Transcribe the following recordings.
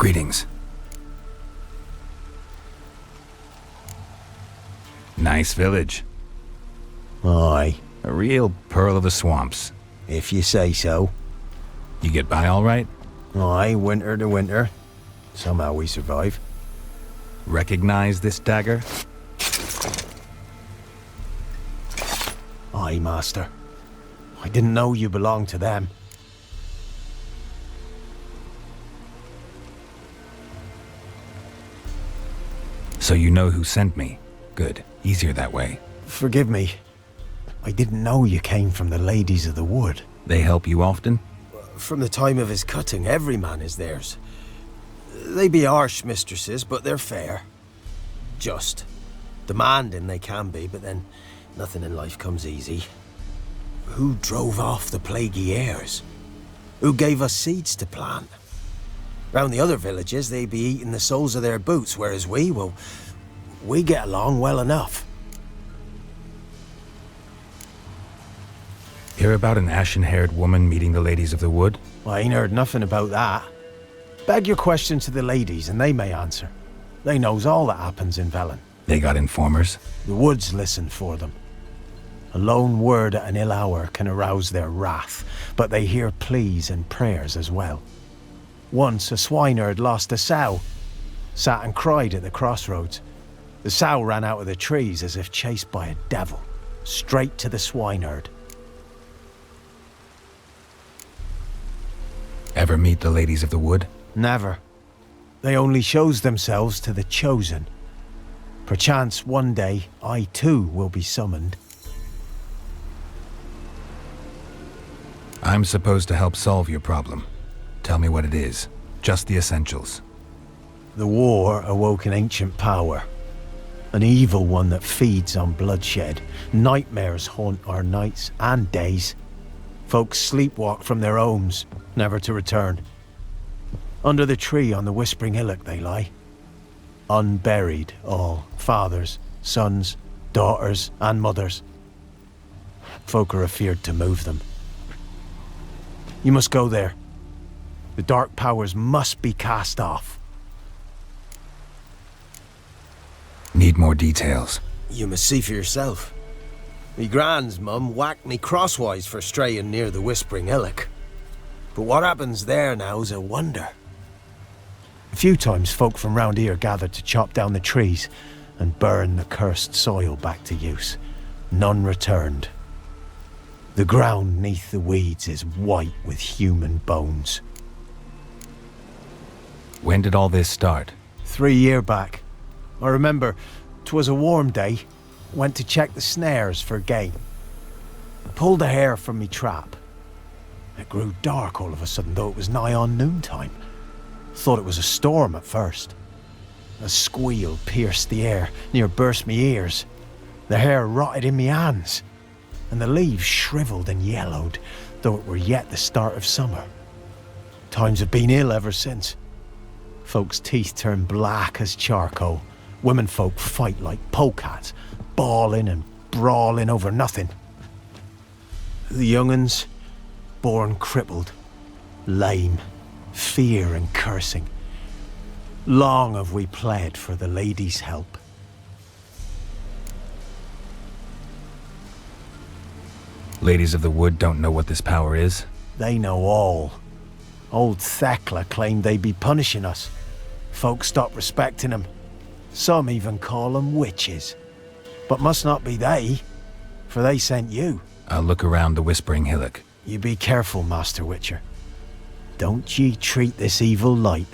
Greetings. Nice village. Aye, A real pearl of the swamps. if you say so. You get by all right? Aye, winter to winter. Somehow we survive. Recognize this dagger? Aye, master. I didn't know you belonged to them. So you know who sent me. Good. Easier that way. Forgive me. I didn't know you came from the Ladies of the Wood. They help you often? From the time of his cutting, every man is theirs. They be harsh mistresses, but they're fair. Just. Demanding they can be, but then nothing in life comes easy. Who drove off the plaguey heirs? Who gave us seeds to plant? Round the other villages, they be eating the soles of their boots, whereas we get along well enough. Hear about an ashen-haired woman meeting the Ladies of the Wood? I ain't heard nothing about that. Beg your question to the ladies, and they may answer. They knows all that happens in Velen. They got informers? The woods listen for them. A lone word at an ill hour can arouse their wrath, but they hear pleas and prayers as well. Once a swineherd lost a sow, sat and cried at the crossroads. The sow ran out of the trees as if chased by a devil, straight to the swineherd. Ever meet the Ladies of the Wood? Never. They only shows themselves to the chosen. Perchance one day I too will be summoned. I'm supposed to help solve your problem. Tell me what it is. Just the essentials. The war awoke an ancient power. An evil one that feeds on bloodshed. Nightmares haunt our nights and days. Folks sleepwalk from their homes, never to return. Under the tree on the Whispering Hillock they lie. Unburied all, fathers, sons, daughters and mothers. Folk are afeard to move them. You must go there. The dark powers must be cast off. Need more details. You must see for yourself. Me grand's mum whacked me crosswise for straying near the Whispering Hillock. But what happens there now's a wonder. A few times folk from round here gathered to chop down the trees and burn the cursed soil back to use. None returned. The ground neath the weeds is white with human bones. When did all this start? 3 year back. I remember 'twas a warm day. Went to check the snares for game. Pulled a hare from me trap. It grew dark all of a sudden, though it was nigh on noontime. Thought it was a storm at first. A squeal pierced the air, near burst me ears. The hare rotted in me hands, and the leaves shriveled and yellowed, though it were yet the start of summer. Times have been ill ever since. Folks' teeth turn black as charcoal. Womenfolk fight like polecats, bawling and brawling over nothing. The young'uns, born crippled, lame, fear and cursing. Long have we pled for the ladies' help. Ladies of the Wood don't know what this power is? They know all. Old Thekla claimed they'd be punishing us. Folk stopped respecting them. Some even call them witches. But must not be they, for they sent you. I'll look around the Whispering Hillock. You be careful, Master Witcher. Don't ye treat this evil light.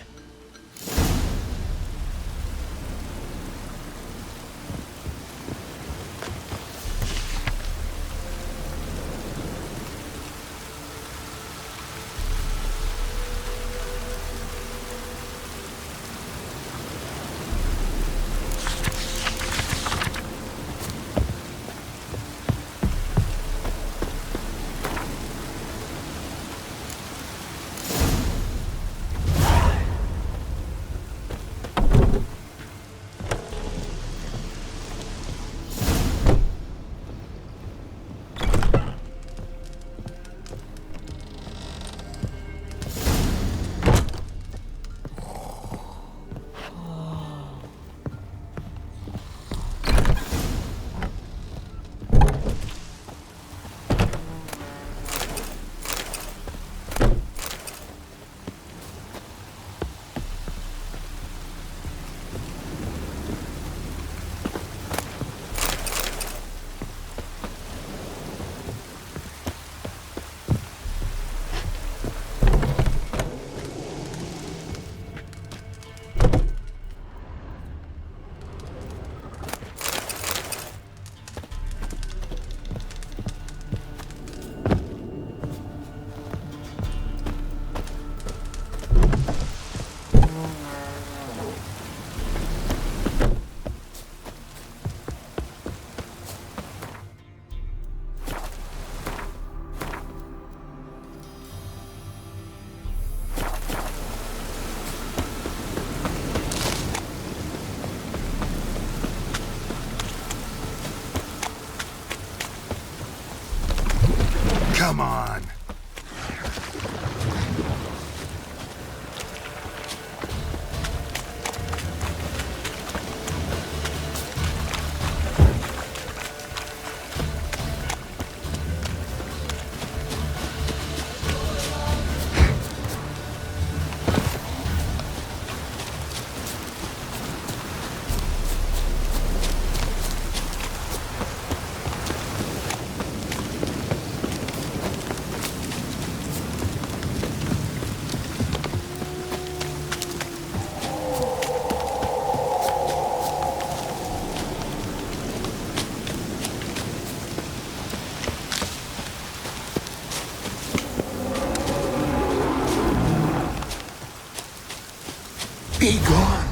Be gone.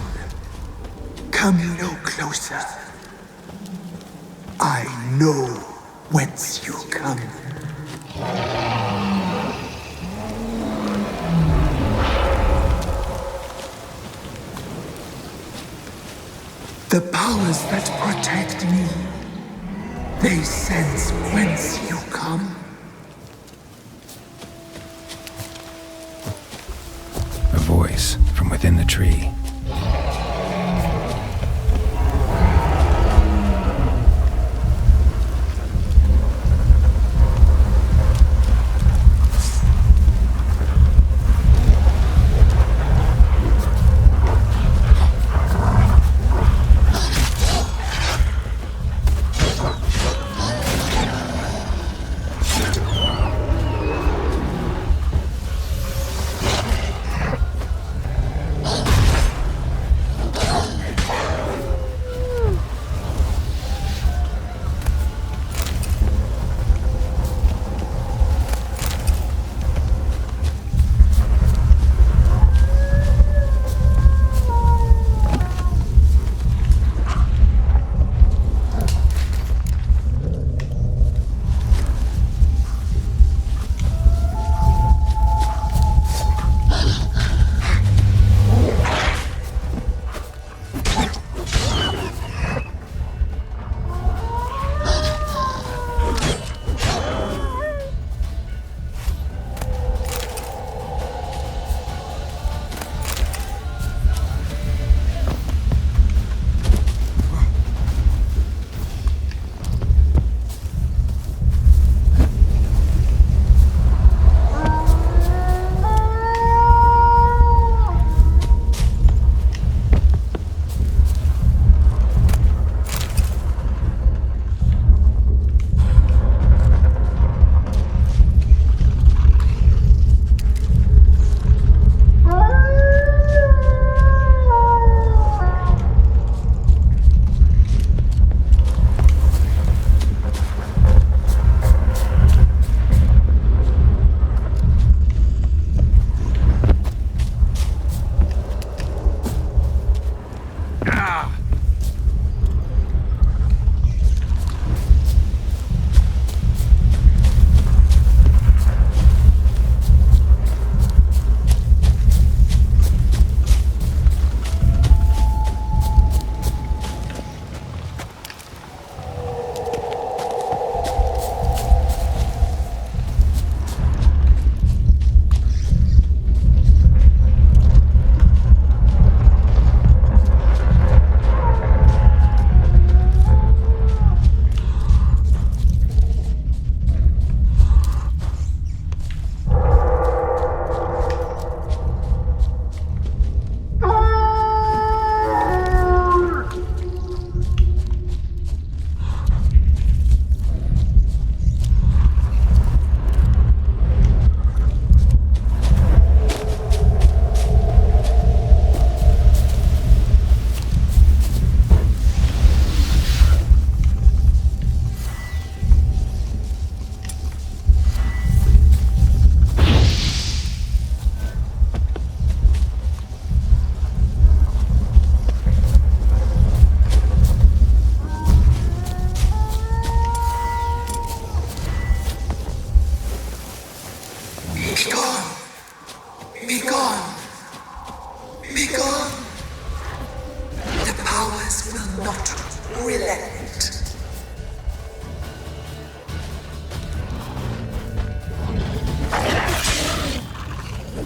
Come no closer. I know whence you come. The powers that protect me, they sense whence you come. A voice from within the tree.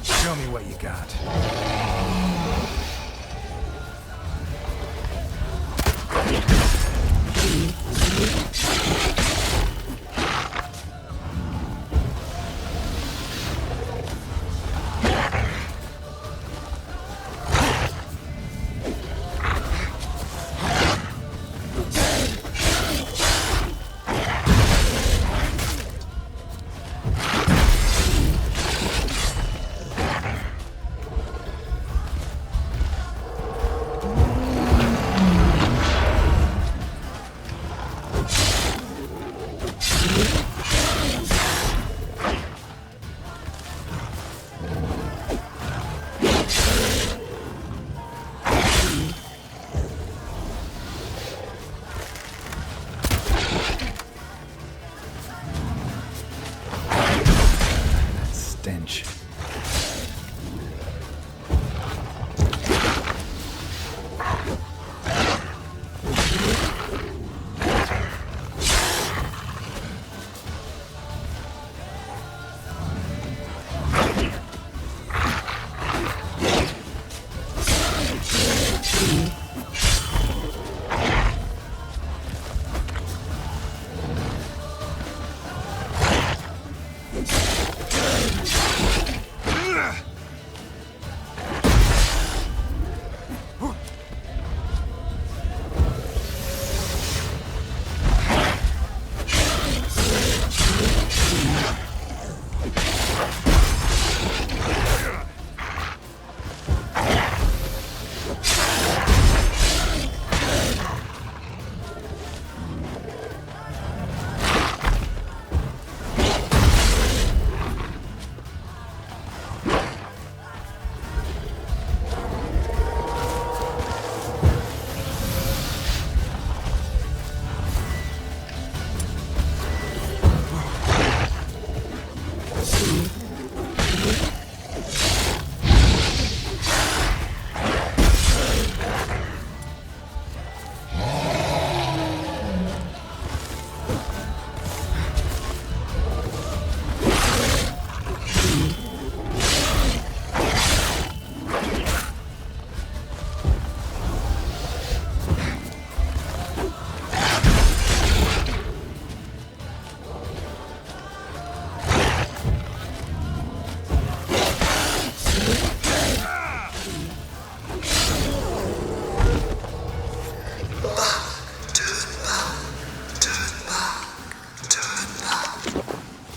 Show me what you got.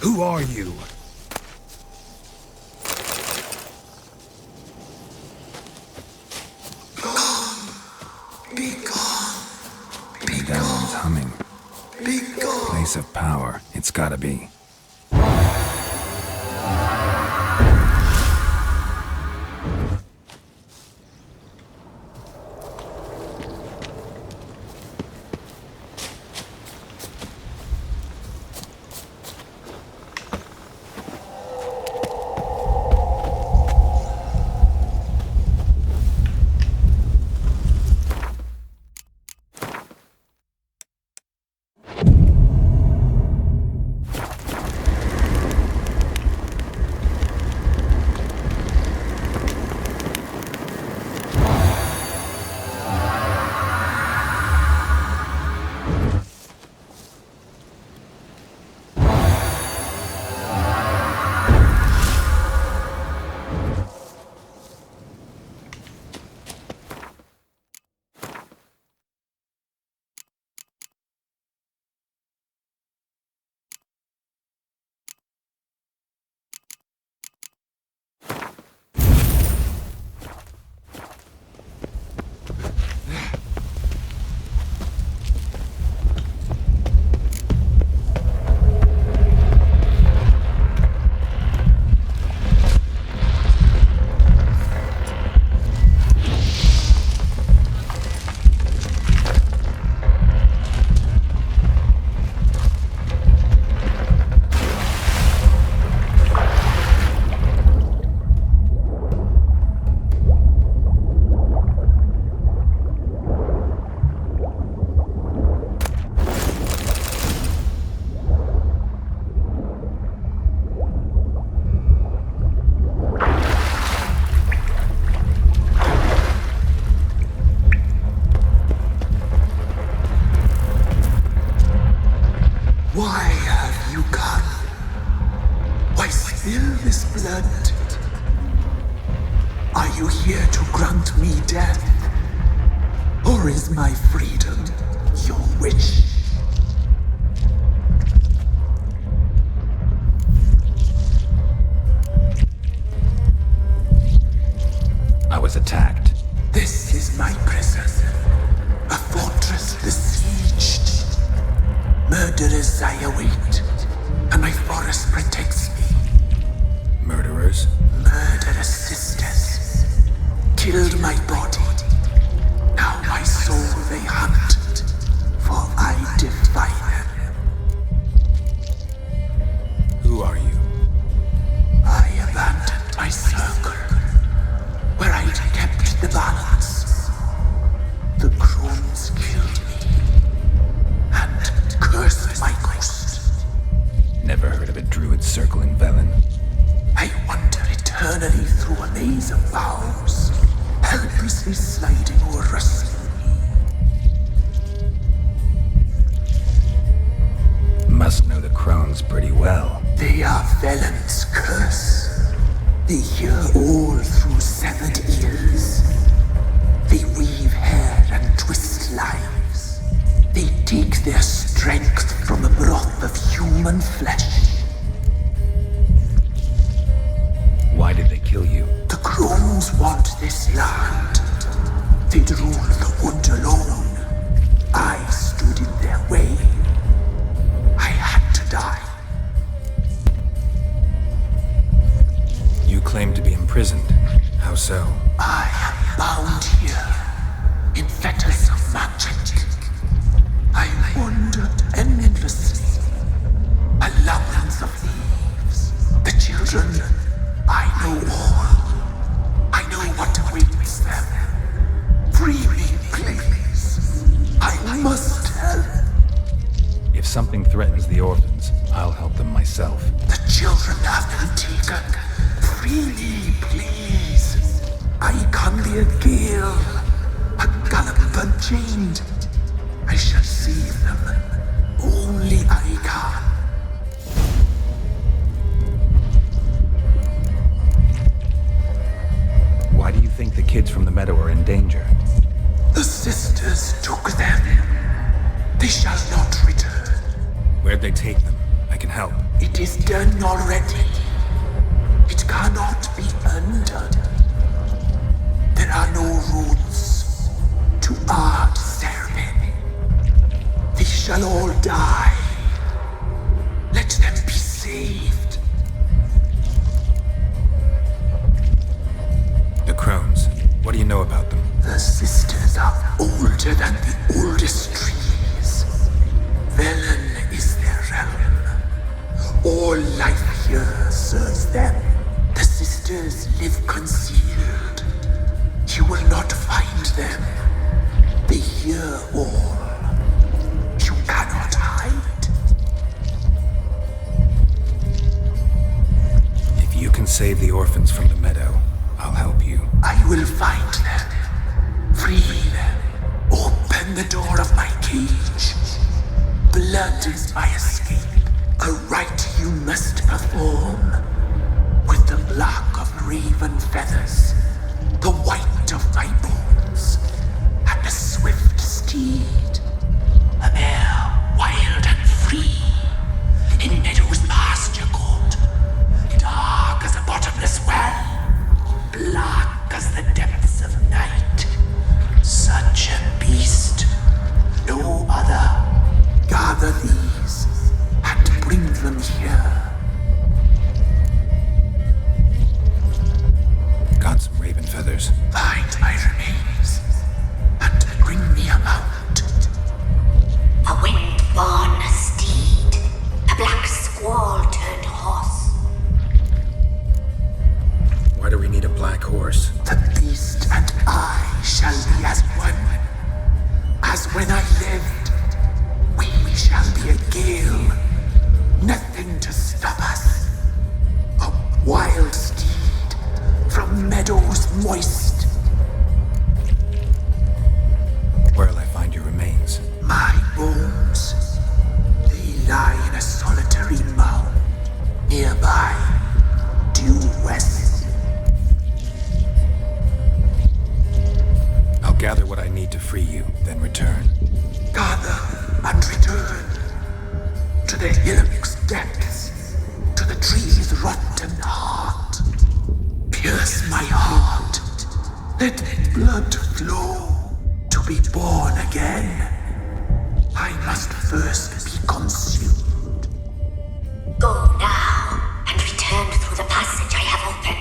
Who are you? Be gone. Be That one's gone. humming. Be gone. Place of power. It's gotta be. Why have you come? Why spill this blood? Are you here to grant me death? Or is my freedom your wish? I was attacked. This is my prison, a fortress besieged. Murderers I await, and my forest protects me. Murderers? Murderous sisters killed my body. Now my soul they hunt, for I defy them. Who are you? I abandoned my circle, where I'd kept the balance. The crones killed me, and cursed my ghost. Never heard of a druid circle in Velen. I wander eternally through a maze of vows, helplessly sliding or rustling. Must know the crones pretty well. They are Velen's curse. They hear all through severed ears. They weave hair and twist lives. They take their strength from the broth of human flesh. Why did they kill you? The crones want this land. They'd rule the wood alone. I stood in their way. I had to die. You claim to be imprisoned. How so? I am bound here in fetters of magic. I wandered endlessly, a labyrinth of leaves. The children, I know all. I know what awaits them. Free me, please. I must help. If something threatens the orphans, I'll help them myself. The children have been taken. Free me, please. I can be a gale, a gallop unchained. I shall save them. Only I can. Why do you think the kids from the meadow are in danger? The sisters took them. They shall not return. Where'd they take them? I can help. It is done already. It cannot be undone. There are no roads to our serving. They shall all die. Let them be saved. The crones. What do you know about them? The sisters are older than the oldest trees. Velen is their realm. All life here serves them. The sisters live concealed. You will not find them. They hear all. You cannot hide. If you can save the orphans from the meadow, I'll help you. I will find them. Free them. Open the door of my cage. Blood is my escape. A rite you must perform. With the black of raven feathers, the white of my bones, and a swift steed. A mare wild and free, in meadows pasture cold, dark as a bottomless well, black as the depths of night. Such a beast, no other. Gather these and bring them here. Got some raven feathers. Find my remains and bring me a mount. A wind-born steed, a black squall turned horse. Why do we need a black horse? The beast and I shall be as one. As when I lived, we shall be a gale. Nothing to stop us. A wild steed from meadows moist. Where'll I find your remains? My bones, they lie in a solitary mound nearby, due west. I'll gather what I need to free you, then return. Gather and return to the hillock's depths, to the tree's rotten heart. Pierce my heart, let blood flow. To be born again, I must first be consumed. Go now, and return through the passage I have opened.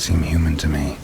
seem human to me.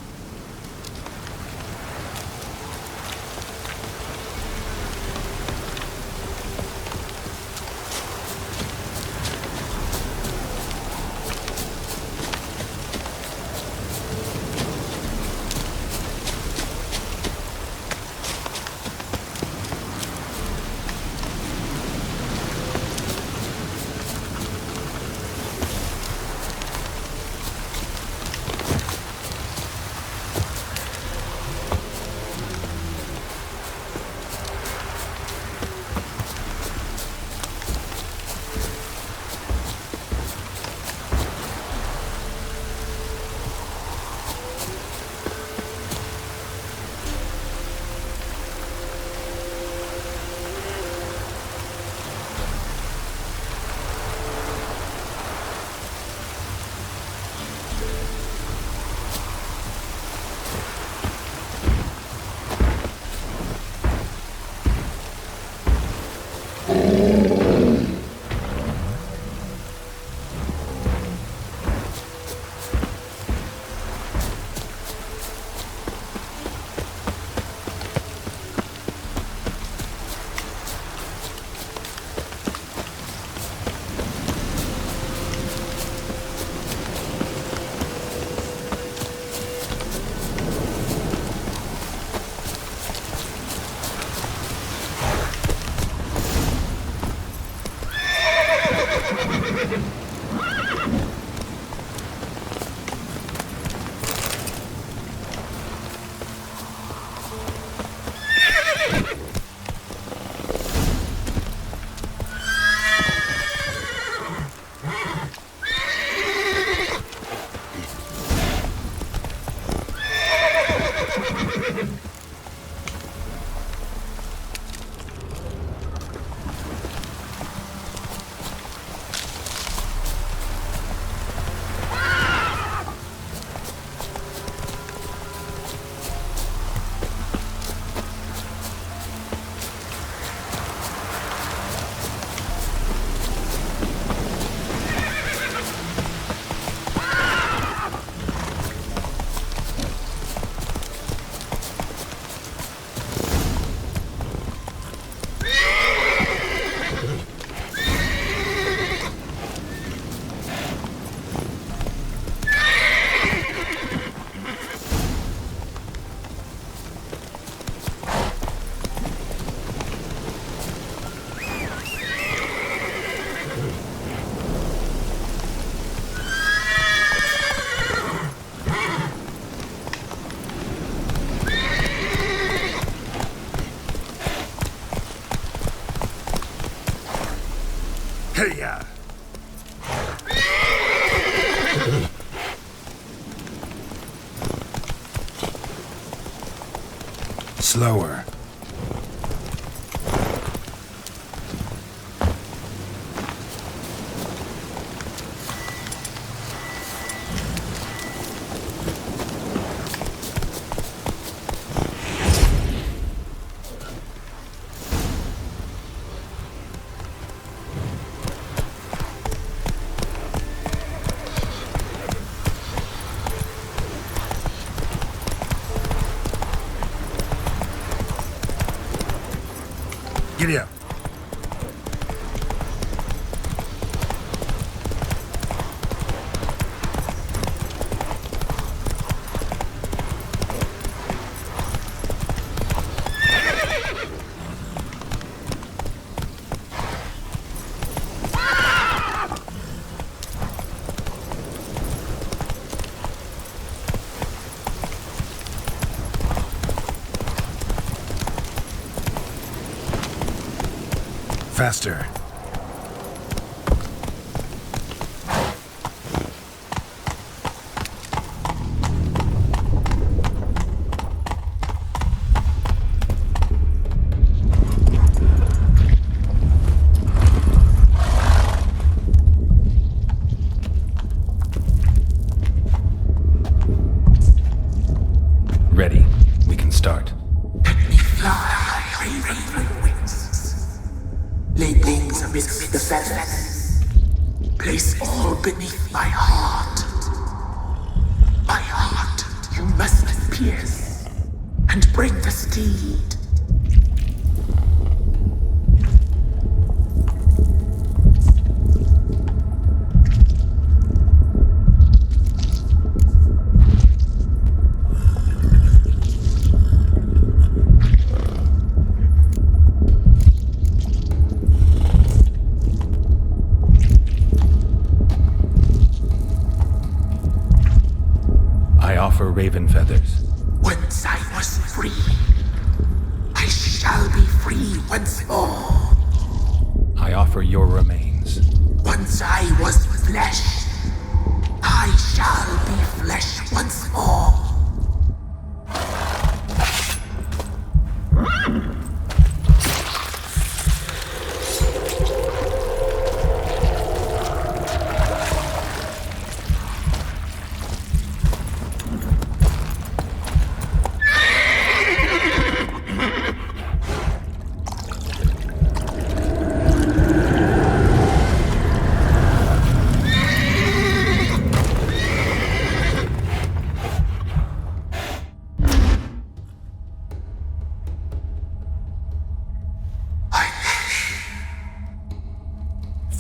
Slower. Giddy up. Faster. Ready. We can start. Let me fly, raven wings. Lay wings amidst the feathers. Place all beneath my heart. My heart. must pierce and bring the steed. I offer raven feathers. Once I was free, I shall be free once more. I offer your remains. Once I was flesh, I shall be flesh once more.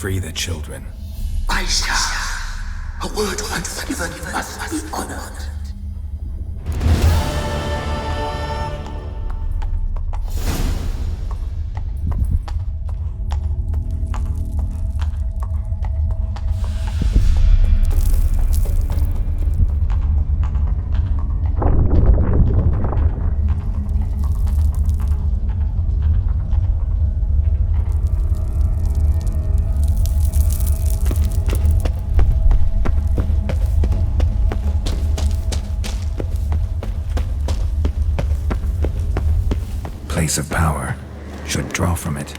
Free the children. I shall. A word once given must be honored. Place of power. Should draw from it.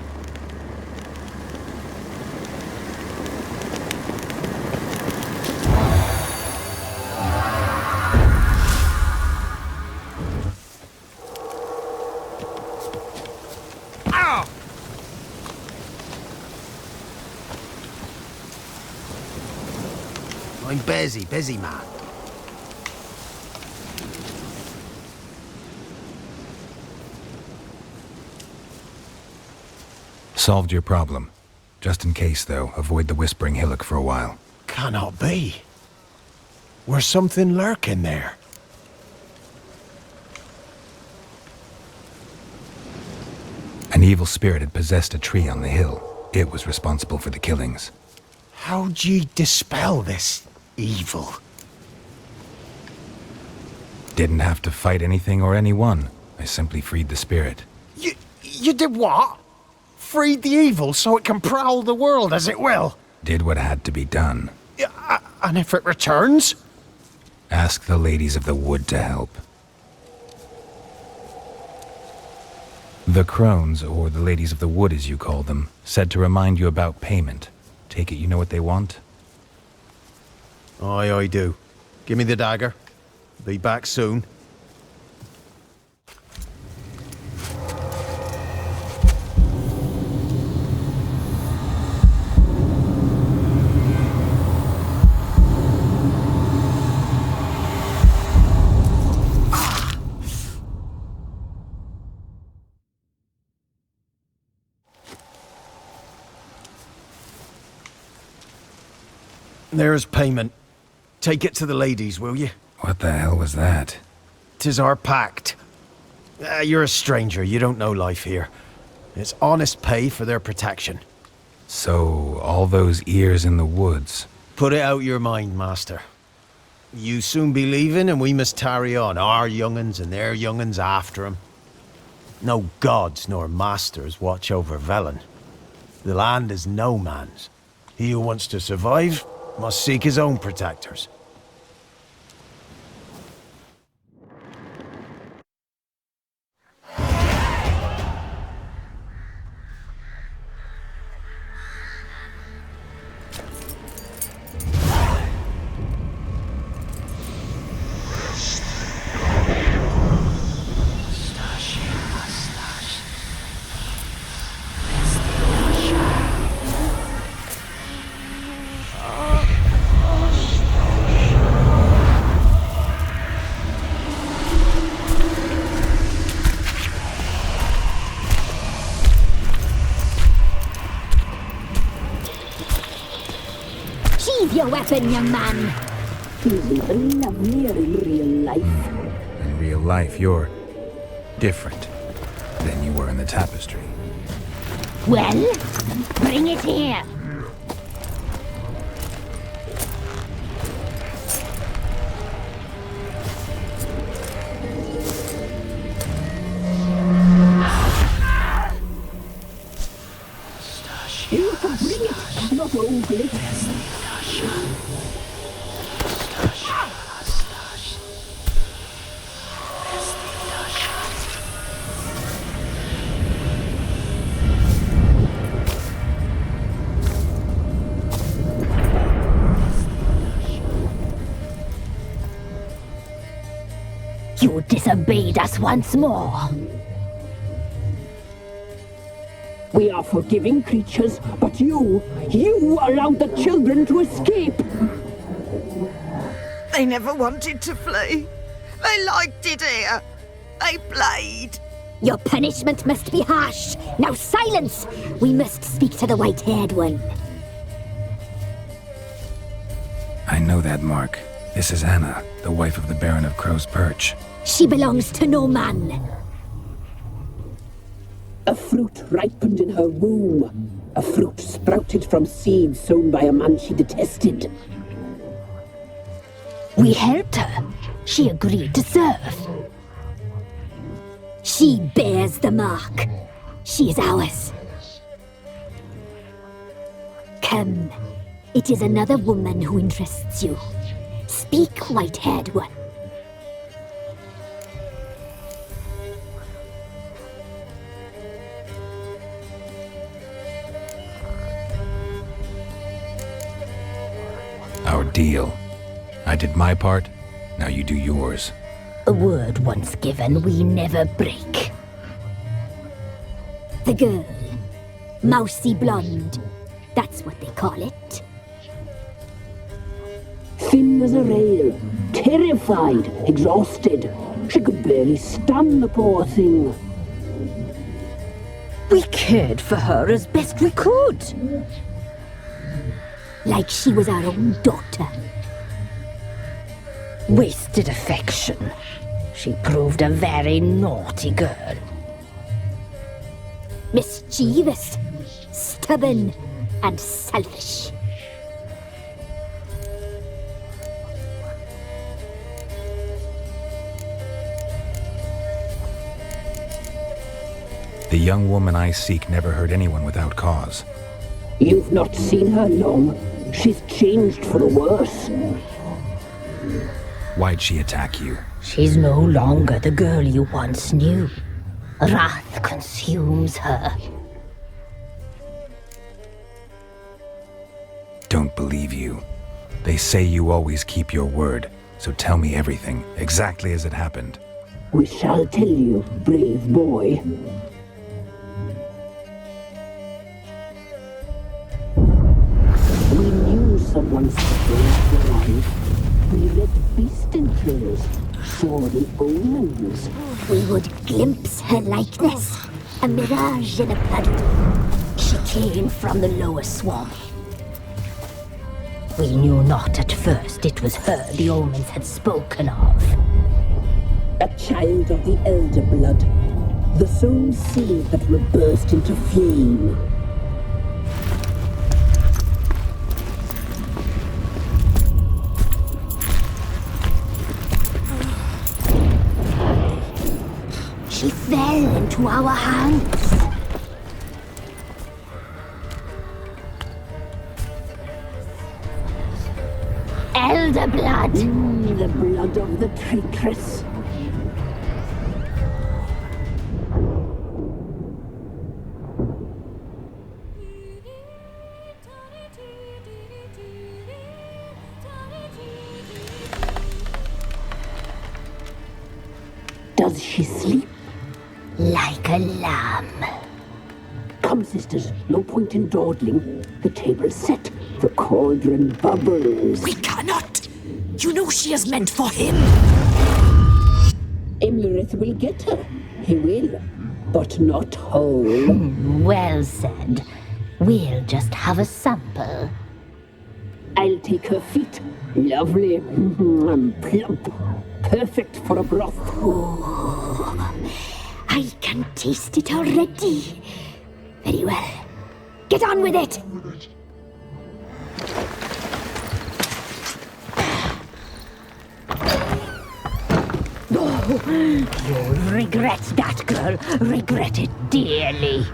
I'm busy, man. Solved your problem. Just in case, though, avoid the Whispering Hillock for a while. Cannot be. Where's something lurking there? An evil spirit had possessed a tree on the hill. It was responsible for the killings. How'd ye dispel this evil? Didn't have to fight anything or anyone. I simply freed the spirit. You did what? Freed the evil so it can prowl the world as it will? Did what had to be done. And if it returns? Ask the ladies of the wood to help. The crones, or the ladies of the wood as you call them, said to remind you about payment. Take it you know what they want? Aye, I do. Give me the dagger. Be back soon. There's payment. Take it to the ladies, will you? What the hell was that? 'Tis our pact. You're a stranger, you don't know life here. It's honest pay for their protection. So, all those ears in the woods. Put it out your mind, master. You soon be leaving and we must tarry on, our young'uns and their young'uns after 'em. No gods nor masters watch over Velen. The land is no man's. He who wants to survive must seek his own protectors. your weapon, young man. He's even lovelier in real life. In real life, you're different than you were in the tapestry. Well, bring it here. You can bring it, not ogle it. You disobeyed us once more. We are forgiving creatures, but you allowed the children to escape. They never wanted to flee. They liked it here. They played. Your punishment must be harsh. Now silence! We must speak to the white-haired one. I know that mark. This is Anna, the wife of the Baron of Crow's Perch. She belongs to no man. A fruit ripened in her womb. A fruit sprouted from seeds sown by a man she detested. We helped her. She agreed to serve. She bears the mark. She is ours. Come. It is another woman who interests you. Speak, white-haired one. Our deal. I did my part, now you do yours. A word once given, we never break. The girl. Mousy blonde. That's what they call it. Thin as a rail, terrified, exhausted. She could barely stand, the poor thing. We cared for her as best we could. Like she was our own daughter. Wasted affection. She proved a very naughty girl. Mischievous, stubborn, and selfish. The young woman I seek never hurt anyone without cause. You've not seen her long. She's changed for the worse. Why'd she attack you? She's no longer the girl you once knew. Wrath consumes her. Don't believe you. They say you always keep your word, so tell me everything, exactly as it happened. We shall tell you, brave boy. We knew someone supposed to alive. We read beast entrails, saw the omens. We would glimpse her likeness, a mirage in a puddle. She came from the lower swamp. We knew not at first it was her the omens had spoken of. A child of the elder blood, the sown seed that will burst into flame. She fell into our hands. Elder blood. The blood of the traitress. Does she sleep? Like a lamb. Come, sisters, no point in dawdling. The table's set, the cauldron bubbles. We cannot! You know she is meant for him! Imlerith will get her. He will, but not whole. Well said. We'll just have a sample. I'll take her feet. Lovely. And plump. Perfect for a broth. I can taste it already. Very well. Get on with it! You'll regret that, girl. Regret it dearly.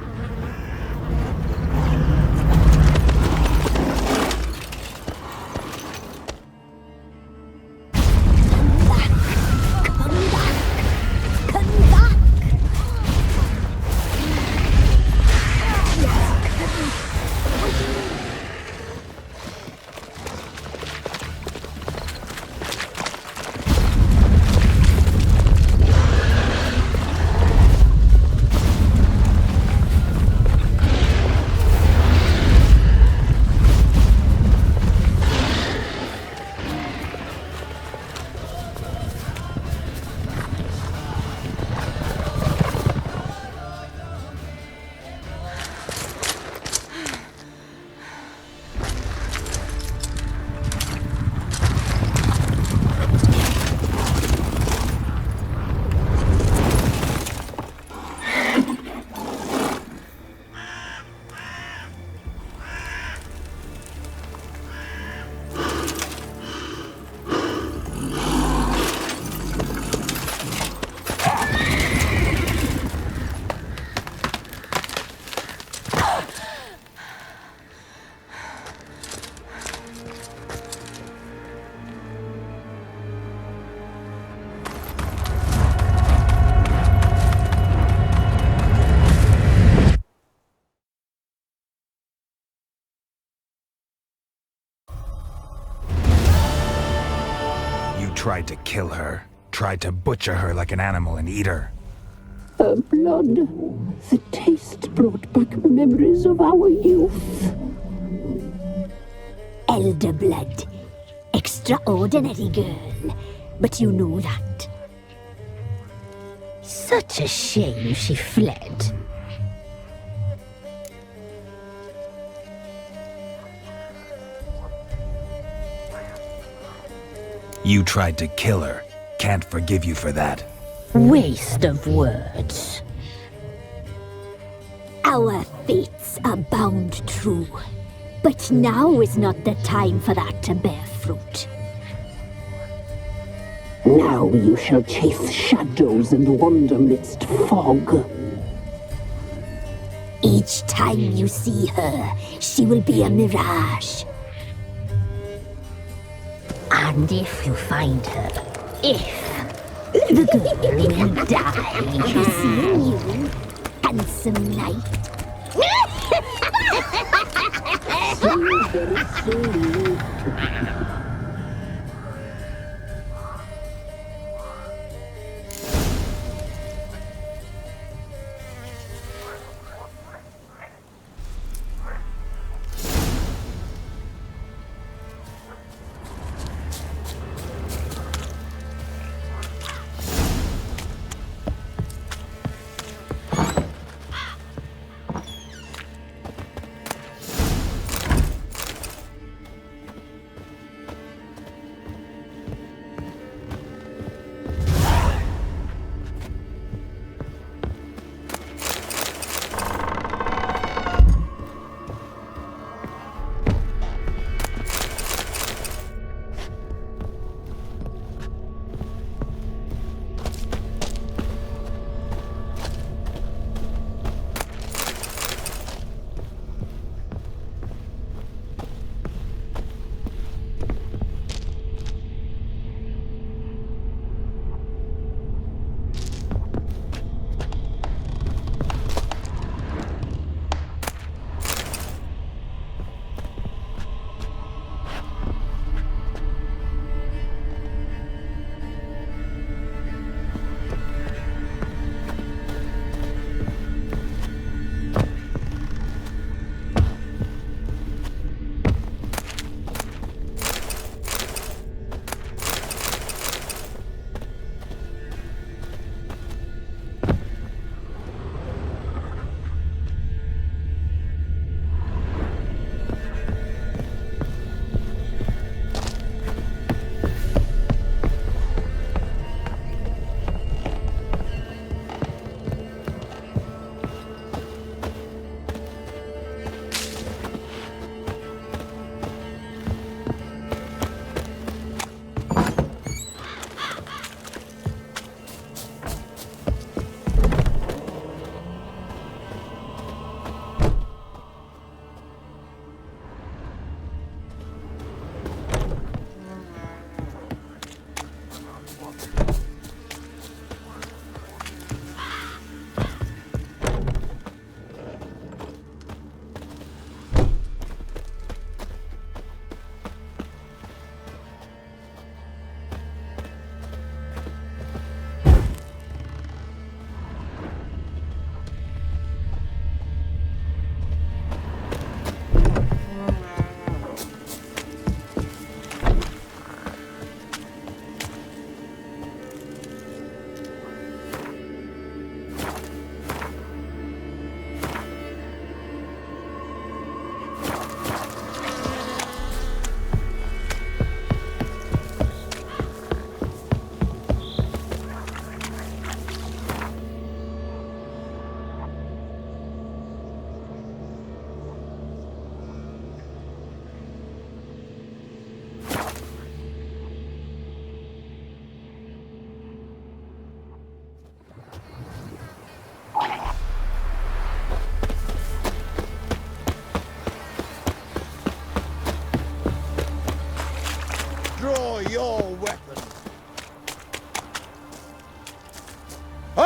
Tried to kill her. Tried to butcher her like an animal and eat her. Her blood. The taste brought back memories of our youth. Elder blood. Extraordinary girl. But you know that. Such a shame she fled. You tried to kill her. Can't forgive you for that. Waste of words. Our fates are bound true. But now is not the time for that to bear fruit. Now you shall chase shadows and wander midst fog. Each time you see her, she will be a mirage. And if you find her, the girl will die. Seeing you, handsome knight.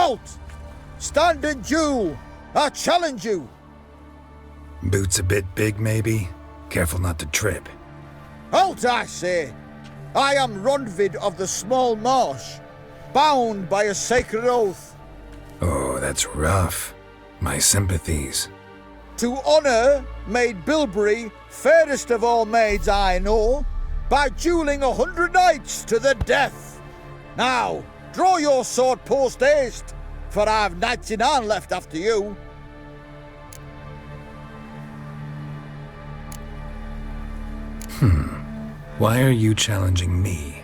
Halt! Stand in duel! I challenge you! Boots a bit big, maybe? Careful not to trip. Halt, I say! I am Ronvid of the Small Marsh, bound by a sacred oath. Oh, that's rough. My sympathies. To honour Maid Bilberry, fairest of all maids I know, by duelling 100 knights to the death. Now, draw your sword post haste, for I've 99 left after you. Why are you challenging me?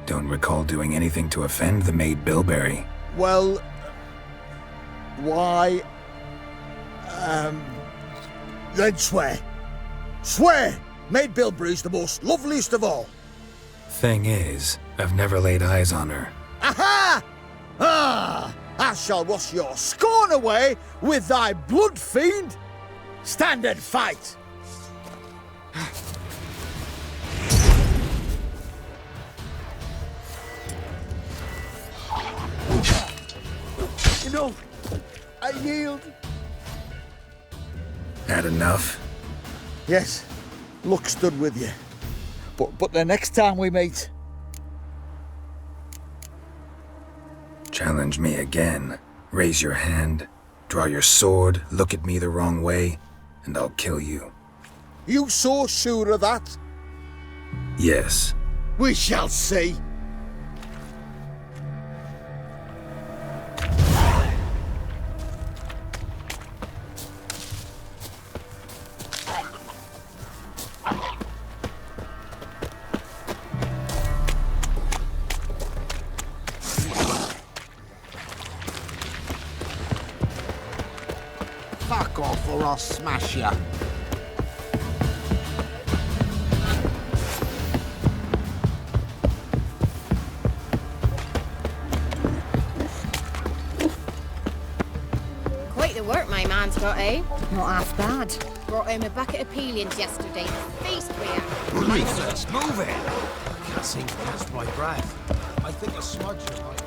Don't recall doing anything to offend the Maid Bilberry. Well, why... then swear. Swear! Maid Bilberry's the most loveliest of all. Thing is, I've never laid eyes on her. Aha! Ah! I shall wash your scorn away with thy blood, fiend! Stand and fight! Enough! I yield! Had enough? Yes, luck stood with you. But the next time we meet... Challenge me again. Raise your hand, draw your sword, look at me the wrong way, and I'll kill you. You so sure of that? Yes. We shall see. Fuck off or I'll smash ya. Quite the work my man's got, eh? Not half bad. Brought home a bucket of peelings yesterday. Feast we had. Jesus, move it! I can't seem to catch my breath. I think a smudger might...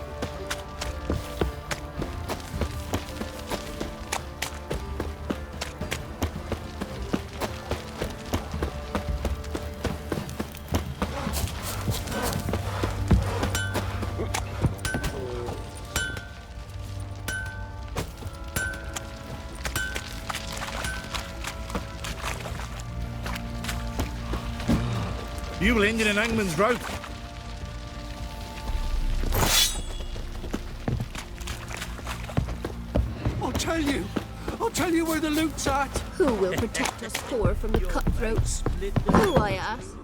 You will end in an hangman's rope. I'll tell you where the loot's at. Who will protect us poor from the cutthroats? Who, I ask?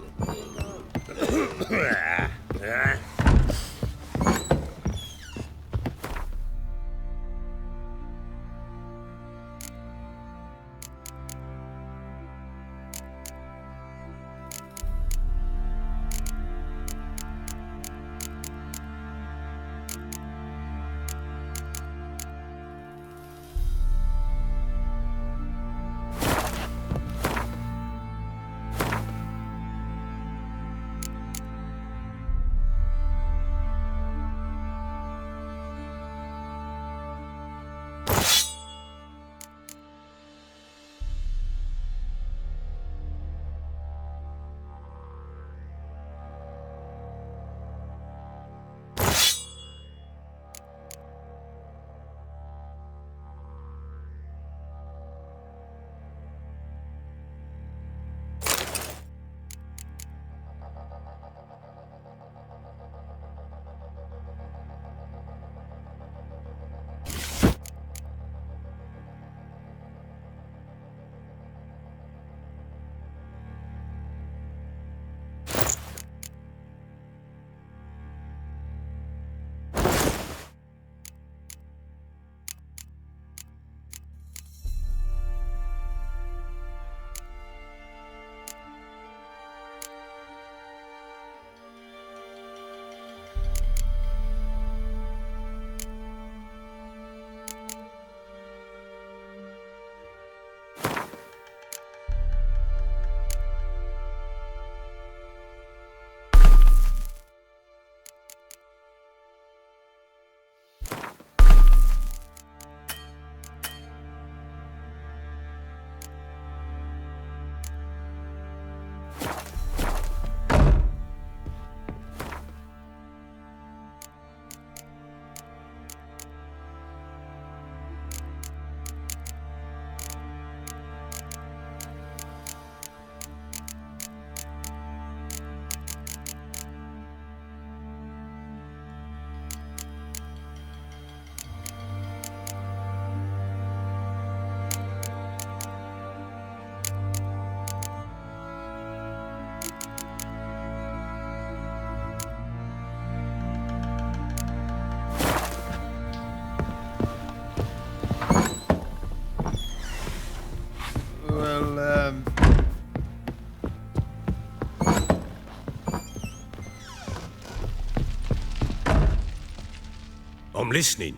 I'm listening.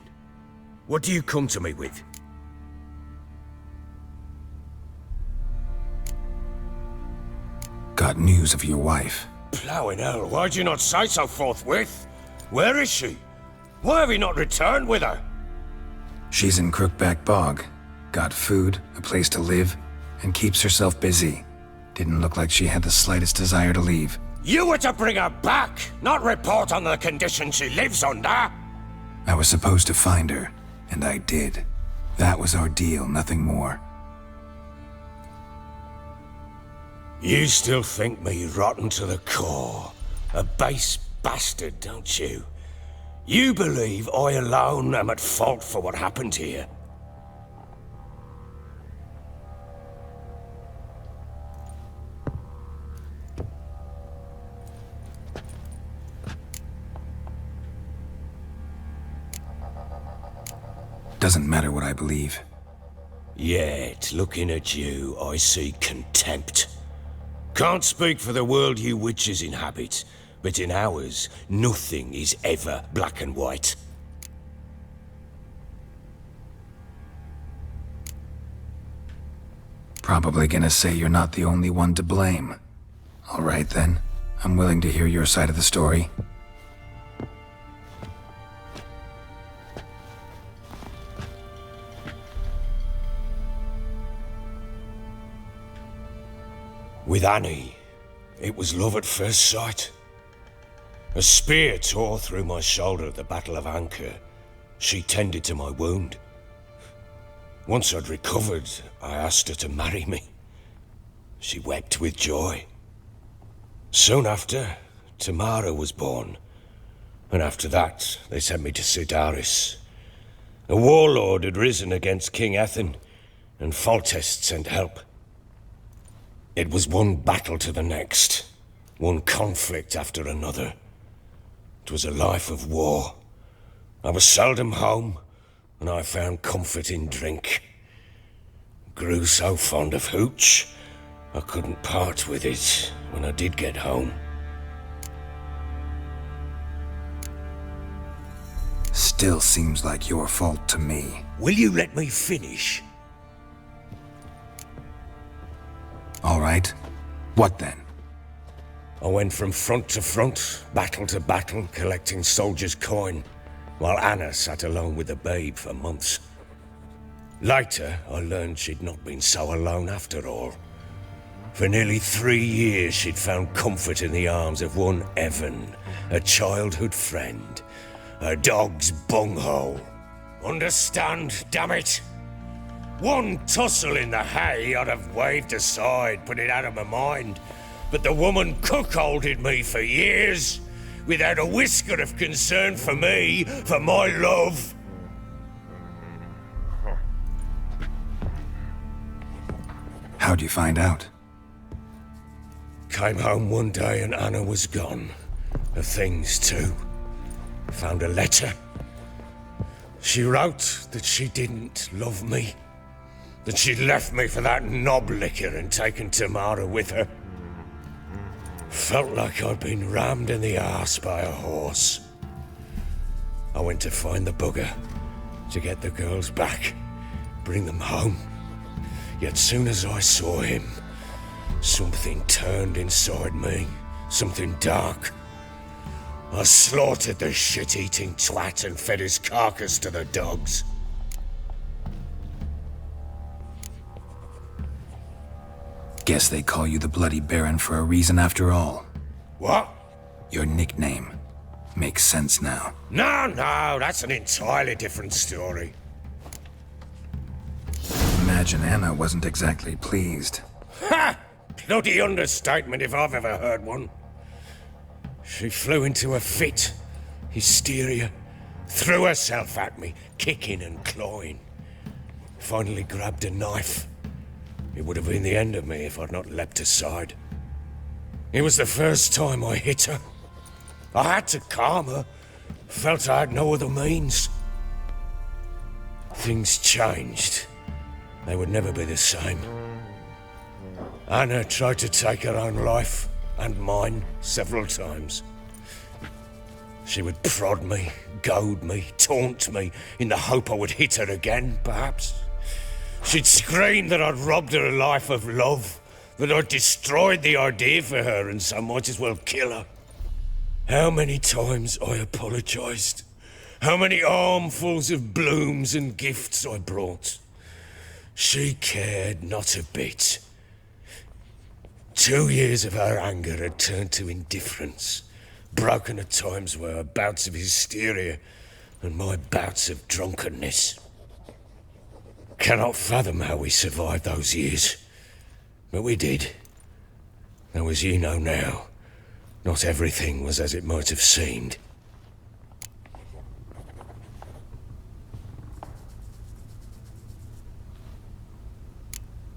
What do you come to me with? Got news of your wife. Plowing hell, why'd you not say so forthwith? Where is she? Why have you not returned with her? She's in Crookback Bog. Got food, a place to live, and keeps herself busy. Didn't look like she had the slightest desire to leave. You were to bring her back, not report on the condition she lives under. I was supposed to find her, and I did. That was our deal, nothing more. You still think me rotten to the core. A base bastard, don't you? You believe I alone am at fault for what happened here. Doesn't matter what I believe. Yet, looking at you, I see contempt. Can't speak for the world you witches inhabit, but in ours, nothing is ever black and white. Probably gonna say you're not the only one to blame. All right then, I'm willing to hear your side of the story. With Annie, it was love at first sight. A spear tore through my shoulder at the Battle of Anchor. She tended to my wound. Once I'd recovered, I asked her to marry me. She wept with joy. Soon after, Tamara was born. And after that, they sent me to Sidaris. A warlord had risen against King Ethan, and Foltest sent help. It was one battle to the next, one conflict after another. It was a life of war. I was seldom home, and I found comfort in drink. Grew so fond of hooch, I couldn't part with it when I did get home. Still seems like your fault to me. Will you let me finish? All right. What then? I went from front to front, battle to battle, collecting soldiers' coin, while Anna sat alone with the babe for months. Later, I learned she'd not been so alone after all. For nearly 3 years, she'd found comfort in the arms of one Evan, a childhood friend, a dog's bunghole. Understand, damn it? One tussle in the hay I'd have waved aside, put it out of my mind. But the woman cuckolded me for years, without a whisker of concern for me, for my love. How'd you find out? Came home one day and Anna was gone. Her things too. Found a letter. She wrote that she didn't love me. That she'd left me for that knob licker and taken Tamara with her. Felt like I'd been rammed in the arse by a horse. I went to find the bugger, to get the girls back, bring them home. Yet soon as I saw him, something turned inside me, something dark. I slaughtered the shit-eating twat and fed his carcass to the dogs. Guess they call you the Bloody Baron for a reason after all. What? Your nickname. Makes sense now. No, that's an entirely different story. Imagine Anna wasn't exactly pleased. Ha! Bloody understatement if I've ever heard one. She flew into a fit, hysteria, threw herself at me, kicking and clawing. Finally grabbed a knife. It would have been the end of me if I'd not leapt aside. It was the first time I hit her. I had to calm her. Felt I had no other means. Things changed. They would never be the same. Anna tried to take her own life, and mine, several times. She would prod me, goad me, taunt me, in the hope I would hit her again, perhaps. She'd scream that I'd robbed her life of love, that I'd destroyed the idea for her and so might as well kill her. How many times I apologised. How many armfuls of blooms and gifts I brought. She cared not a bit. 2 years of her anger had turned to indifference, broken at times by her bouts of hysteria and my bouts of drunkenness. Cannot fathom how we survived those years, but we did. Though as you know now, not everything was as it might have seemed.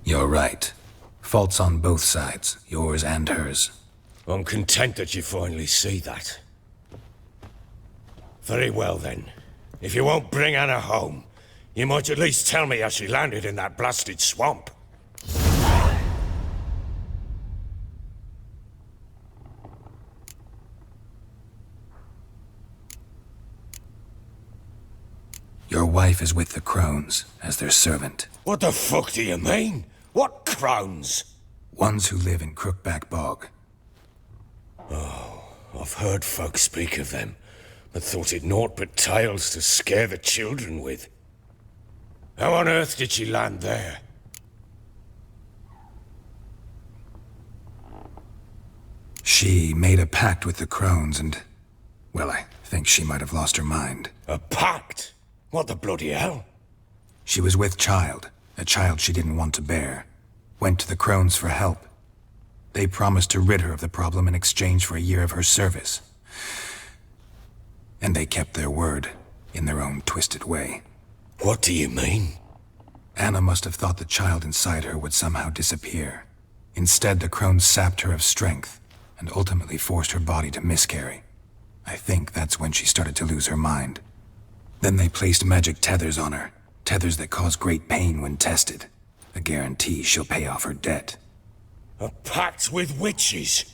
You're right. Faults on both sides, yours and hers. I'm content that you finally see that. Very well then. If you won't bring Anna home, you might at least tell me how she landed in that blasted swamp. Your wife is with the crones, as their servant. What the fuck do you mean? What crones? Ones who live in Crookback Bog. Oh, I've heard folk speak of them, but thought it naught but tales to scare the children with. How on earth did she land there? She made a pact with the crones and... well, I think she might have lost her mind. A pact? What the bloody hell? She was with child, a child she didn't want to bear. Went to the crones for help. They promised to rid her of the problem in exchange for a year of her service. And they kept their word, in their own twisted way. What do you mean? Anna must have thought the child inside her would somehow disappear. Instead, the crones sapped her of strength, and ultimately forced her body to miscarry. I think that's when she started to lose her mind. Then they placed magic tethers on her, tethers that cause great pain when tested. A guarantee she'll pay off her debt. A pact with witches?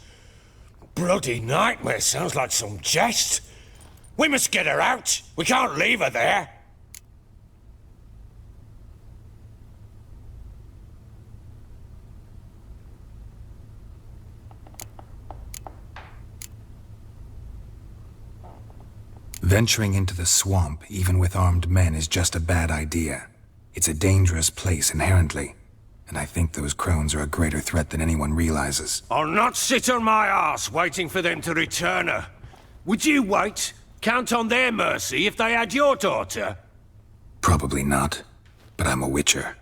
Bloody nightmare, sounds like some jest. We must get her out. We can't leave her there. Venturing into the swamp, even with armed men, is just a bad idea. It's a dangerous place inherently, and I think those crones are a greater threat than anyone realizes. I'll not sit on my arse waiting for them to return her. Would you wait? Count on their mercy if they had your daughter? Probably not, but I'm a witcher.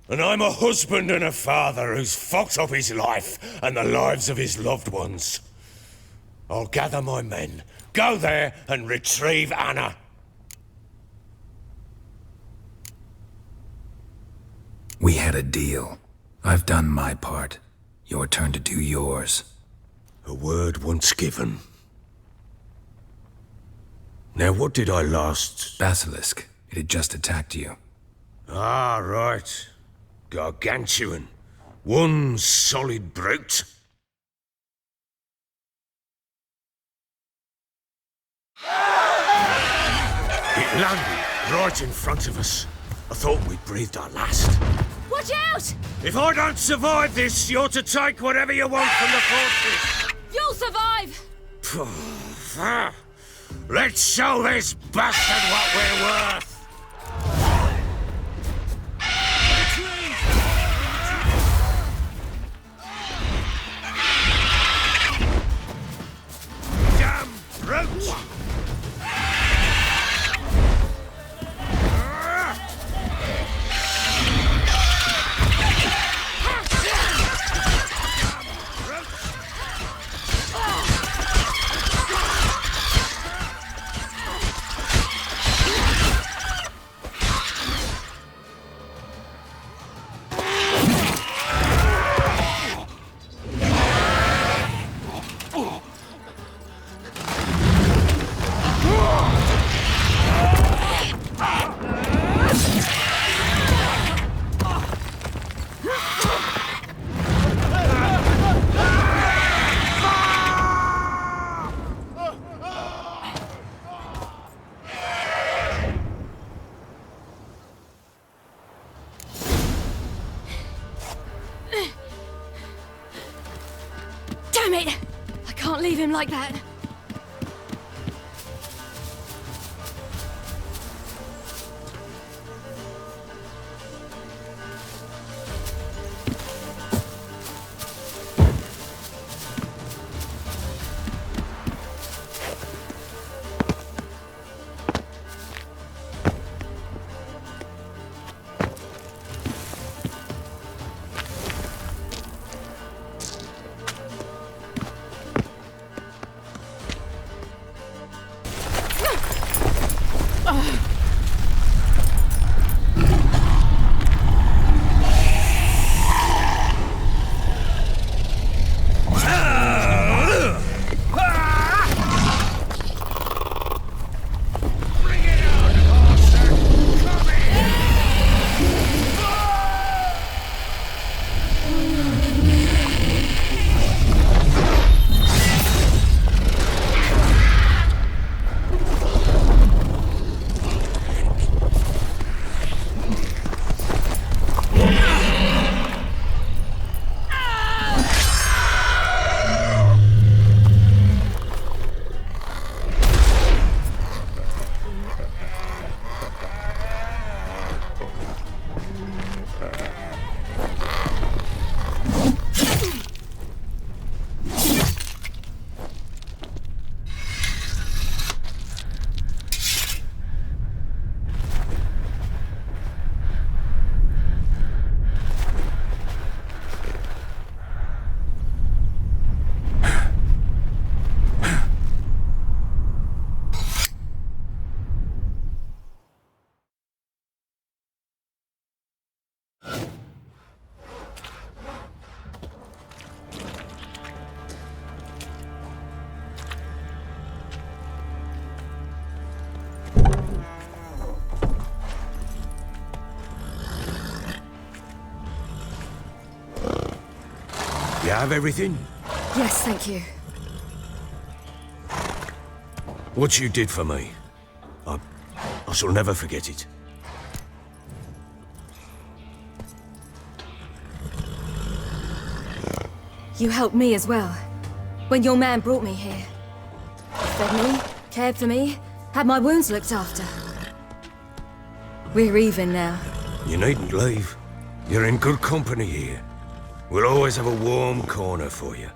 And I'm a husband and a father who's fucked up his life and the lives of his loved ones. I'll gather my men, go there and retrieve Anna. We had a deal. I've done my part. Your turn to do yours. A word once given. Now what did I last... Basilisk. It had just attacked you. Ah, right. Gargantuan. One solid brute. It landed right in front of us. I thought we'd breathed our last. Watch out! If I don't survive this, you're to take whatever you want from the fortress. You'll survive! Let's show this bastard what we're worth! Damn brute! Damn it! I can't leave him like that. You have everything? Yes, thank you. What you did for me, I shall never forget it. You helped me as well. When your man brought me here. Fed me, cared for me, had my wounds looked after. We're even now. You needn't leave. You're in good company here. We'll always have a warm corner for you.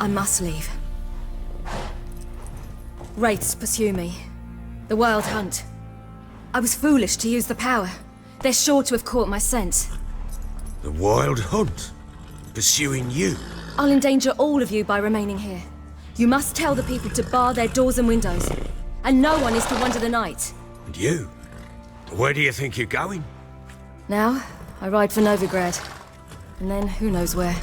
I must leave. Wraiths pursue me. The Wild Hunt. I was foolish to use the power. They're sure to have caught my scent. The Wild Hunt? Pursuing you? I'll endanger all of you by remaining here. You must tell the people to bar their doors and windows. And no one is to wander the night. And you? Where do you think you're going? Now, I ride for Novigrad. And then, who knows where.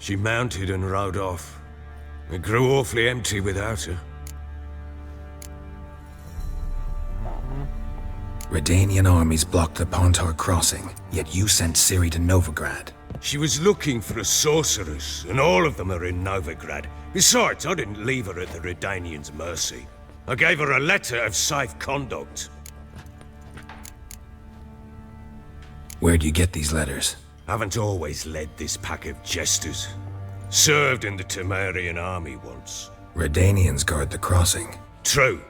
She mounted and rode off. It grew awfully empty without her. Redanian armies blocked the Pontar crossing, yet you sent Ciri to Novigrad. She was looking for a sorceress, and all of them are in Novigrad. Besides, I didn't leave her at the Redanians' mercy. I gave her a letter of safe conduct. Where'd you get these letters? Haven't always led this pack of jesters. Served in the Temerian army once. Redanians guard the crossing. True.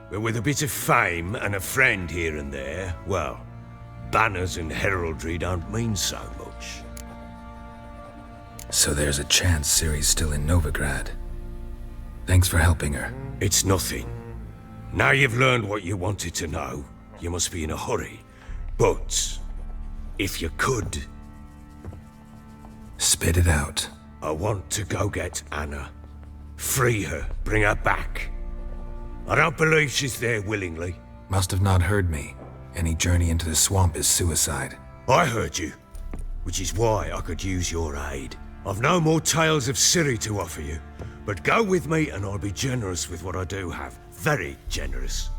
But with a bit of fame and a friend here and there, well, banners and heraldry don't mean so much. So there's a chance Ciri's still in Novigrad. Thanks for helping her. It's nothing. Now you've learned what you wanted to know, you must be in a hurry. But, if you could... Spit it out. I want to go get Anna. Free her, bring her back. I don't believe she's there willingly. Must have not heard me. Any journey into the swamp is suicide. I heard you, which is why I could use your aid. I've no more tales of Ciri to offer you, but go with me and I'll be generous with what I do have. Very generous.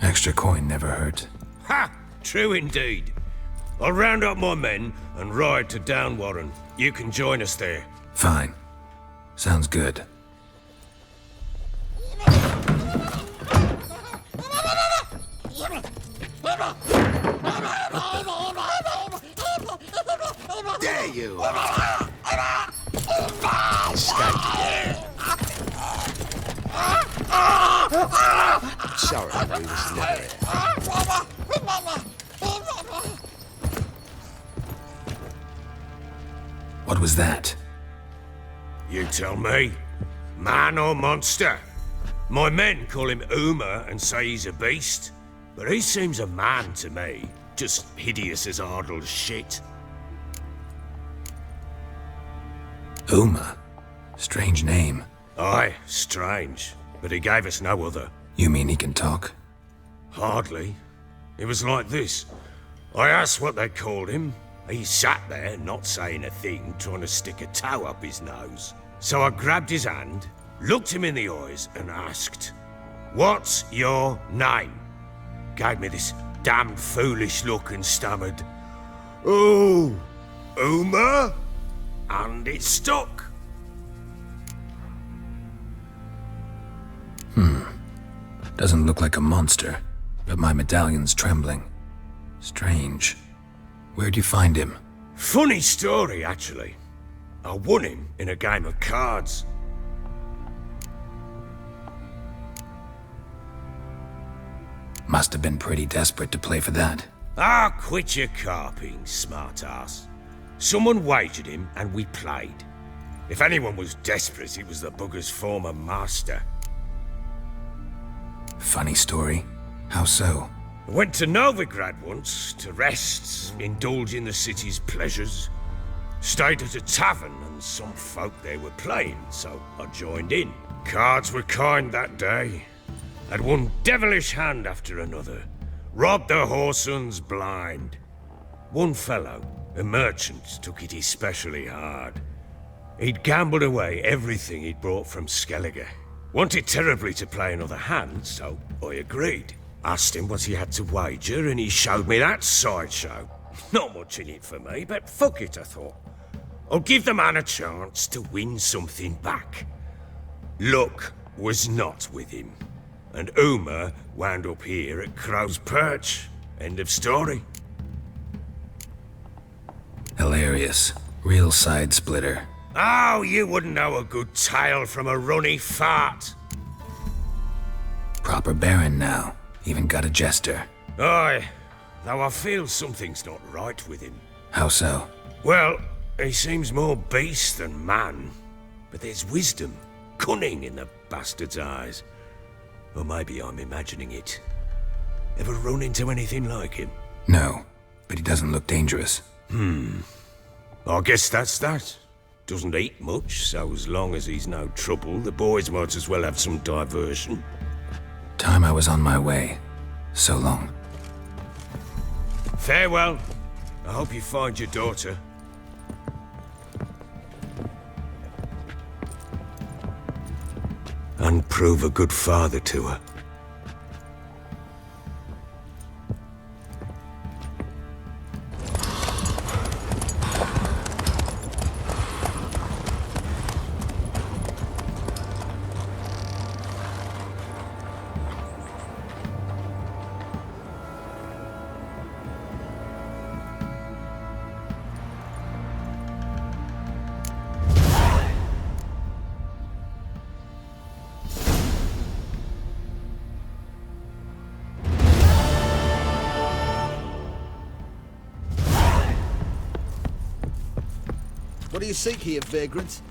Extra coin never hurt. Ha! True indeed. I'll round up my men and ride to Downwarren. You can join us there. Fine. Sounds good. There you are. Escaped. Sorry, we was never here. What was that? You tell me. Man or monster? My men call him Uma and say he's a beast, but he seems a man to me. Just hideous as Ardle's shit. Uma? Strange name. Aye, strange. But he gave us no other. You mean he can talk? Hardly. It was like this. I asked what they called him. He sat there, not saying a thing, trying to stick a toe up his nose. So I grabbed his hand, looked him in the eyes, and asked, "What's your name?" Gave me this damned foolish look and stammered, "Oh, Uma?" And it stuck. Doesn't look like a monster, but my medallion's trembling. Strange. Where'd you find him? Funny story, actually. I won him in a game of cards. Must have been pretty desperate to play for that. Ah, quit your carping, smartass. Someone wagered him and we played. If anyone was desperate, it was the bugger's former master. Funny story. How so? I went to Novigrad once to rest, indulge in the city's pleasures. Stayed at a tavern and some folk there were playing, so I joined in. Cards were kind that day. Had one devilish hand after another. Robbed the whoresons blind. One fellow, a merchant, took it especially hard. He'd gambled away everything he'd brought from Skellige. Wanted terribly to play another hand, so I agreed. Asked him what he had to wager, and he showed me that sideshow. Not much in it for me, but fuck it, I thought. I'll give the man a chance to win something back. Luck was not with him, and Uma wound up here at Crow's Perch. End of story. Hilarious. Real side splitter. Oh, you wouldn't know a good tale from a runny fart. Proper baron now. Even got a jester. Aye, though I feel something's not right with him. How so? Well, he seems more beast than man. But there's wisdom, cunning in the bastard's eyes. Or maybe I'm imagining it. Ever run into anything like him? No, but he doesn't look dangerous. I guess that's that. Doesn't eat much, so as long as he's no trouble, the boys might as well have some diversion. Time I was on my way. So long. Farewell. I hope you find your daughter. And prove a good father to her. What do you seek here, vagrant?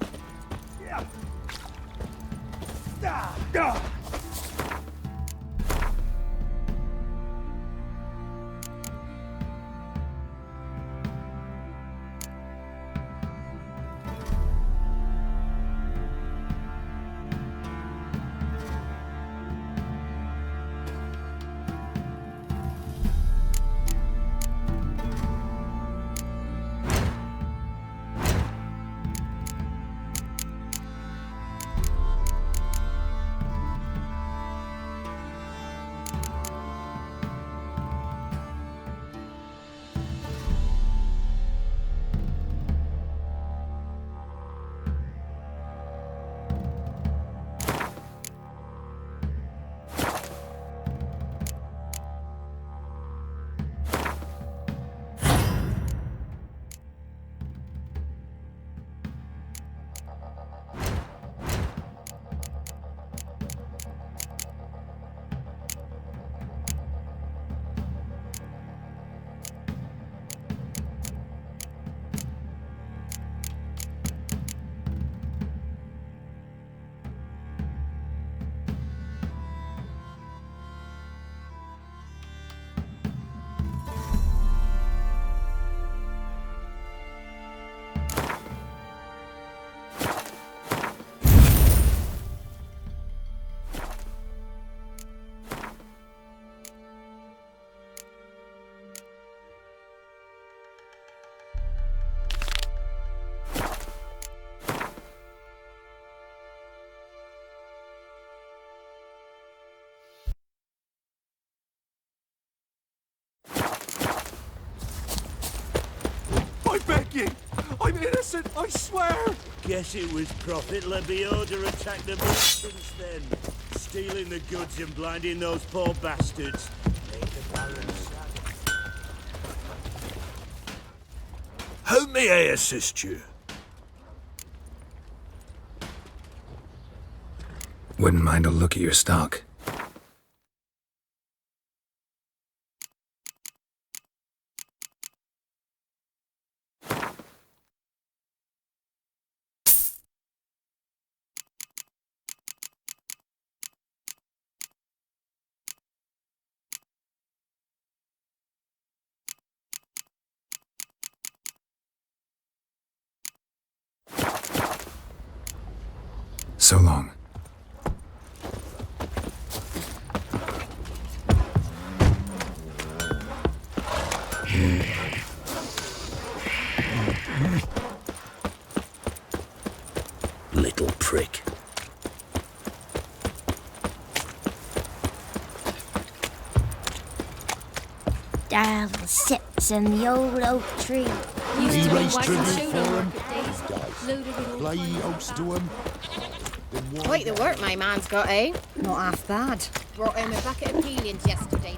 you. I'm innocent, I swear. Guess it was Prophet Lebioda attacked the merchants then. Stealing the goods and blinding those poor bastards. Made the Baron sad. How may I assist you? Wouldn't mind a look at your stock. So long. Little prick. Darl sits in the old oak tree. Used He to raised white tribute and for him. Loaded with all Play kinds of house to him. Quite the work my man's got, eh? Not half bad. Brought home a bucket of peelings yesterday.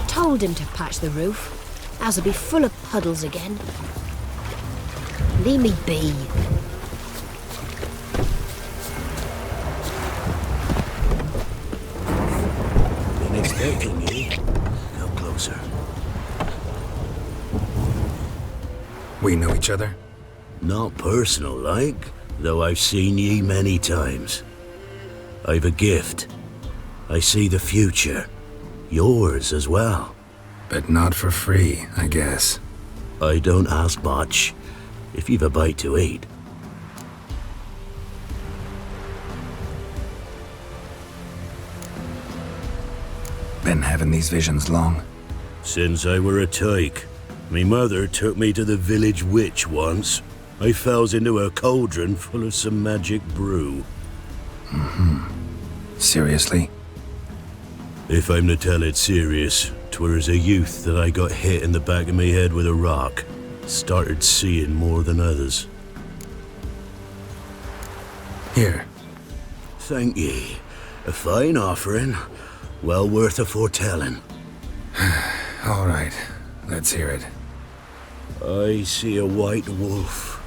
Told him to patch the roof. Ours will be full of puddles again. Leave me be. Been expecting ye. Come closer. We know each other? Not personal like, though I've seen ye many times. I've a gift. I see the future. Yours as well. But not for free, I guess. I don't ask much, if you've a bite to eat. Been having these visions long? Since I were a tyke. Me mother took me to the village witch once. I fells into a cauldron full of some magic brew. Seriously? If I'm to tell it serious, 'twere as a youth that I got hit in the back of me head with a rock. Started seeing more than others. Here. Thank ye. A fine offering. Well worth a foretelling. All right, let's hear it. I see a white wolf.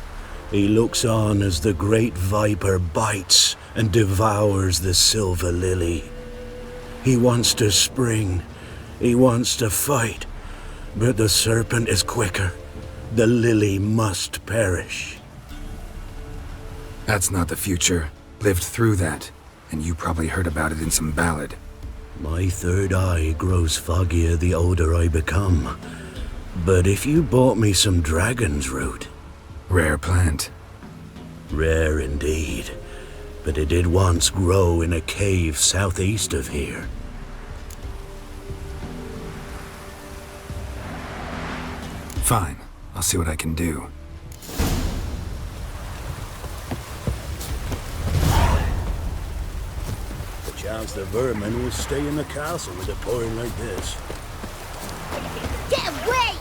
He looks on as the great viper bites and devours the silver lily. He wants to spring. He wants to fight. But the serpent is quicker. The lily must perish. That's not the future. Lived through that, and you probably heard about it in some ballad. My third eye grows foggier the older I become. But if you bought me some dragon's root... Rare plant. Rare indeed. But it did once grow in a cave southeast of here. Fine. I'll see what I can do. Perchance the vermin will stay in the castle with it pouring like this. Get away!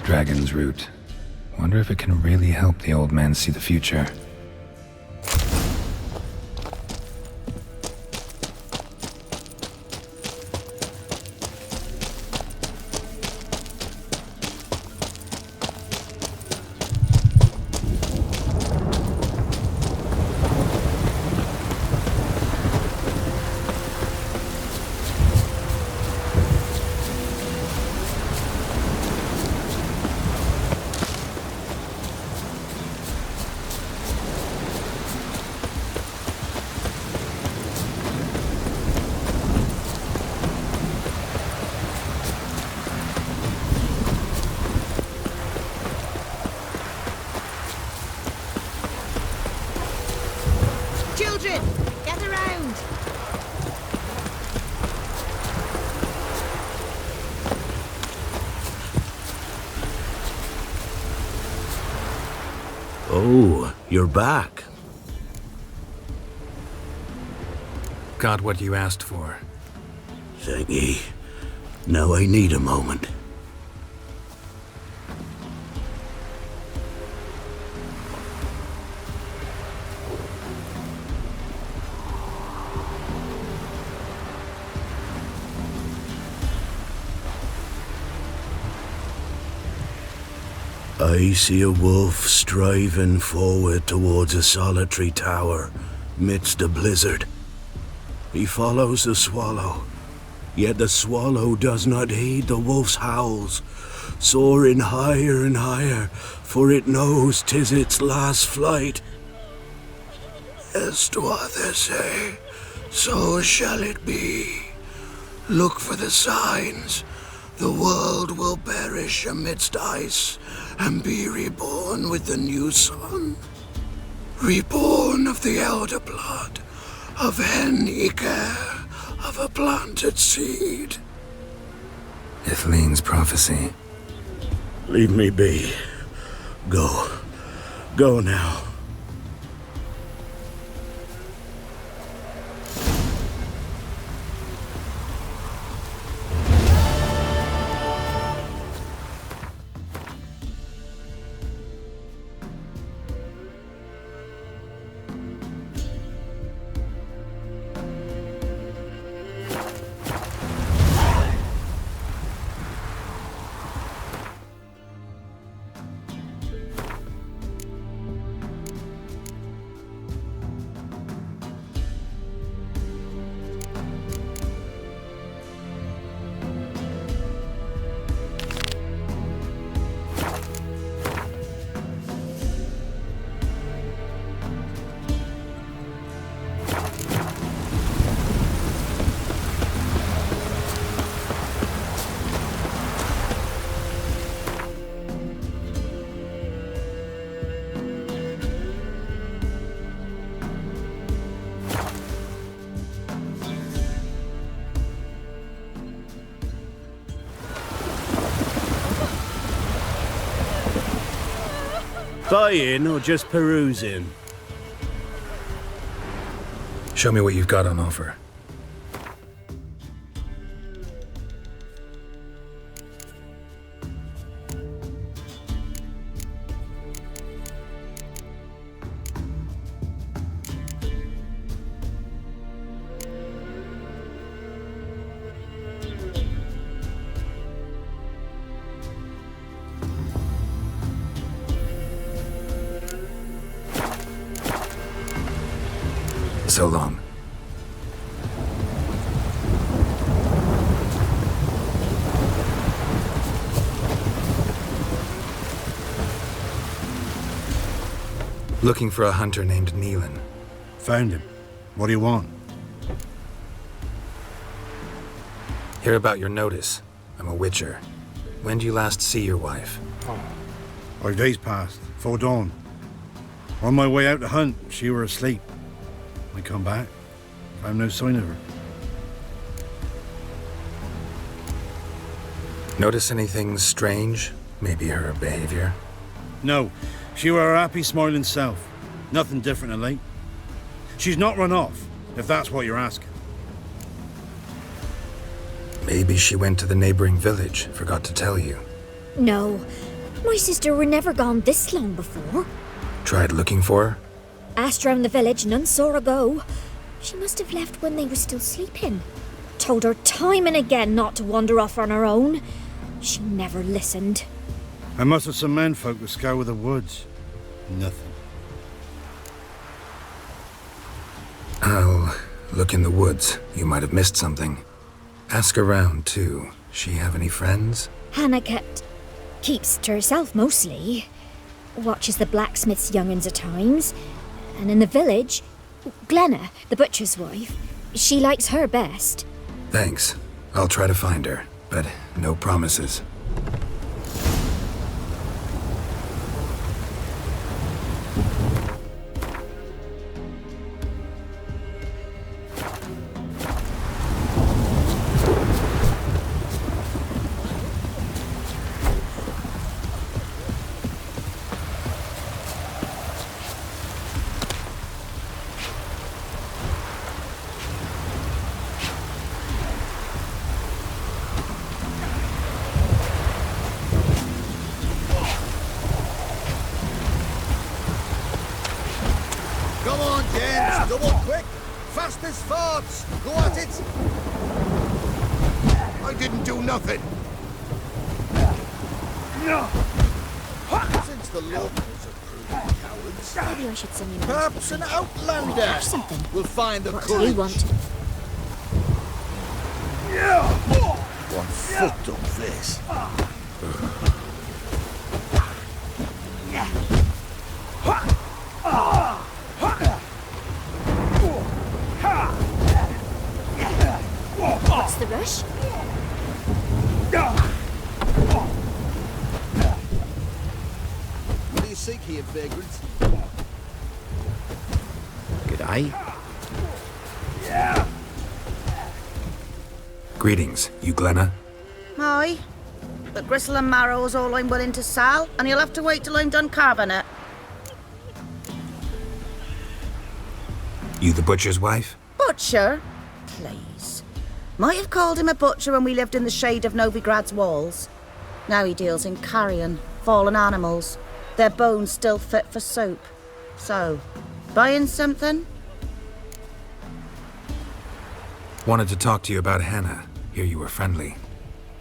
Dragon's root. Wonder if it can really help the old man see the future. Children, gather round. Oh, you're back. Got what you asked for. Thank ye. Now I need a moment. I see a wolf striving forward towards a solitary tower midst a blizzard. He follows the swallow, yet the swallow does not heed the wolf's howls, soaring higher and higher, for it knows 'tis its last flight. As doth they say, so shall it be. Look for the signs. The world will perish amidst ice and be reborn with the new sun. Reborn of the elder blood, of Hen-Iker, of a planted seed. Ithleen's prophecy. Leave me be. Go. Go now. Buying or just perusing? Show me what you've got on offer. So long. Looking for a hunter named Neelan. Found him. What do you want? Hear about your notice. I'm a witcher. When do you last see your wife? 5 days passed, 'fore dawn. On my way out to hunt, she were asleep. I come back, found no sign of her. Notice anything strange? Maybe her behavior? No, she were her happy, smiling self. Nothing different than late. She's not run off, if that's what you're asking. Maybe she went to the neighboring village, forgot to tell you. No, my sister were never gone this long before. Tried looking for her? Asked round the village, none saw her go. She must have left when they were still sleeping. Told her time and again not to wander off on her own. She never listened. I must have some menfolk to scour the woods. Nothing. I'll look in the woods. You might have missed something. Ask around, too. She have any friends? Hannah keeps to herself mostly. Watches the blacksmith's young'uns at times. And in the village, Glenna, the butcher's wife, she likes her best. Thanks. I'll try to find her, but no promises. Double quick! Fast as farts! Go at it! I didn't do nothing. Since the locals have proven cowards, Maybe I should send you perhaps an outlander or something. will find the What do courage. you want? One fucked up face. What's the rush? What do you seek here, vagrants? G'day. Greetings, you Glenna? Aye. But gristle and marrow's all I'm willing to sell, and you'll have to wait till I'm done carving it. You the butcher's wife? Butcher? Please. Might have called him a butcher when we lived in the shade of Novigrad's walls. Now he deals in carrion, fallen animals. Their bones still fit for soup. So, buying something? Wanted to talk to you about Hannah. Hear you were friendly.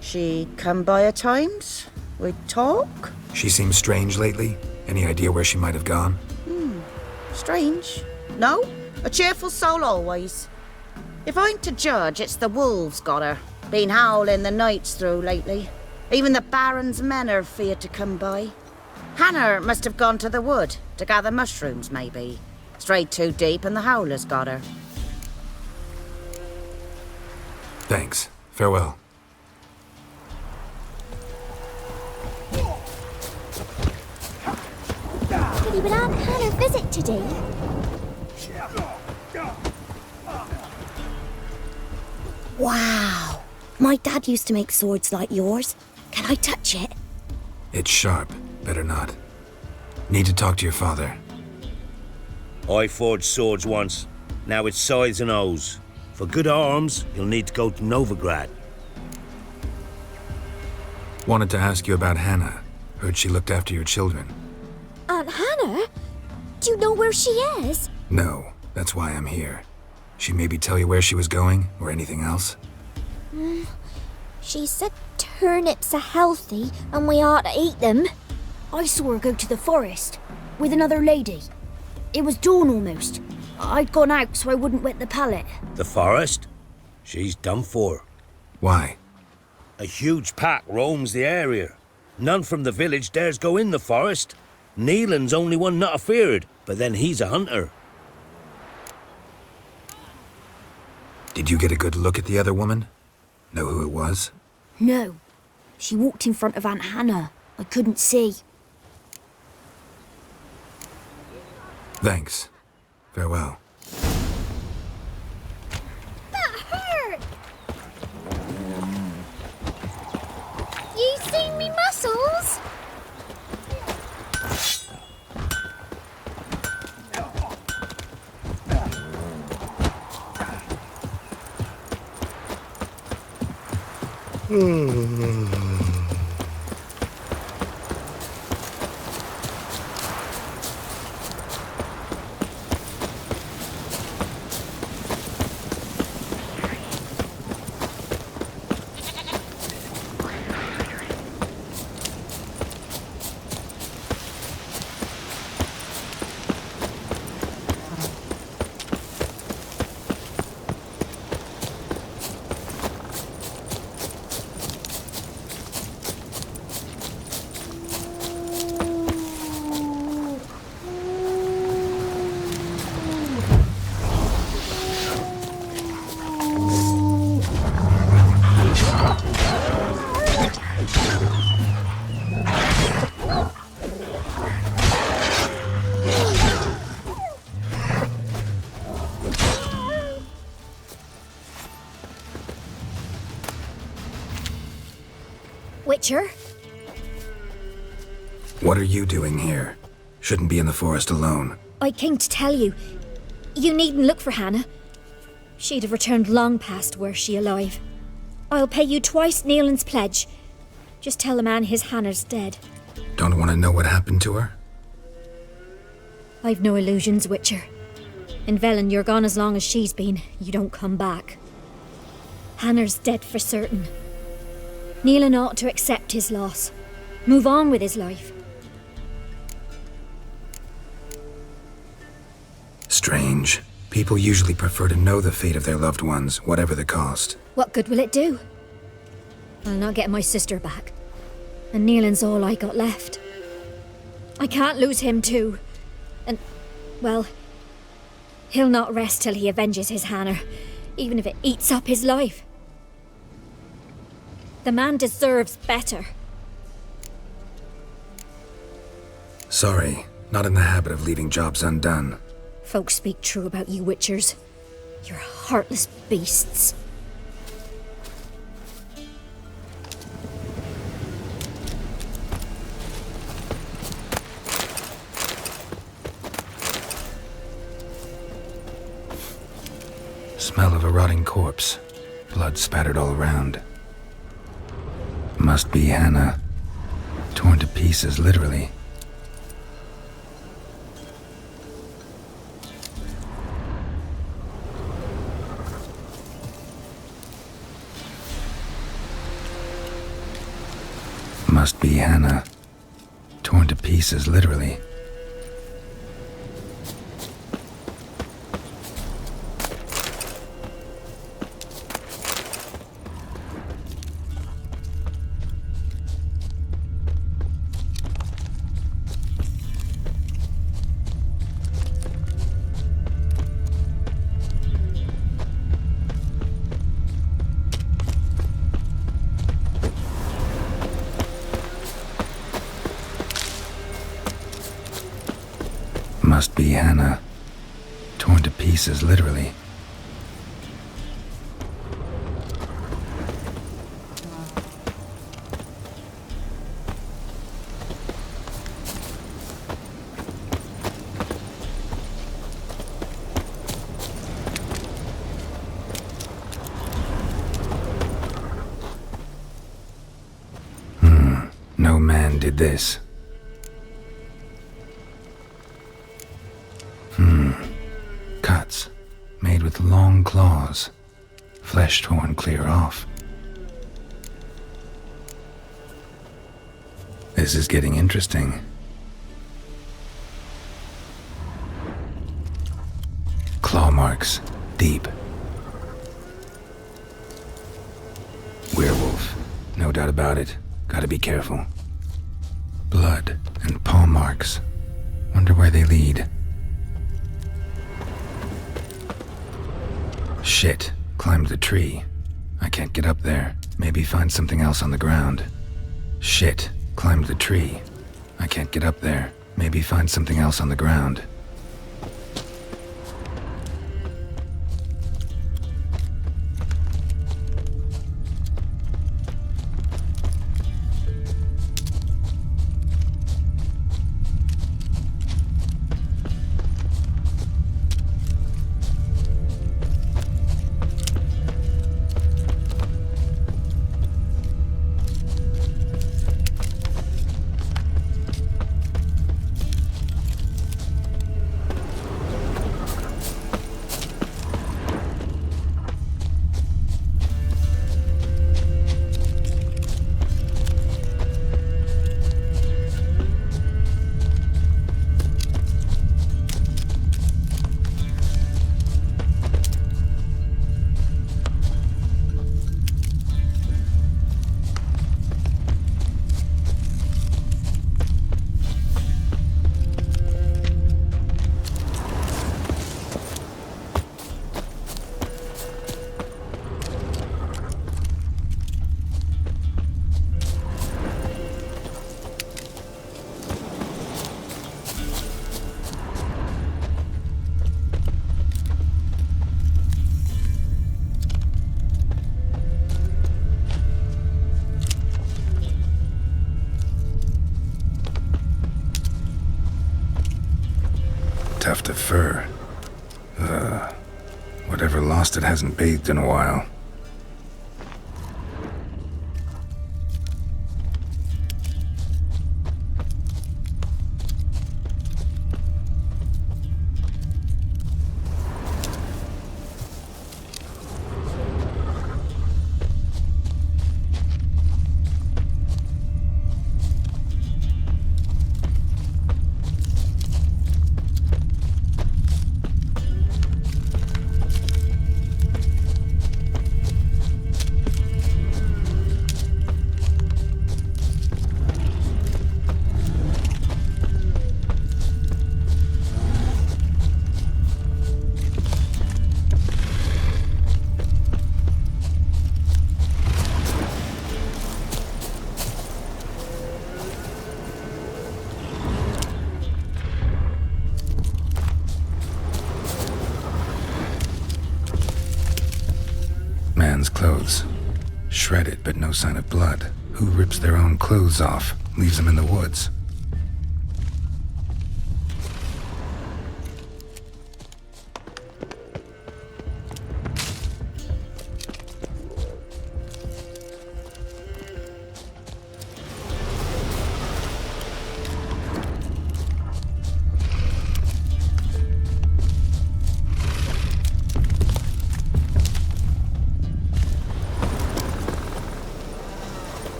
She come by at times? We'd talk? She seems strange lately. Any idea where she might have gone? Strange. No? A cheerful soul always. If I'm to judge, it's the wolves got her. Been howling the nights through lately. Even the Baron's men are feared to come by. Hannah must have gone to the wood to gather mushrooms, maybe. Strayed too deep and the howlers got her. Thanks. Farewell. Did you Aunt Hannah visit today? Wow. My dad used to make swords like yours. Can I touch it? It's sharp. Better not. Need to talk to your father. I forged swords once. Now it's scythes and hoes. For good arms, you'll need to go to Novigrad. Wanted to ask you about Hannah. Heard she looked after your children. Aunt Hannah? Do you know where she is? No, that's why I'm here. She maybe tell you where she was going, or anything else? She said turnips are healthy and we ought to eat them. I saw her go to the forest with another lady. It was dawn almost. I'd gone out so I wouldn't wet the pallet. The forest? She's done for. Why? A huge pack roams the area. None from the village dares go in the forest. Neelan's only one not afeared, but then he's a hunter. Did you get a good look at the other woman? Know who it was? No. She walked in front of Aunt Hannah. I couldn't see. Thanks. Farewell. That hurt! You seen me muscles? Witcher? What are you doing here? Shouldn't be in the forest alone. I came to tell you. You needn't look for Hannah. She'd have returned long past were she alive. I'll pay you twice Neelan's pledge. Just tell the man his Hannah's dead. Don't want to know what happened to her? I've no illusions, Witcher. In Velen, you're gone as long as she's been. You don't come back. Hannah's dead for certain. Neelan ought to accept his loss. Move on with his life. Strange. People usually prefer to know the fate of their loved ones, whatever the cost. What good will it do? I'll not get my sister back. And Neelan's all I got left. I can't lose him too. And, well, he'll not rest till he avenges his Hannah, even if it eats up his life. The man deserves better. Sorry, not in the habit of leaving jobs undone. Folks speak true about you Witchers. You're heartless beasts. Smell of a rotting corpse. Blood spattered all around. Must be Hannah. Torn to pieces, literally. Must be Hannah. Torn to pieces, literally. Must be Hannah. Torn to pieces, literally. No man did this. Cuts, made with long claws, flesh torn clear off. This is getting interesting. Claw marks, deep. Werewolf, no doubt about it. Gotta be careful. Blood and paw marks. Wonder where they lead. Shit, climbed the tree. I can't get up there. Maybe find something else on the ground. Shit, climbed the tree. I can't get up there. Maybe find something else on the ground. Tuft of fur. Whatever lost it hasn't bathed in a while. clothes. Shredded, but no sign of blood. Who rips their own clothes off, leaves them in the woods?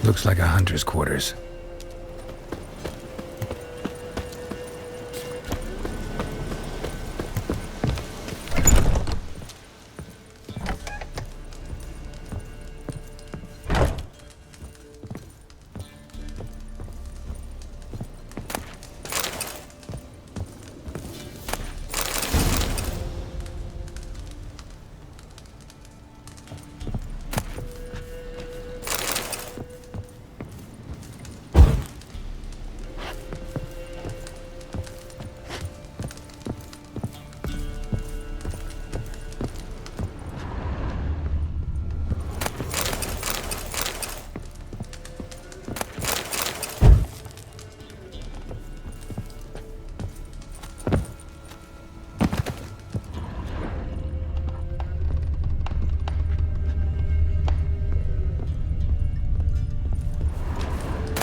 Looks like a hunter's quarters.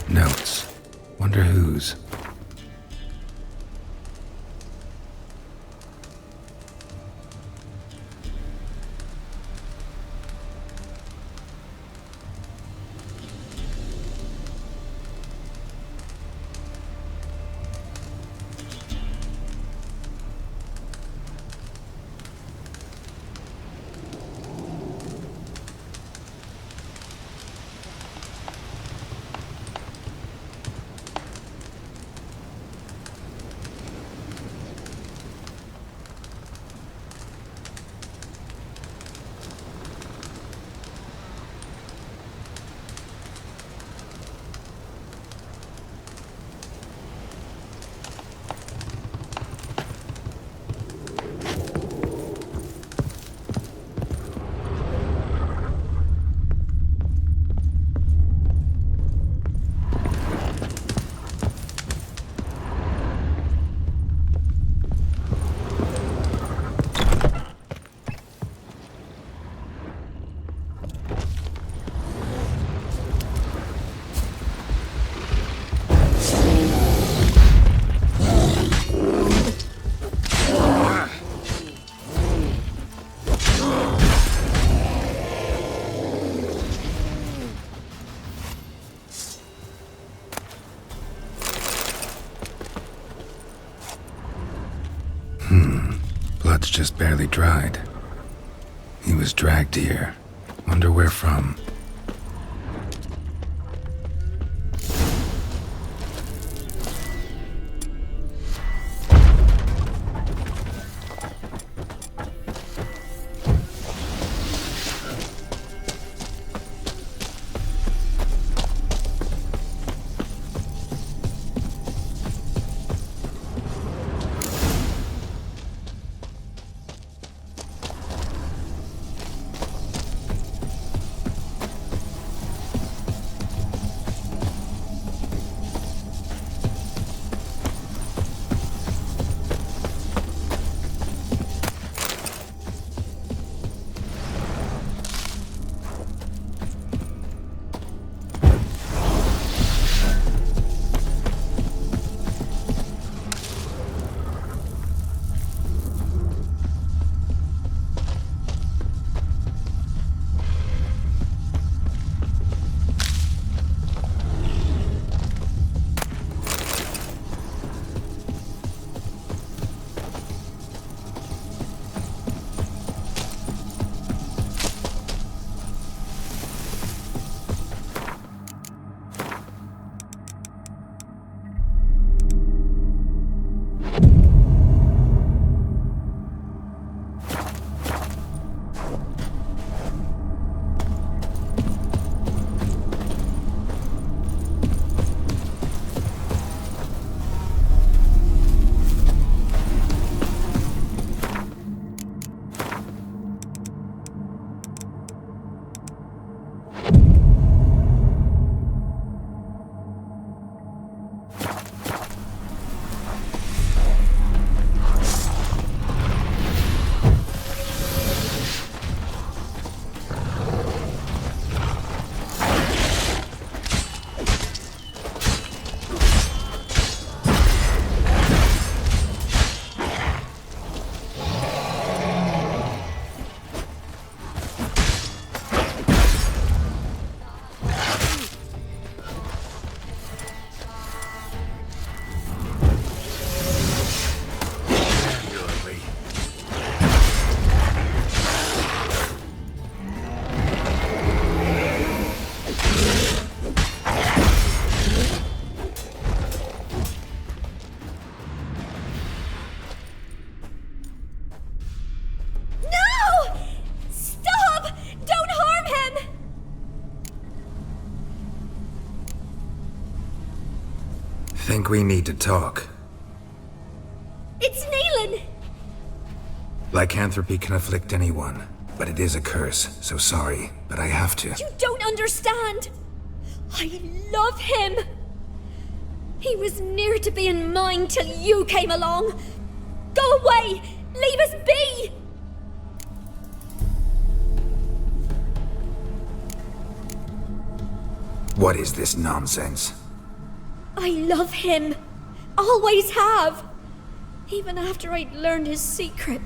Notes. Wonder whose. Blood's just barely dried. He was dragged here. Wonder where from. we need to talk. It's Neelan! Lycanthropy can afflict anyone, but it is a curse, so sorry, but I have to. You don't understand! I love him! He was near to being mine till you came along! Go away! Leave us be! What is this nonsense? I love him! Always have! Even after I'd learned his secret.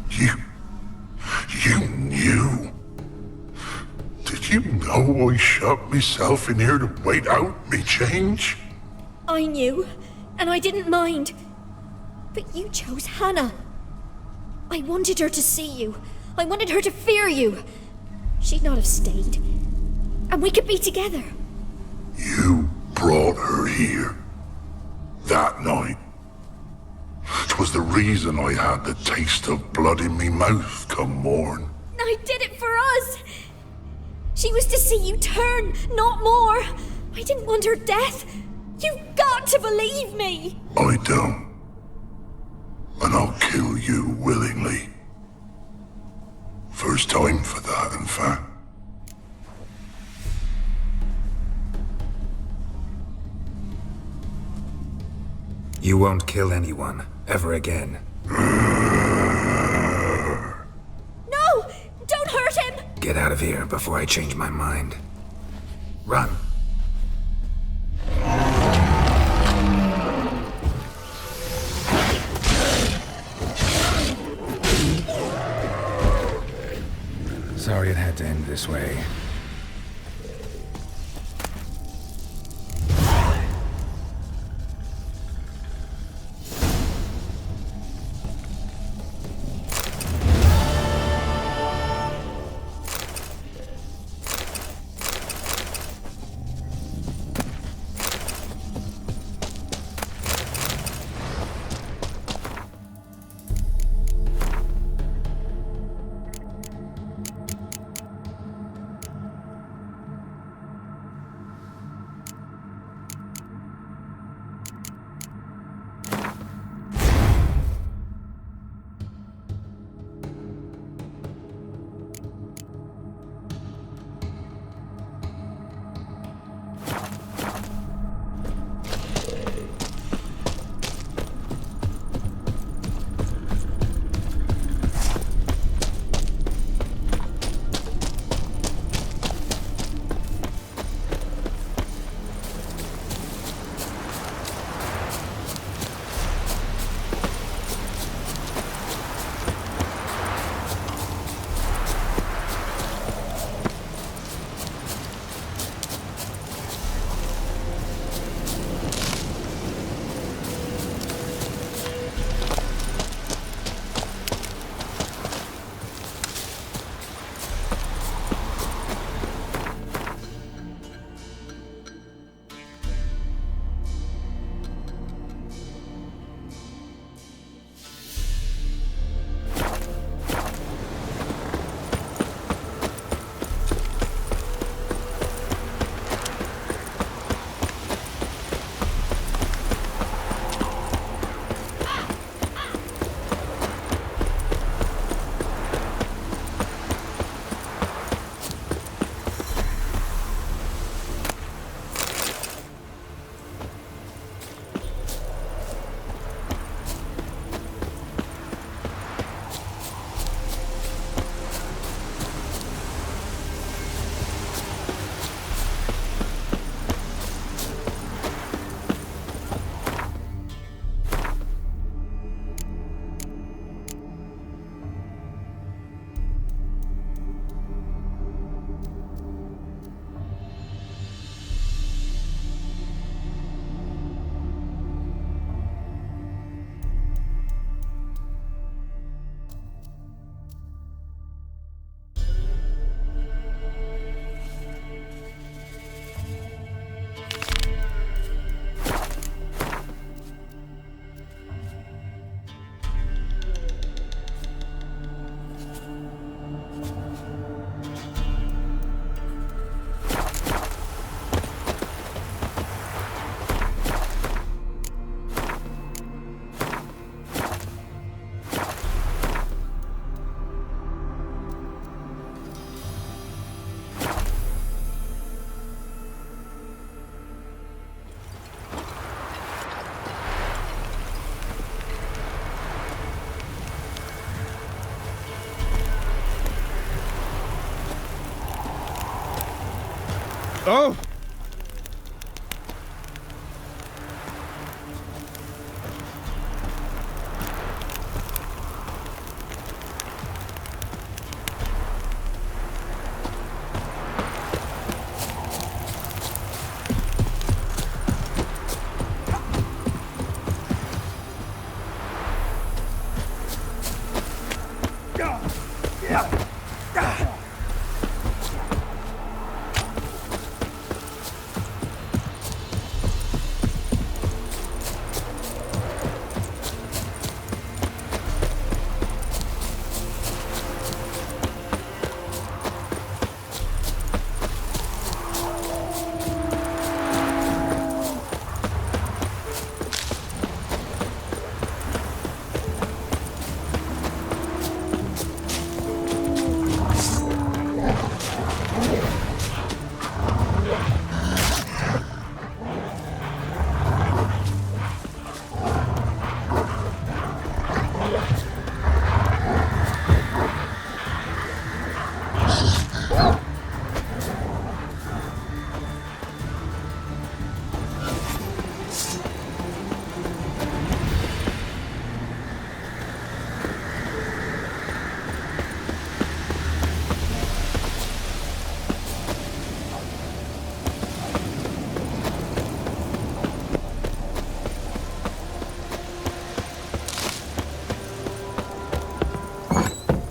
You knew? Did you know I shut myself in here to wait out me change? I knew, and I didn't mind. But you chose Hannah. I wanted her to see you. I wanted her to fear you. She'd not have stayed. And we could be together. You brought her here. That night. 'Twas the reason I had the taste of blood in me mouth come morn. I did it for us. She was to see you turn, not more. I didn't want her death. You've got to believe me. I don't. And I'll kill you willingly. First time for that, in fact. You won't kill anyone, ever again. No! Don't hurt him! Get out of here before I change my mind. Run. Sorry it had to end this way. Oh!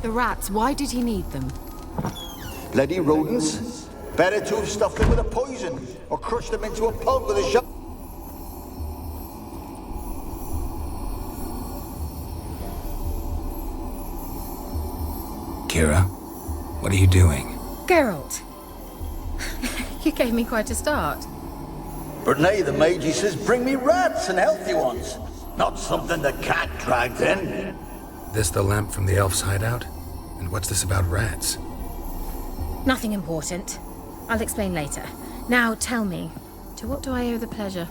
The rats, why did he need them? Bloody rodents. Better to have stuffed them with a poison, or crushed them into a pulp with a shot. Kira, what are you doing? Geralt. You gave me quite a start. But nay, the mage, he says, bring me rats and healthy ones. Not something the cat dragged in. This the lamp from the elf's hideout? And what's this about rats? Nothing important. I'll explain later. Now tell me, to what do I owe the pleasure?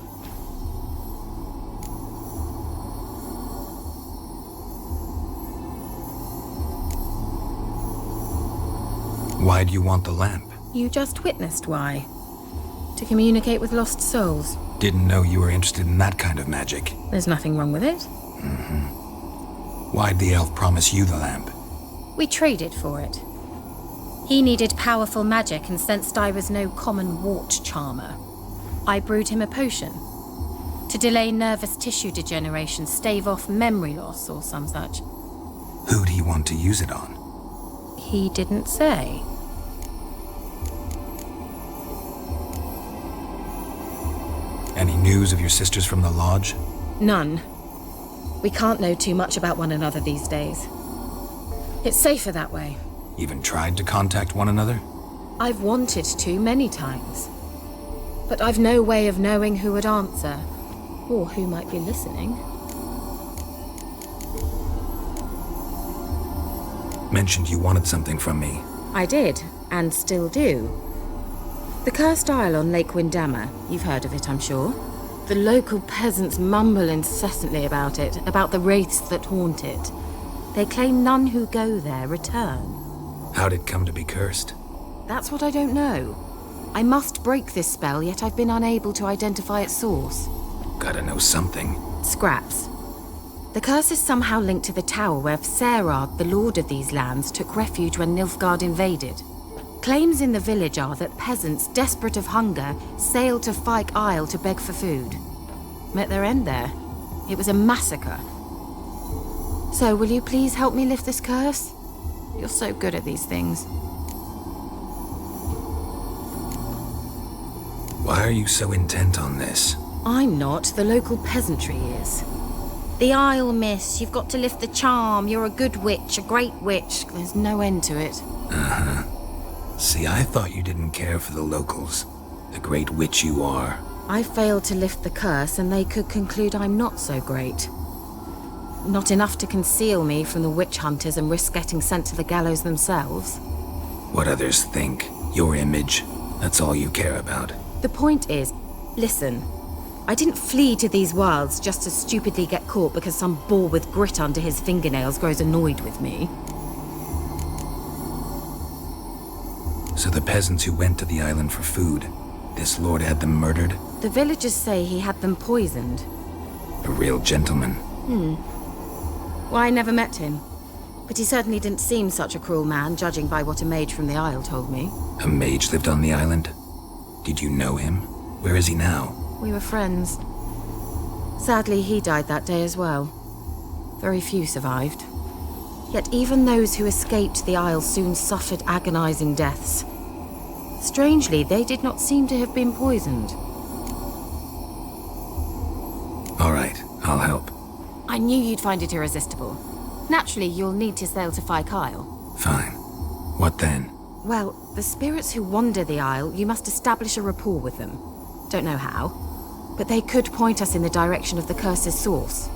Why do you want the lamp? You just witnessed why. To communicate with lost souls. Didn't know you were interested in that kind of magic. There's nothing wrong with it. Why'd the elf promise you the lamp? We traded for it. He needed powerful magic and sensed I was no common wart charmer. I brewed him a potion. To delay nervous tissue degeneration, stave off memory loss or some such. Who'd he want to use it on? He didn't say. Any news of your sisters from the lodge? None. We can't know too much about one another these days. It's safer that way. Even tried to contact one another? I've wanted to many times. But I've no way of knowing who would answer, or who might be listening. Mentioned you wanted something from me. I did, and still do. The cursed isle on Lake Windammer, you've heard of it, I'm sure. The local peasants mumble incessantly about it, about the wraiths that haunt it. They claim none who go there return. How'd it come to be cursed? That's what I don't know. I must break this spell, yet I've been unable to identify its source. Gotta know something. Scraps. The curse is somehow linked to the tower where Serard, the lord of these lands, took refuge when Nilfgaard invaded. Claims in the village are that peasants, desperate of hunger, sailed to Fyke Isle to beg for food. Met their end there. It was a massacre. So, will you please help me lift this curse? You're so good at these things. Why are you so intent on this? I'm not. The local peasantry is. The Isle, miss. You've got to lift the charm. You're a good witch, a great witch. There's no end to it. Uh-huh. See, I thought you didn't care for the locals. The great witch you are. I failed to lift the curse, and they could conclude I'm not so great. Not enough to conceal me from the witch hunters and risk getting sent to the gallows themselves. What others think, your image, that's all you care about. The point is, listen, I didn't flee to these wilds just to stupidly get caught because some boar with grit under his fingernails grows annoyed with me. So the peasants who went to the island for food, This lord had them murdered? The villagers say he had them poisoned. A real gentleman. Well, I never met him. But he certainly didn't seem such a cruel man, judging by what a mage from the Isle told me. A mage lived on the island? Did you know him? Where is he now? We were friends. Sadly, he died that day as well. Very few survived. Yet even those who escaped the Isle soon suffered agonizing deaths. Strangely, they did not seem to have been poisoned. All right, I'll help. I knew you'd find it irresistible. Naturally, you'll need to sail to Kyle. Fine. What then? Well, the spirits who wander the Isle, you must establish a rapport with them. Don't know how, but they could point us in the direction of the curse's source.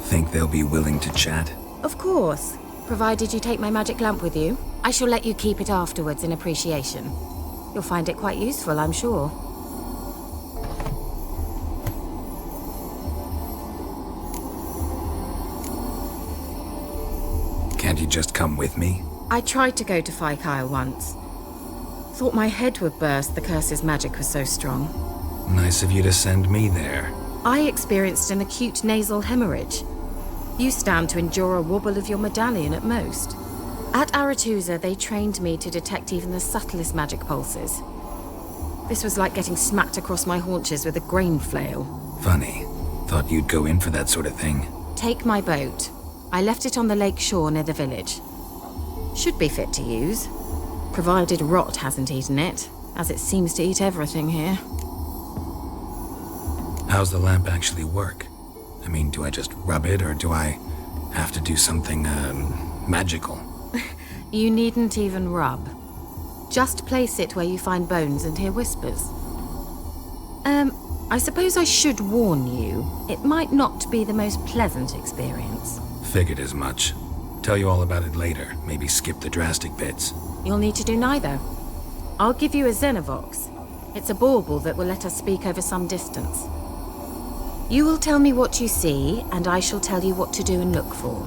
Think they'll be willing to chat? Of course, provided you take my magic lamp with you. I shall let you keep it afterwards in appreciation. You'll find it quite useful, I'm sure. Can't you just come with me? I tried to go to Kyle once. Thought my head would burst, the curse's magic was so strong. Nice of you to send me there. I experienced an acute nasal hemorrhage. You stand to endure a wobble of your medallion at most. At Aretusa, they trained me to detect even the subtlest magic pulses. This was like getting smacked across my haunches with a grain flail. Funny. Thought you'd go in for that sort of thing. Take my boat. I left it on the lake shore near the village. Should be fit to use, provided rot hasn't eaten it, as it seems to eat everything here. How's the lamp actually work? I mean, do I just rub it, or do I have to do something, magical? You needn't even rub. Just place it where you find bones and hear whispers. I suppose I should warn you, it might not be the most pleasant experience. Figured as much. Tell you all about it later. Maybe skip the drastic bits. You'll need to do neither. I'll give you a Xenovox. It's a bauble that will let us speak over some distance. You will tell me what you see, and I shall tell you what to do and look for.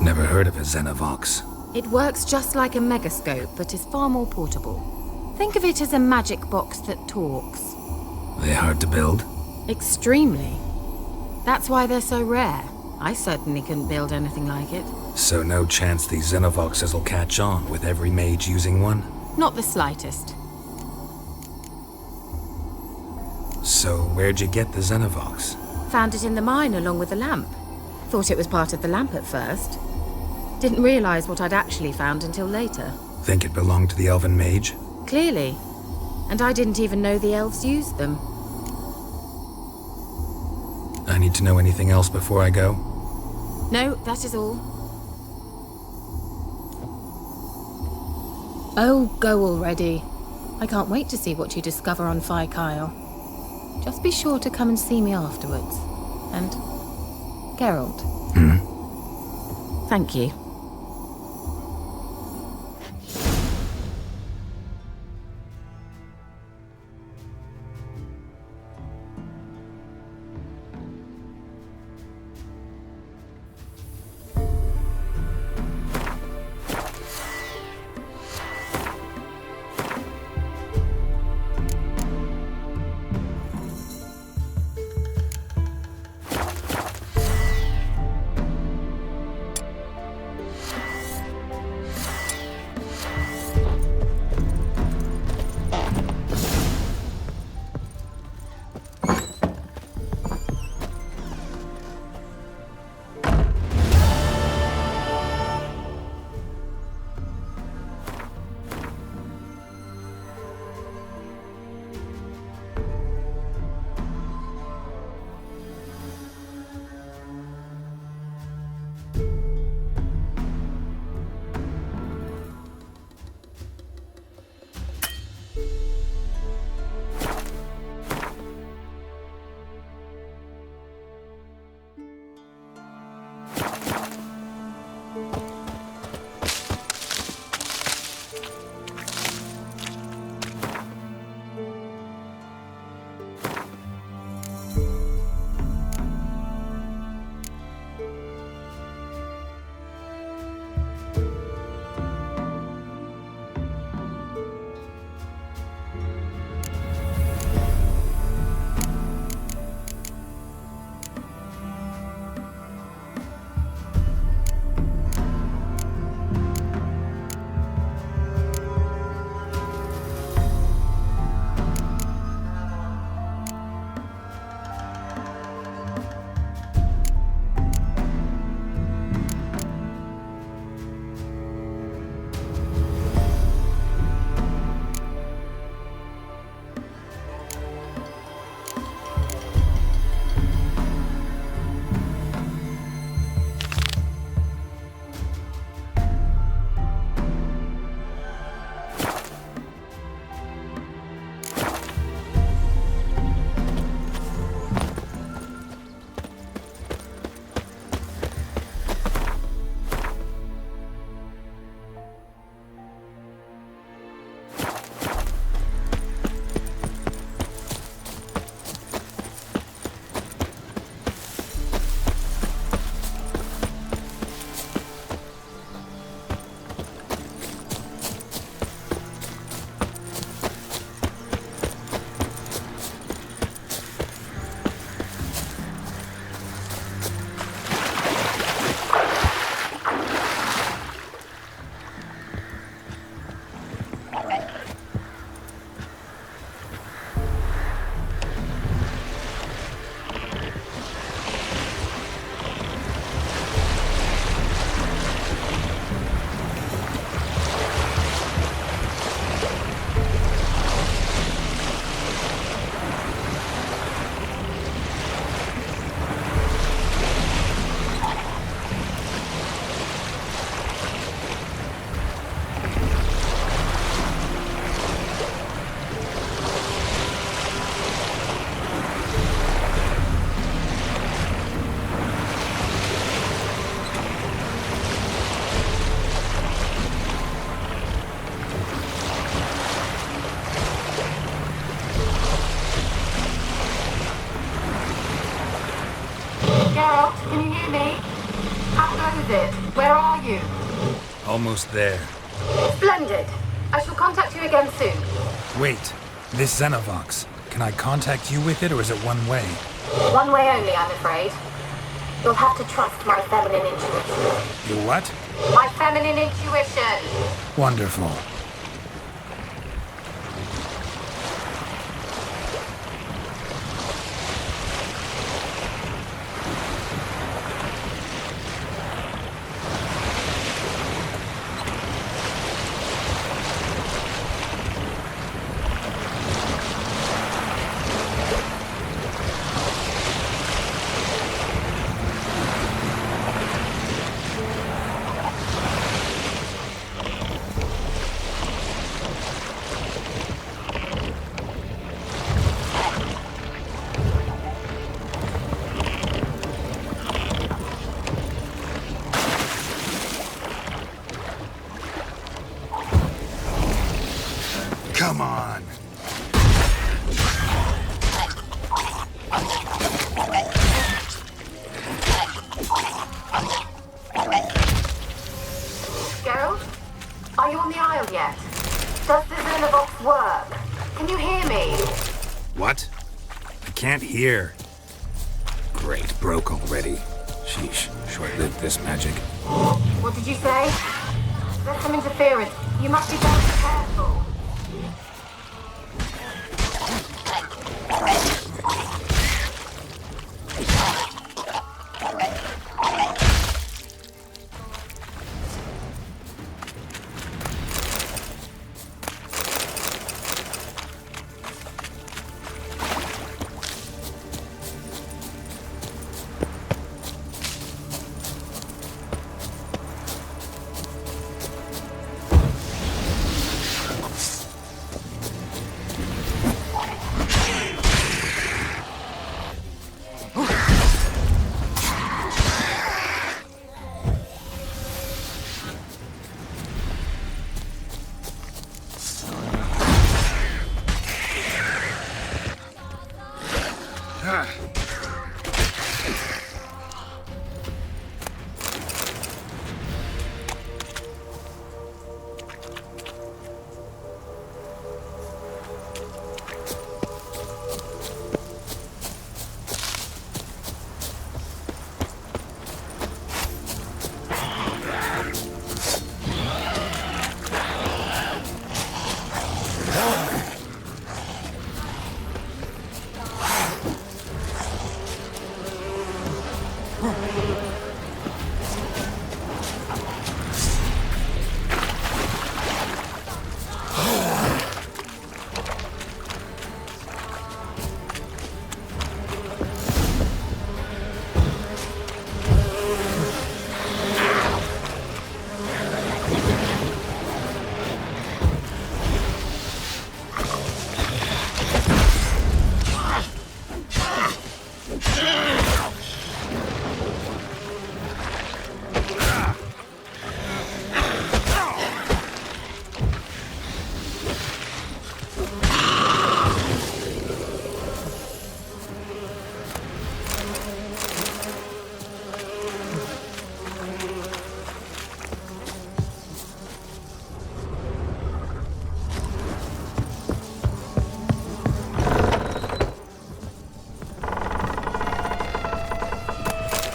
Never heard of a Xenovox. It works just like a megascope, but is far more portable. Think of it as a magic box that talks. They hard to build? Extremely. That's why they're so rare. I certainly couldn't build anything like it. So no chance these Xenovoxes will catch on with every mage using one? Not the slightest. So where'd you get the Xenovox? Found it in the mine along with the lamp. Thought it was part of the lamp at first. Didn't realize what I'd actually found until later. Think it belonged to the elven mage? Clearly. And I didn't even know the elves used them. I need to know anything else before I go? No, that is all. Oh, go already. I can't wait to see what you discover on Kyle. Just be sure to come and see me afterwards. And Geralt. Thank you. Geralt, can you hear me? How close is it? Where are you? Almost there. Splendid. I shall contact you again soon. Wait, this Xenovox. Can I contact you with it, or is it one way? One way only, I'm afraid. You'll have to trust my feminine intuition. You what? My feminine intuition! Wonderful. Come on. Geralt? Are you on the Isle yet? Does the Xenovox work? Can you hear me? What? I can't hear. Great, broke already. Sheesh, short-lived this magic. What did you say? There's some interference. You must be very careful.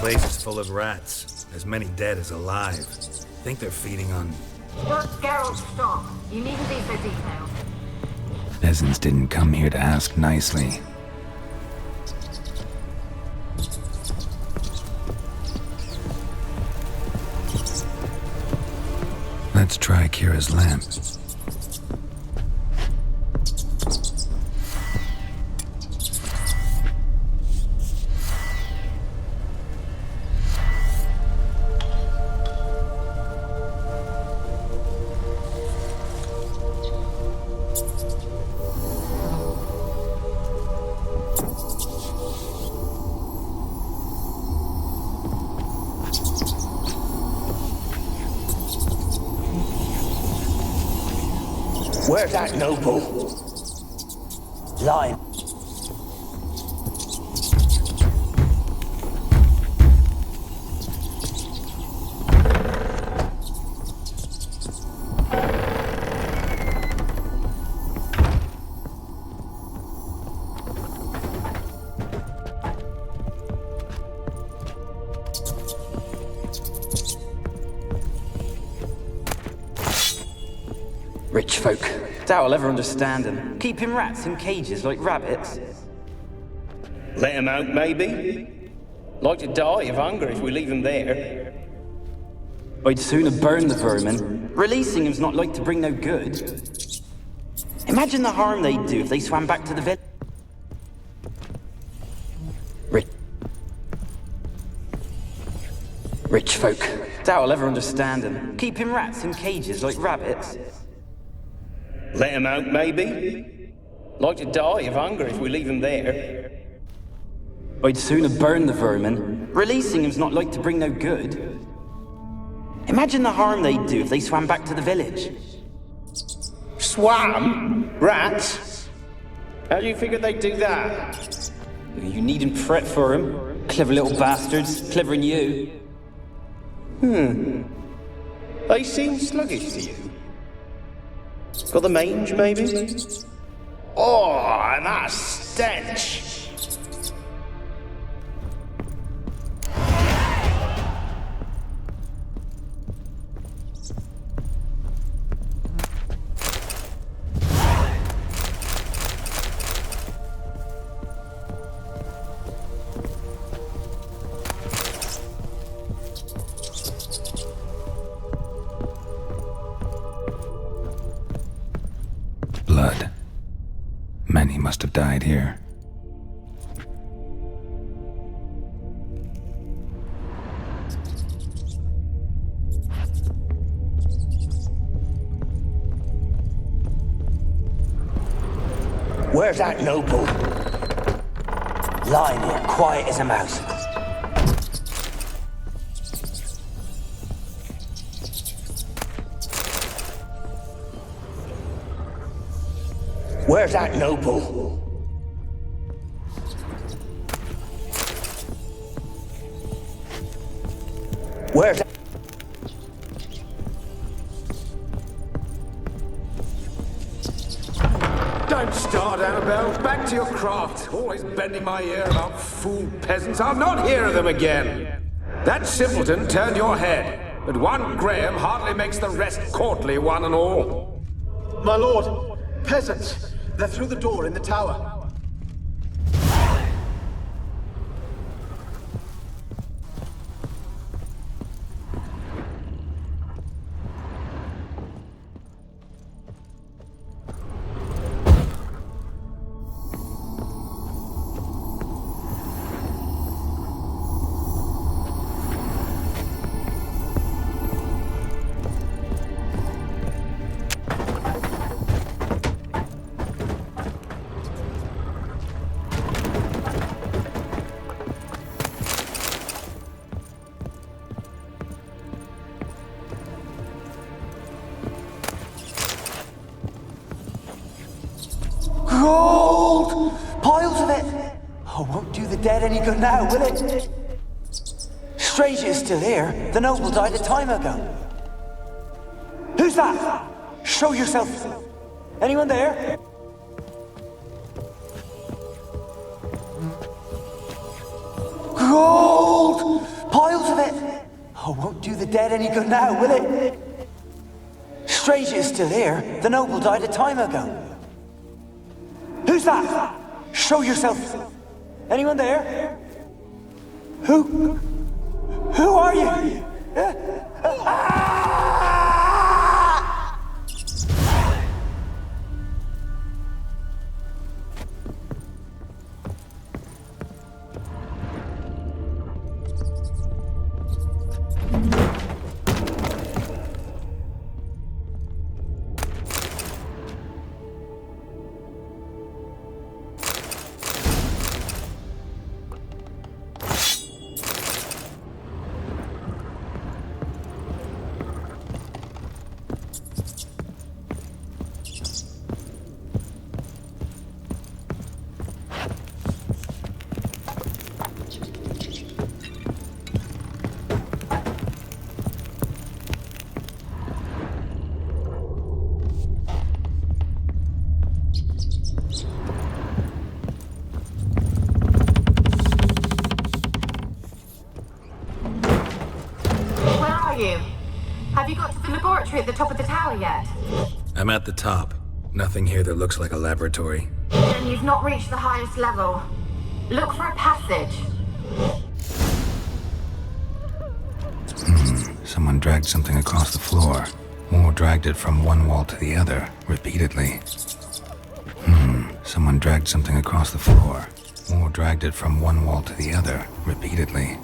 Place is full of rats, as many dead as alive. Think they're feeding on... Geralt, stop. You needn't be so detailed. Peasants didn't come here to ask nicely. Let's try Kira's lamp. Where's that noble? Lying. Rich folk. Doubt I'll ever understand them. Keeping rats in cages like rabbits. Let 'em out, maybe? Like to die of hunger if we leave 'em there. I'd sooner burn the vermin. Releasing 'em's not like to bring no good. Imagine the harm they'd do if they swam back to the village. Rich folk. Doubt I'll ever understand them. Keeping rats in cages like rabbits. Let 'em out, maybe? Like to die of hunger if we leave 'em there. I'd sooner burn the vermin. Releasing em's not like to bring no good. Imagine the harm they'd do if they swam back to the village. Swam? Rats? How do you figure they'd do that? You needn't fret for 'em. Clever little bastards. Clever than you. They seem sluggish to you. Got the mange, maybe? Oh, and that stench! Blood. Many must have died here. Where's that noble? Lying here, quiet as a mouse. Where's that noble? Where's that? Don't start, Annabelle. Back to your craft. Always bending my ear about fool peasants. I'll not hear of them again. That simpleton turned your head, but one Graham hardly makes the rest courtly, one and all. My lord, peasants. They're through the door in the tower. Gold! Piles of it! Oh, won't do the dead any good now, will it? Strange it's still here. The noble died a time ago. Who's that? Show yourself. Anyone there? Gold! Piles of it! Oh, won't do the dead any good now, will it? Strange it's still here. The noble died a time ago. Who's that? Show yourself. Anyone there? Who are you? Where are you? Have you got to the laboratory at the top of the tower yet? I'm at the top. Nothing here that looks like a laboratory. Then you've not reached the highest level. Look for a passage. Someone dragged something across the floor. Or dragged it from one wall to the other, repeatedly. Someone dragged something across the floor. Or dragged it from one wall to the other, repeatedly.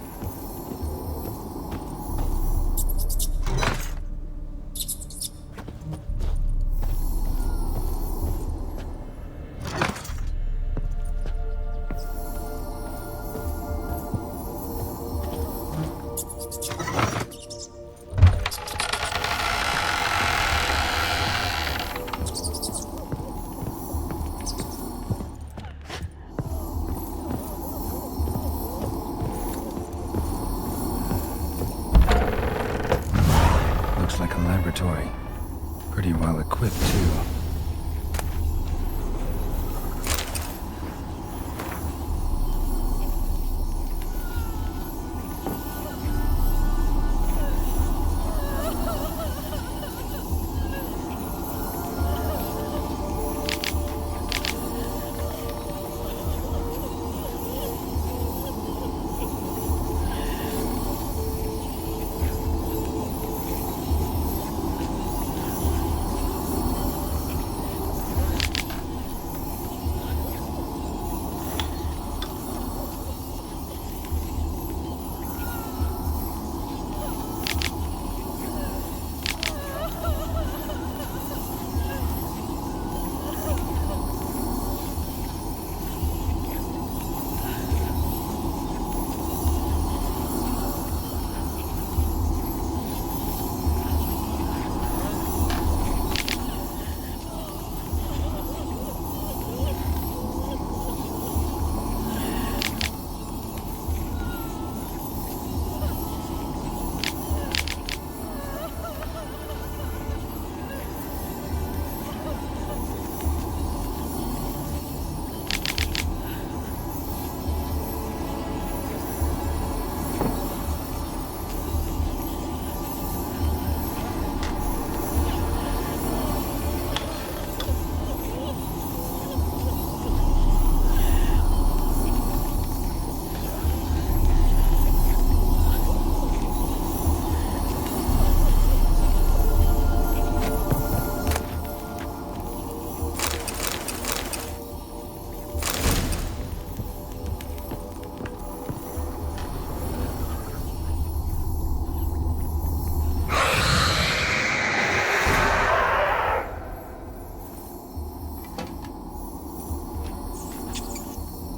Like a laboratory. Pretty well equipped, too.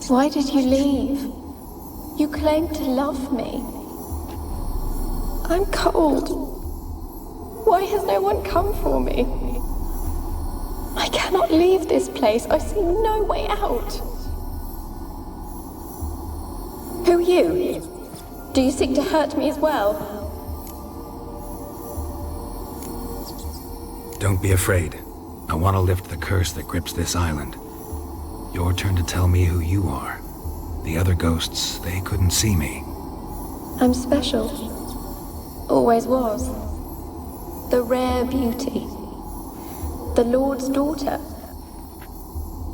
Why did you leave? You claimed to love me. I'm cold. Why has no one come for me? I cannot leave this place. I see no way out. Who are you? Do you seek to hurt me as well? Don't be afraid. I want to lift the curse that grips this island. Your turn to tell me who you are. The other ghosts, they couldn't see me. I'm special. Always was. The rare beauty. The Lord's daughter.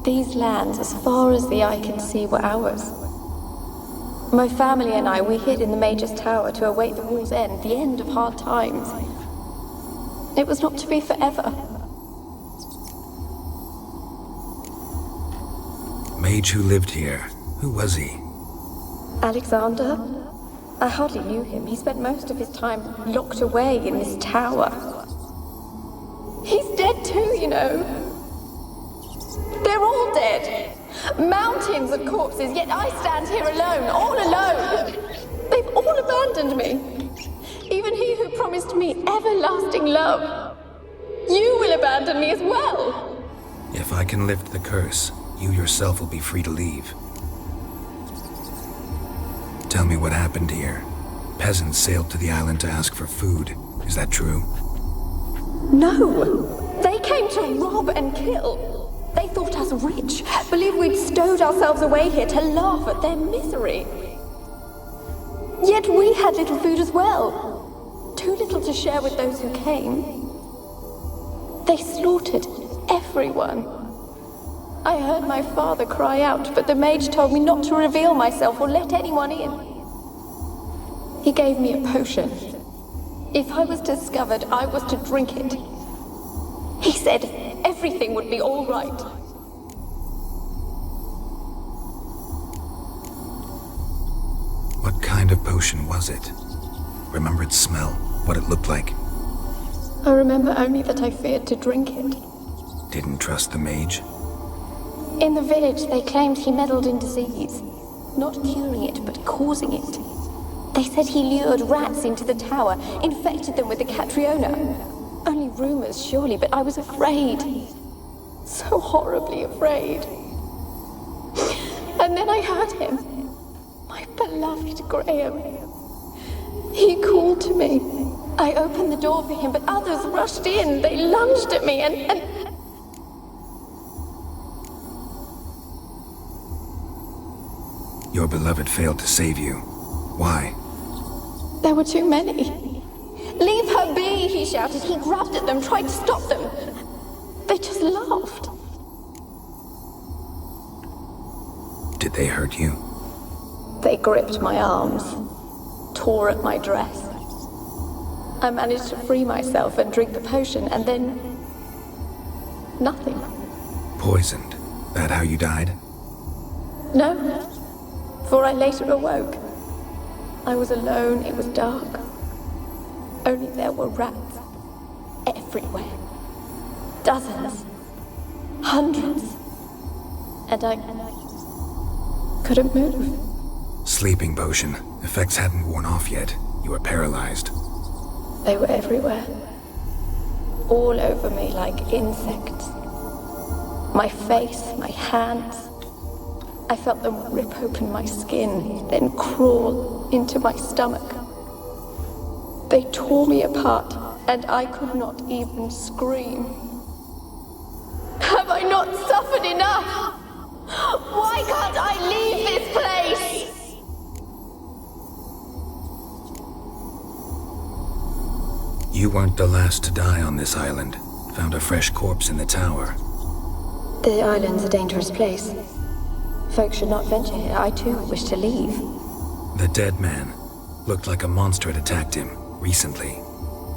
These lands, as far as the eye can see, were ours. My family and I, we hid in the Major's Tower to await the war's end, the end of hard times. It was not to be forever. Mage who lived here. Who was he? Alexander? I hardly knew him. He spent most of his time locked away in this tower. He's dead too, you know. They're all dead. Mountains of corpses, yet I stand here alone, all alone. They've all abandoned me. Even he who promised me everlasting love. You will abandon me as well. If I can lift the curse, you yourself will be free to leave. Tell me what happened here. Peasants sailed to the island to ask for food. Is that true? No! They came to rob and kill. They thought us rich, believed we'd stowed ourselves away here to laugh at their misery. Yet we had little food as well. Too little to share with those who came. They slaughtered everyone. I heard my father cry out, but the mage told me not to reveal myself or let anyone in. He gave me a potion. If I was discovered, I was to drink it. He said everything would be all right. What kind of potion was it? Remember its smell? What it looked like? I remember only that I feared to drink it. Didn't trust the mage? In the village, they claimed he meddled in disease. Not curing it, but causing it. They said he lured rats into the tower, infected them with the Catriona. Only rumors, surely, but I was afraid. So horribly afraid. And then I heard him. My beloved Graham. He called to me. I opened the door for him, but others rushed in. They lunged at me and... Your beloved failed to save you. Why? There were too many. Leave her be, he shouted. He grabbed at them, tried to stop them. They just laughed. Did they hurt you? They gripped my arms, tore at my dress. I managed to free myself and drink the potion, and then... nothing. Poisoned? That how you died? No, for I later awoke. I was alone, it was dark. Only there were rats. Everywhere. Dozens. Hundreds. And I couldn't move. Sleeping potion. Effects hadn't worn off yet. You were paralyzed. They were everywhere. All over me like insects. My face, my hands. I felt them rip open my skin, then crawl into my stomach. They tore me apart, and I could not even scream. Have I not suffered enough? Why can't I leave this place? You weren't the last to die on this island. Found a fresh corpse in the tower. The island's a dangerous place. Folks should not venture here. I too wish to leave. The dead man. Looked like a monster had attacked him, recently.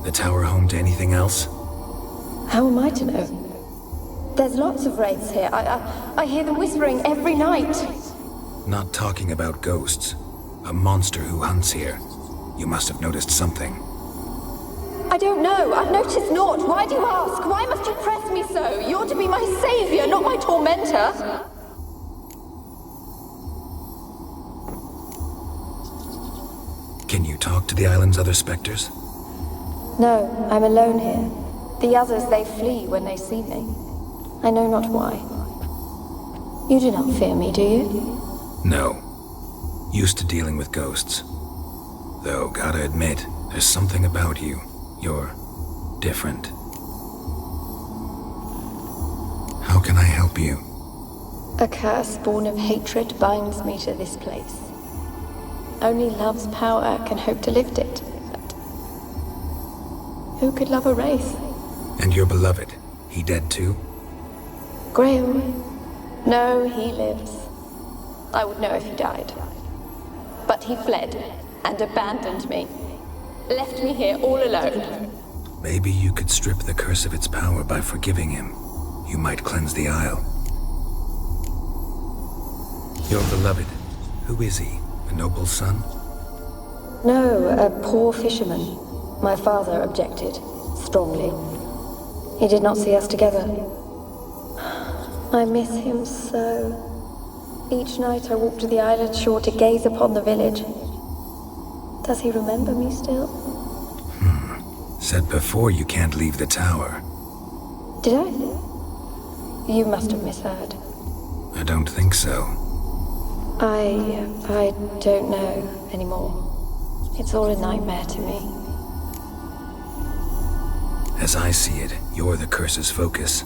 The tower home to anything else? How am I to know? There's lots of wraiths here. I hear them whispering every night. Not talking about ghosts. A monster who hunts here. You must have noticed something. I don't know. I've noticed naught. Why do you ask? Why must you press me so? You're to be my savior, not my tormentor. Can you talk to the island's other specters? No, I'm alone here. The others, they flee when they see me. I know not why. You do not fear me, do you? No. Used to dealing with ghosts. Though, gotta admit, there's something about you. You're different. How can I help you? A curse born of hatred binds me to this place. Only love's power can hope to lift it. But who could love a wraith? And your beloved, he dead too? Graham? No, he lives. I would know if he died. But he fled and abandoned me. Left me here all alone. Maybe you could strip the curse of its power by forgiving him. You might cleanse the isle. Your beloved, who is he? A noble son? No, a poor fisherman. My father objected, strongly. He did not see us together. I miss him so. Each night I walk to the island shore to gaze upon the village. Does he remember me still? Said before you can't leave the tower. Did I? You must have misheard. I don't think so. I don't know anymore. It's all a nightmare to me. As I see it, you're the curse's focus.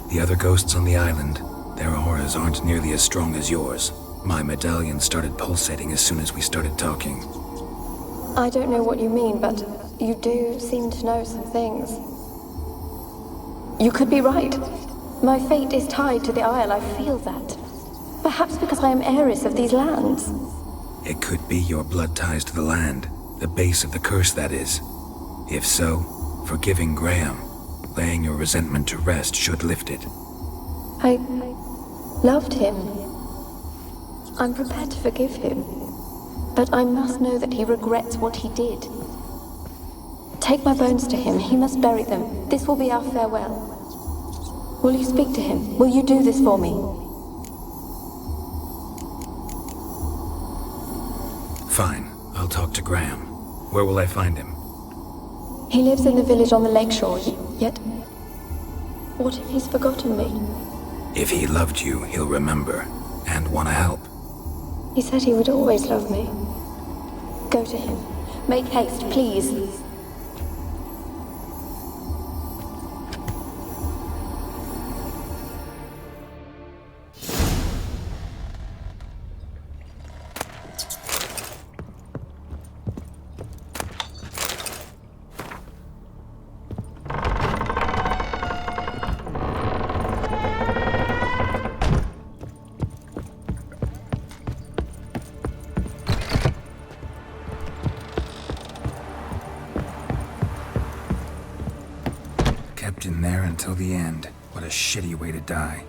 The other ghosts on the island, their auras aren't nearly as strong as yours. My medallion started pulsating as soon as we started talking. I don't know what you mean, but you do seem to know some things. You could be right. My fate is tied to the Isle, I feel that. Perhaps because I am heiress of these lands. It could be your blood ties to the land, the base of the curse, that is. If so, forgiving Graham, laying your resentment to rest, should lift it. I loved him. I'm prepared to forgive him. But I must know that he regrets what he did. Take my bones to him. He must bury them. This will be our farewell. Will you speak to him? Will you do this for me? Fine. I'll talk to Graham. Where will I find him? He lives in the village on the lakeshore, yet... What if he's forgotten me? If he loved you, he'll remember, and want to help. He said he would always love me. Go to him. Make haste, please. Kept in there until the end. What a shitty way to die.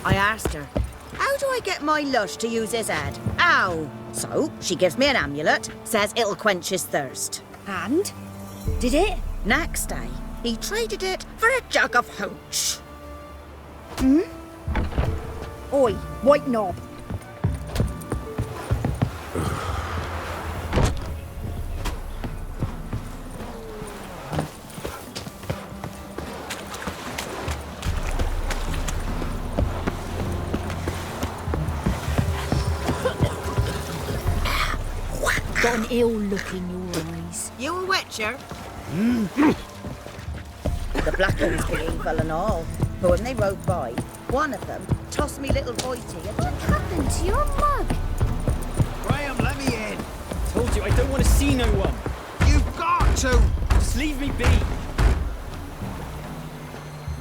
I asked her, how do I get my lush to use his head? Ow! So, she gives me an amulet, says it'll quench his thirst. And? Did it? Next day, he traded it for a jug of hooch. Hmm? Oi, white knob. got an ill look in your eyes. You a witcher? The black ones be evil and all. But when they rode by, one of them tossed me little Voighty and... What happened to your mug? Graham, let me in. Told you, I don't want to see no one. You've got to. Just leave me be.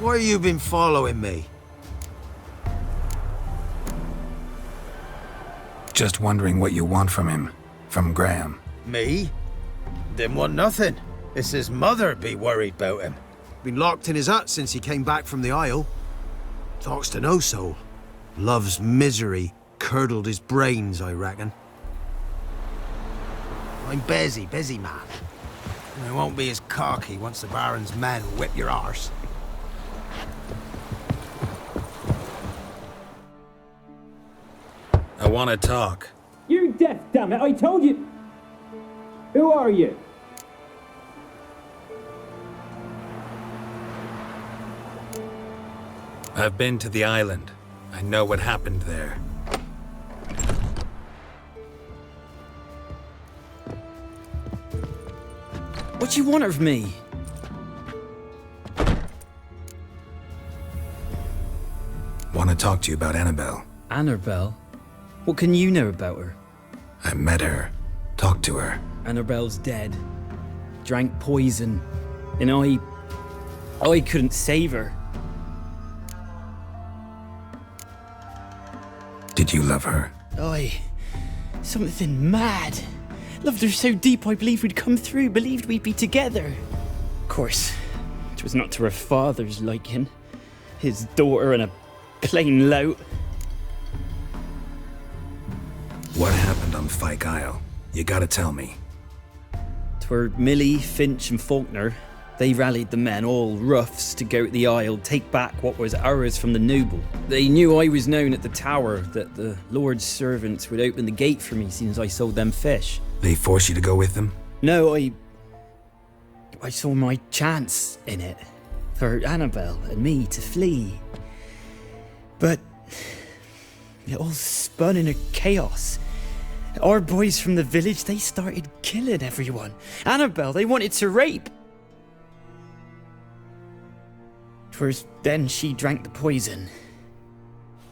Why you been following me? Just wondering what you want from him. From Graham. Me? Didn't want nothing. It's his mother be worried about him. Been locked in his hut since he came back from the Isle. Talks to no soul. Love's misery curdled his brains, I reckon. I'm busy man. And I won't be as cocky once the Baron's men whip your arse. I want to talk. You're deaf, damn it! I told you. Who are you? I've been to the island. I know what happened there. What do you want of me? Want to talk to you about Annabelle. Annabelle? What can you know about her? I met her. Talked to her. Annabelle's dead. Drank poison. And I couldn't save her. Did you love her? Something mad. Loved her so deep I believed we'd come through, believed we'd be together. Of course, it was not to her father's liking. His daughter and a plain lout. What happened on Fyke Isle? You gotta tell me. 'Twere Millie, Finch and Faulkner. They rallied the men, all roughs, to go to the Isle, take back what was ours from the noble. They knew I was known at the tower, that the Lord's servants would open the gate for me since I sold them fish. They forced you to go with them? No, I saw my chance in it. For Annabelle and me to flee. But it all spun in a chaos. Our boys from the village, they started killing everyone. Annabelle, they wanted to rape. 'Twas then she drank the poison.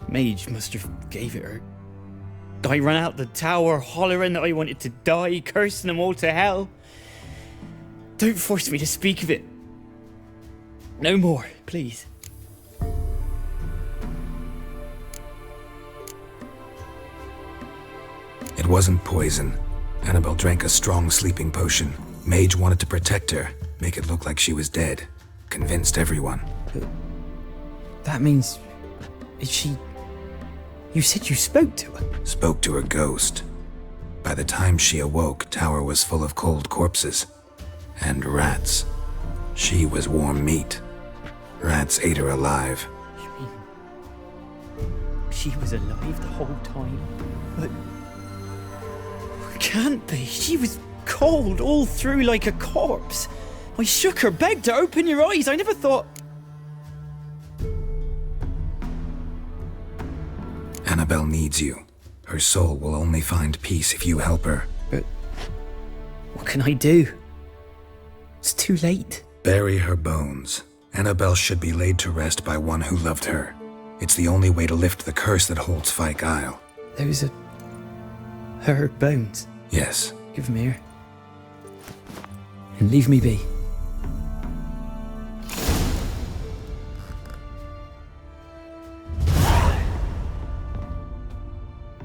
Mage must have gave it her. I ran out the tower hollering that I wanted to die, cursing them all to hell. Don't force me to speak of it. No more, please. It wasn't poison. Annabelle drank a strong sleeping potion. Mage wanted to protect her, make it look like she was dead. Convinced everyone. That means... is she... You said you spoke to her? Spoke to her ghost. By the time she awoke, tower was full of cold corpses. And rats. She was warm meat. Rats ate her alive. You mean... she was alive the whole time? But... it can't be. She was cold all through like a corpse. I shook her, begged her, open your eyes. I never thought... Annabelle needs you. Her soul will only find peace if you help her. But... what can I do? It's too late. Bury her bones. Annabelle should be laid to rest by one who loved her. It's the only way to lift the curse that holds Fyke Isle. Those are... her bones? Yes. Give them here. And leave me be.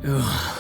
Ugh.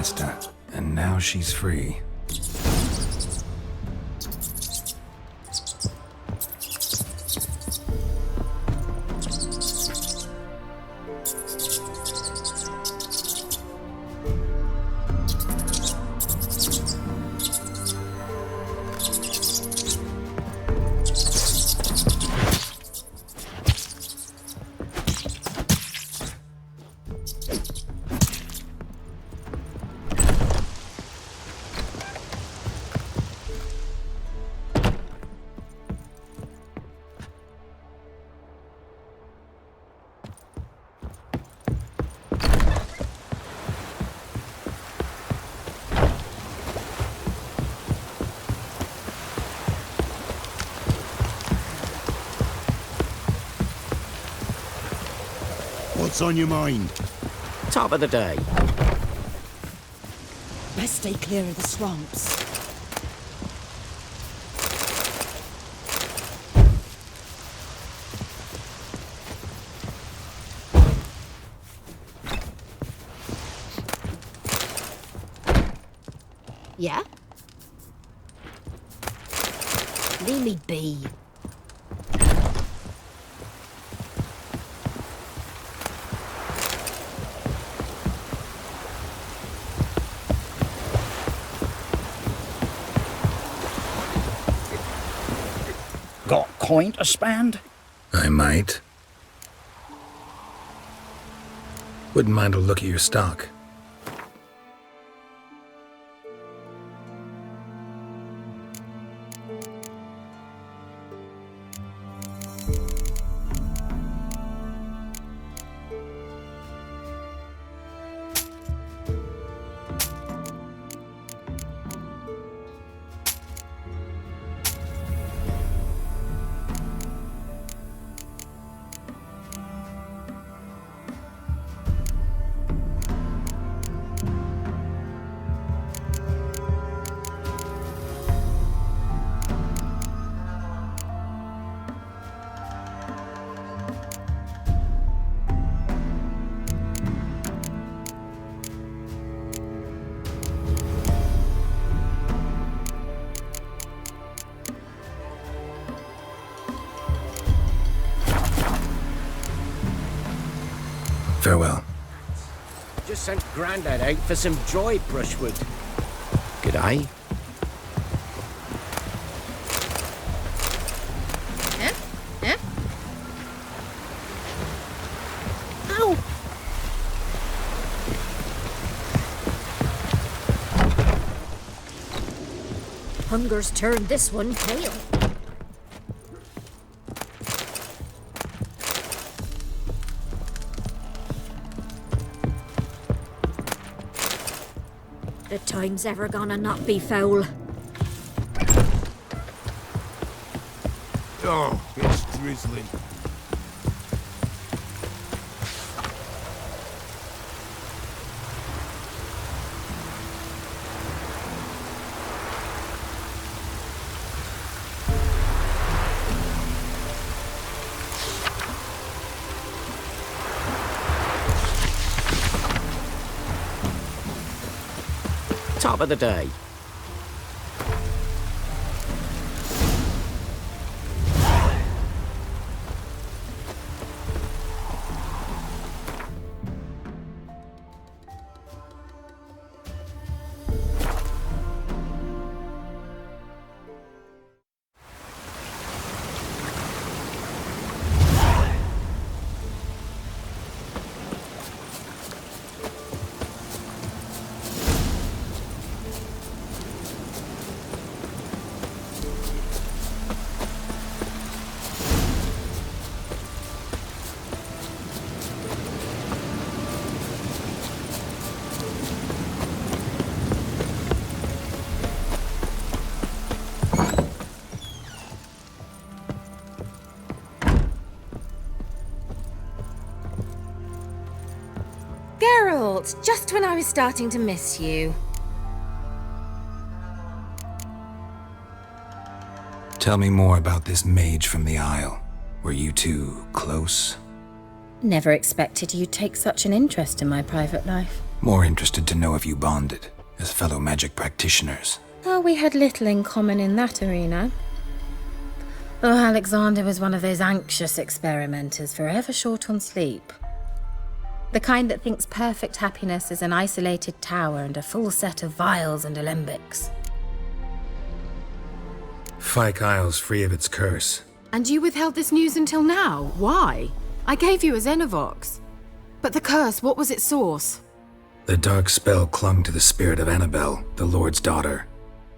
monster, and now she's free. What's on your mind? Top of the day. Best stay clear of the swamps. Yeah? Leave me be. Got coin to spend? I might. Wouldn't mind a look at your stock. Farewell. Just sent Grandad out for some dry brushwood. G'day. Ow! Hunger's turned this one pale. The time's ever gonna not be foul. Oh, it's drizzly. Top of the day. Geralt, just when I was starting to miss you. Tell me more about this mage from the Isle. Were you two close? Never expected you'd take such an interest in my private life. More interested to know if you bonded as fellow magic practitioners. Oh, we had little in common in that arena. Oh, Alexander was one of those anxious experimenters, forever short on sleep. The kind that thinks perfect happiness is an isolated tower and a full set of vials and alembics. Fyke Isle's free of its curse. And you withheld this news until now? Why? I gave you a Xenovox. But the curse, what was its source? The dark spell clung to the spirit of Annabelle, the Lord's daughter.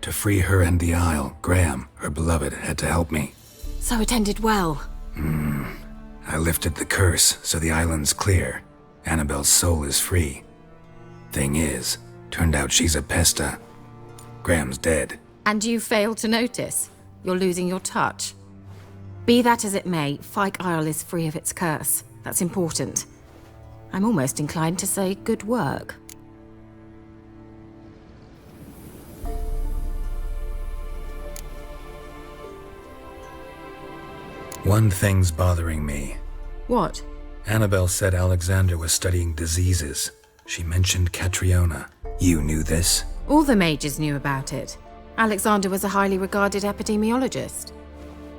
To free her and the Isle, Graham, her beloved, had to help me. So it ended well. I lifted the curse, so the island's clear. Annabelle's soul is free. Thing is, turned out she's a pesta. Graham's dead. And you failed to notice. You're losing your touch. Be that as it may, Fyke Isle is free of its curse. That's important. I'm almost inclined to say good work. One thing's bothering me. What? Annabelle said Alexander was studying diseases. She mentioned Catriona. You knew this? All the mages knew about it. Alexander was a highly regarded epidemiologist.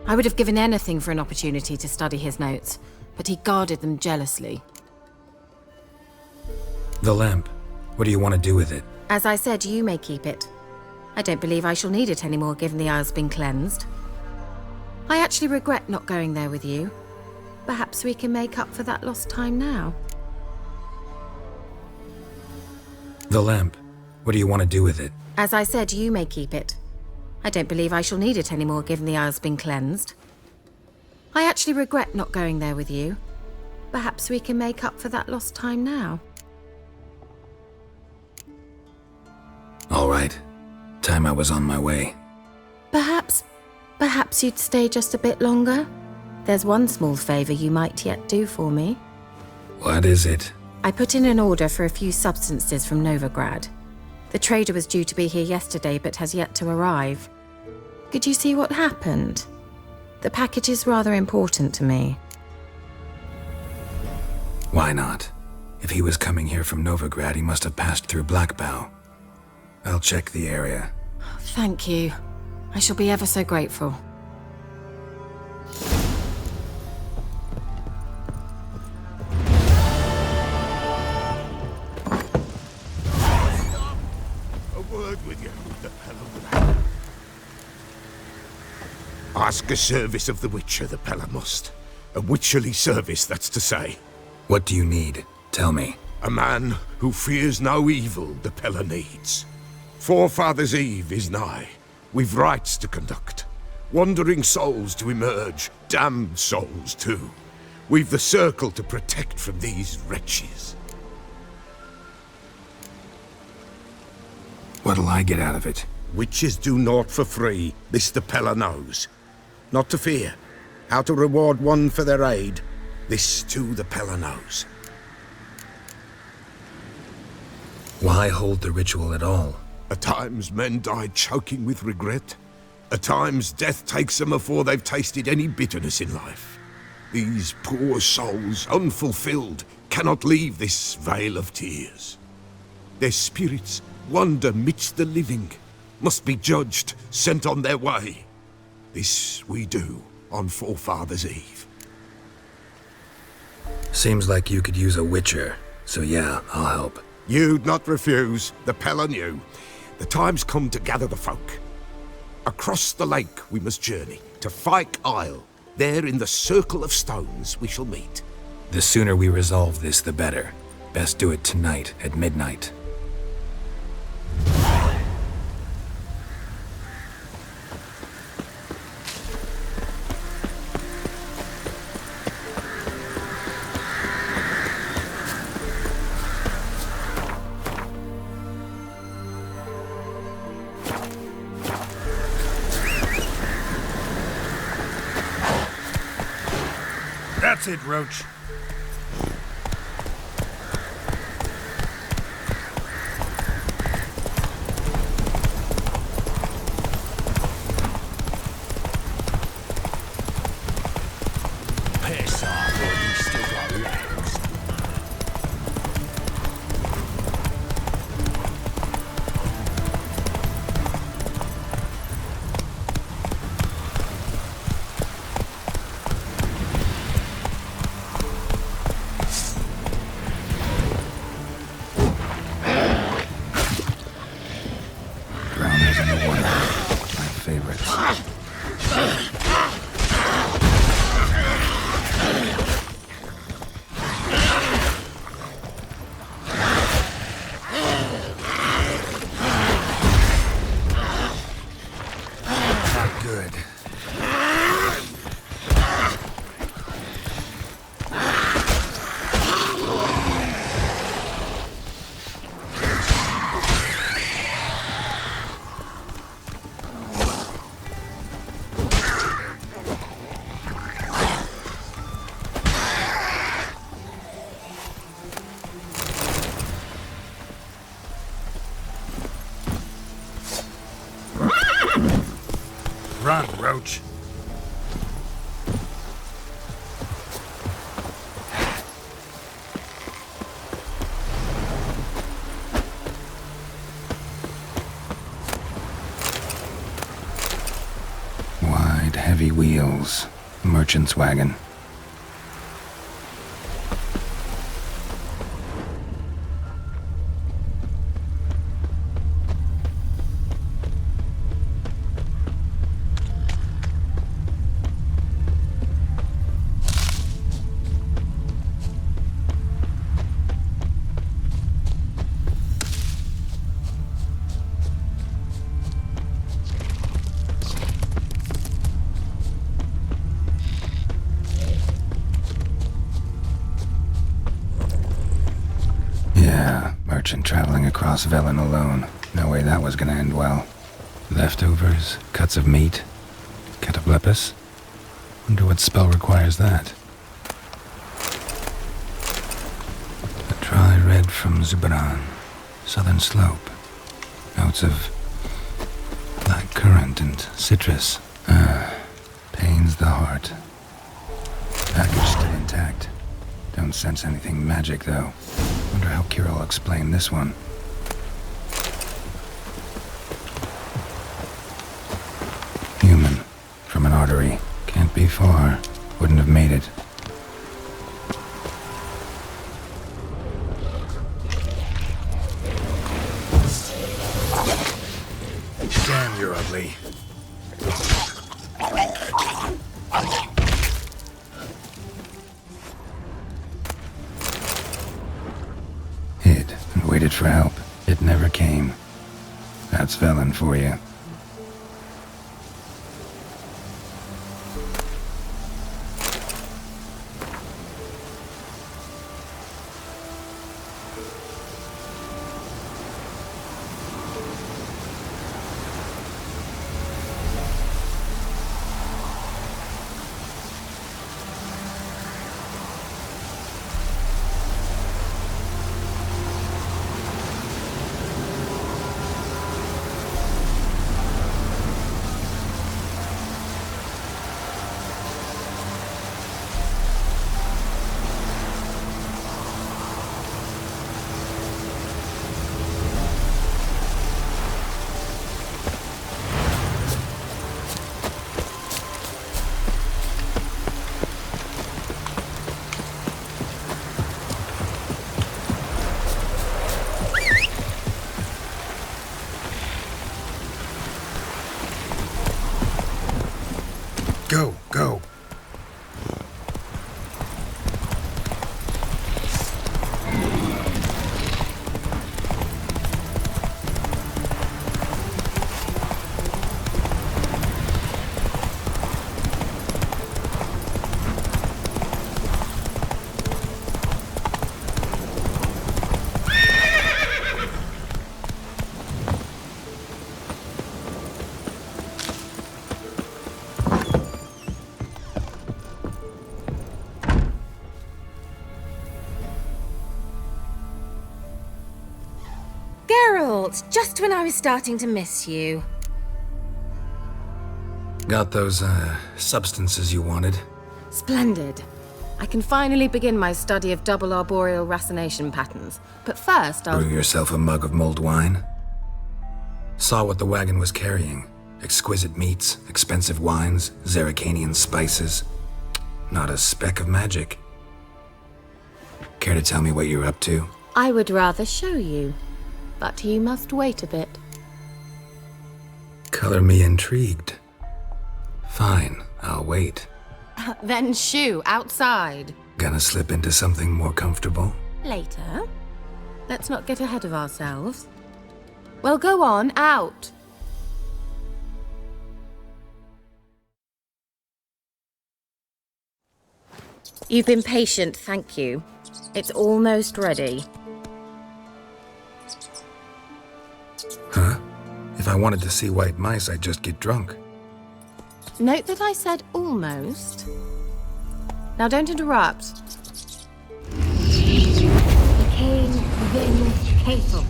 I would have given anything for an opportunity to study his notes, but he guarded them jealously. The lamp. What do you want to do with it? As I said, you may keep it. I don't believe I shall need it anymore, given the Isle's been cleansed. I actually regret not going there with you. Perhaps we can make up for that lost time now. The lamp. What do you want to do with it? As I said, you may keep it. I don't believe I shall need it anymore, given the Isle's been cleansed. I actually regret not going there with you. Perhaps we can make up for that lost time now. All right. Time I was on my way. Perhaps you'd stay just a bit longer? There's one small favor you might yet do for me. What is it? I put in an order for a few substances from Novigrad. The trader was due to be here yesterday, but has yet to arrive. Could you see what happened? The package is rather important to me. Why not? If he was coming here from Novigrad, he must have passed through Blackbow. I'll check the area. Thank you. I shall be ever so grateful. A word with you, the Pella. Ask a service of the Witcher, the Pella must. A witcherly service, that's to say. What do you need? Tell me. A man who fears no evil, the Pella needs. Forefathers' Eve is nigh. We've rites to conduct. Wandering souls to emerge. Damned souls, too. We've the circle to protect from these wretches. What'll I get out of it? Witches do naught for free. This the Pella knows. Not to fear. How to reward one for their aid. This too the Pella knows. Why hold the ritual at all? At times men die choking with regret. At times death takes them before they've tasted any bitterness in life. These poor souls, unfulfilled, cannot leave this vale of tears. Their spirits wander midst the living, must be judged, sent on their way. This we do on Forefathers' Eve. Seems like you could use a witcher, so yeah, I'll help. You'd not refuse, the Pella knew. The time's come to gather the folk. Across the lake we must journey, to Fyke Isle. There in the circle of stones we shall meet. The sooner we resolve this, the better. Best do it tonight at midnight. That's it, Roach. Piss off, or you still got legs. secrets. Not good. Run, Roach. Wide, heavy wheels. Merchant's wagon. Yeah, merchant traveling across Velen alone. No way that was gonna end well. Leftovers, cuts of meat, cataplepis. Wonder what spell requires that. A dry red from Zubran, southern slope. Notes of black currant and citrus. Pains the heart. Package still intact. Don't sense anything magic though. Wonder how Kira will explain this one. Human. From an artery. Can't be far. Wouldn't have made it. Damn, you're ugly. Hid and waited for help. It never came. That's Velen for you. Go, go. Geralt, just when I was starting to miss you. Got those, substances you wanted? Splendid. I can finally begin my study of double arboreal racination patterns. But first, I'll... Brew yourself a mug of mulled wine? Saw what the wagon was carrying. Exquisite meats, expensive wines, Zerrikanian spices. Not a speck of magic. Care to tell me what you're up to? I would rather show you. But you must wait a bit. Color me intrigued. Fine, I'll wait. Then shoo, outside. Gonna slip into something more comfortable? Later. Let's not get ahead of ourselves. Well, go on, out. You've been patient, thank you. It's almost ready. Huh? If I wanted to see white mice, I'd just get drunk. Note that I said almost. Now don't interrupt. Cain, Vin, Cathel.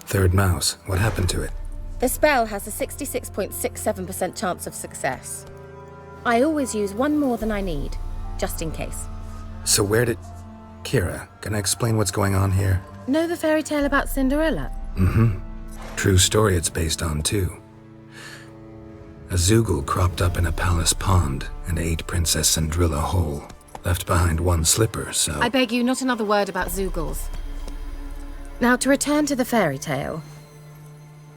Third mouse. What happened to it? The spell has a 66.67% chance of success. I always use one more than I need, just in case. So where did... Kira, can I explain what's going on here? Know the fairy tale about Cinderella? Mm-hmm. True story it's based on, too. A Zoogle cropped up in a palace pond and ate Princess Cinderella whole. Left behind one slipper, so... I beg you, not another word about Zoogles. Now, to return to the fairy tale.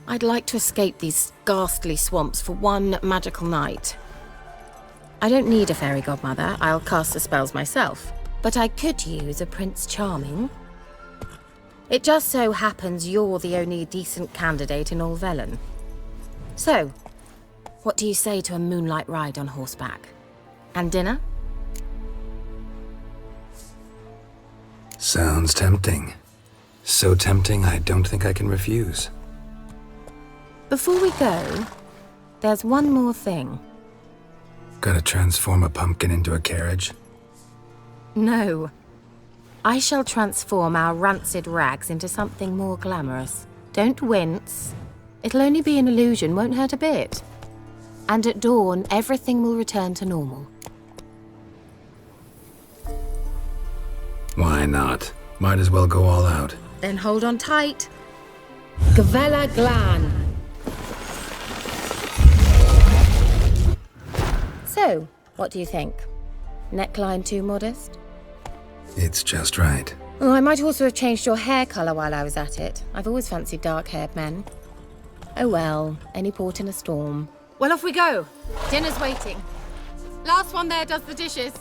I'd like to escape these ghastly swamps for one magical night. I don't need a fairy godmother, I'll cast the spells myself. But I could use a Prince Charming. It just so happens you're the only decent candidate in all Velen. So, what do you say to a moonlight ride on horseback? And dinner? Sounds tempting. So tempting, I don't think I can refuse. Before we go, there's one more thing. Gotta transform a pumpkin into a carriage? No. I shall transform our rancid rags into something more glamorous. Don't wince. It'll only be an illusion, won't hurt a bit. And at dawn, everything will return to normal. Why not? Might as well go all out. Then hold on tight. Gavella Glan. So, what do you think? Neckline too modest? It's just right. Oh, I might also have changed your hair colour while I was at it. I've always fancied dark-haired men. Oh well, any port in a storm. Well, off we go. Dinner's waiting. Last one there does the dishes.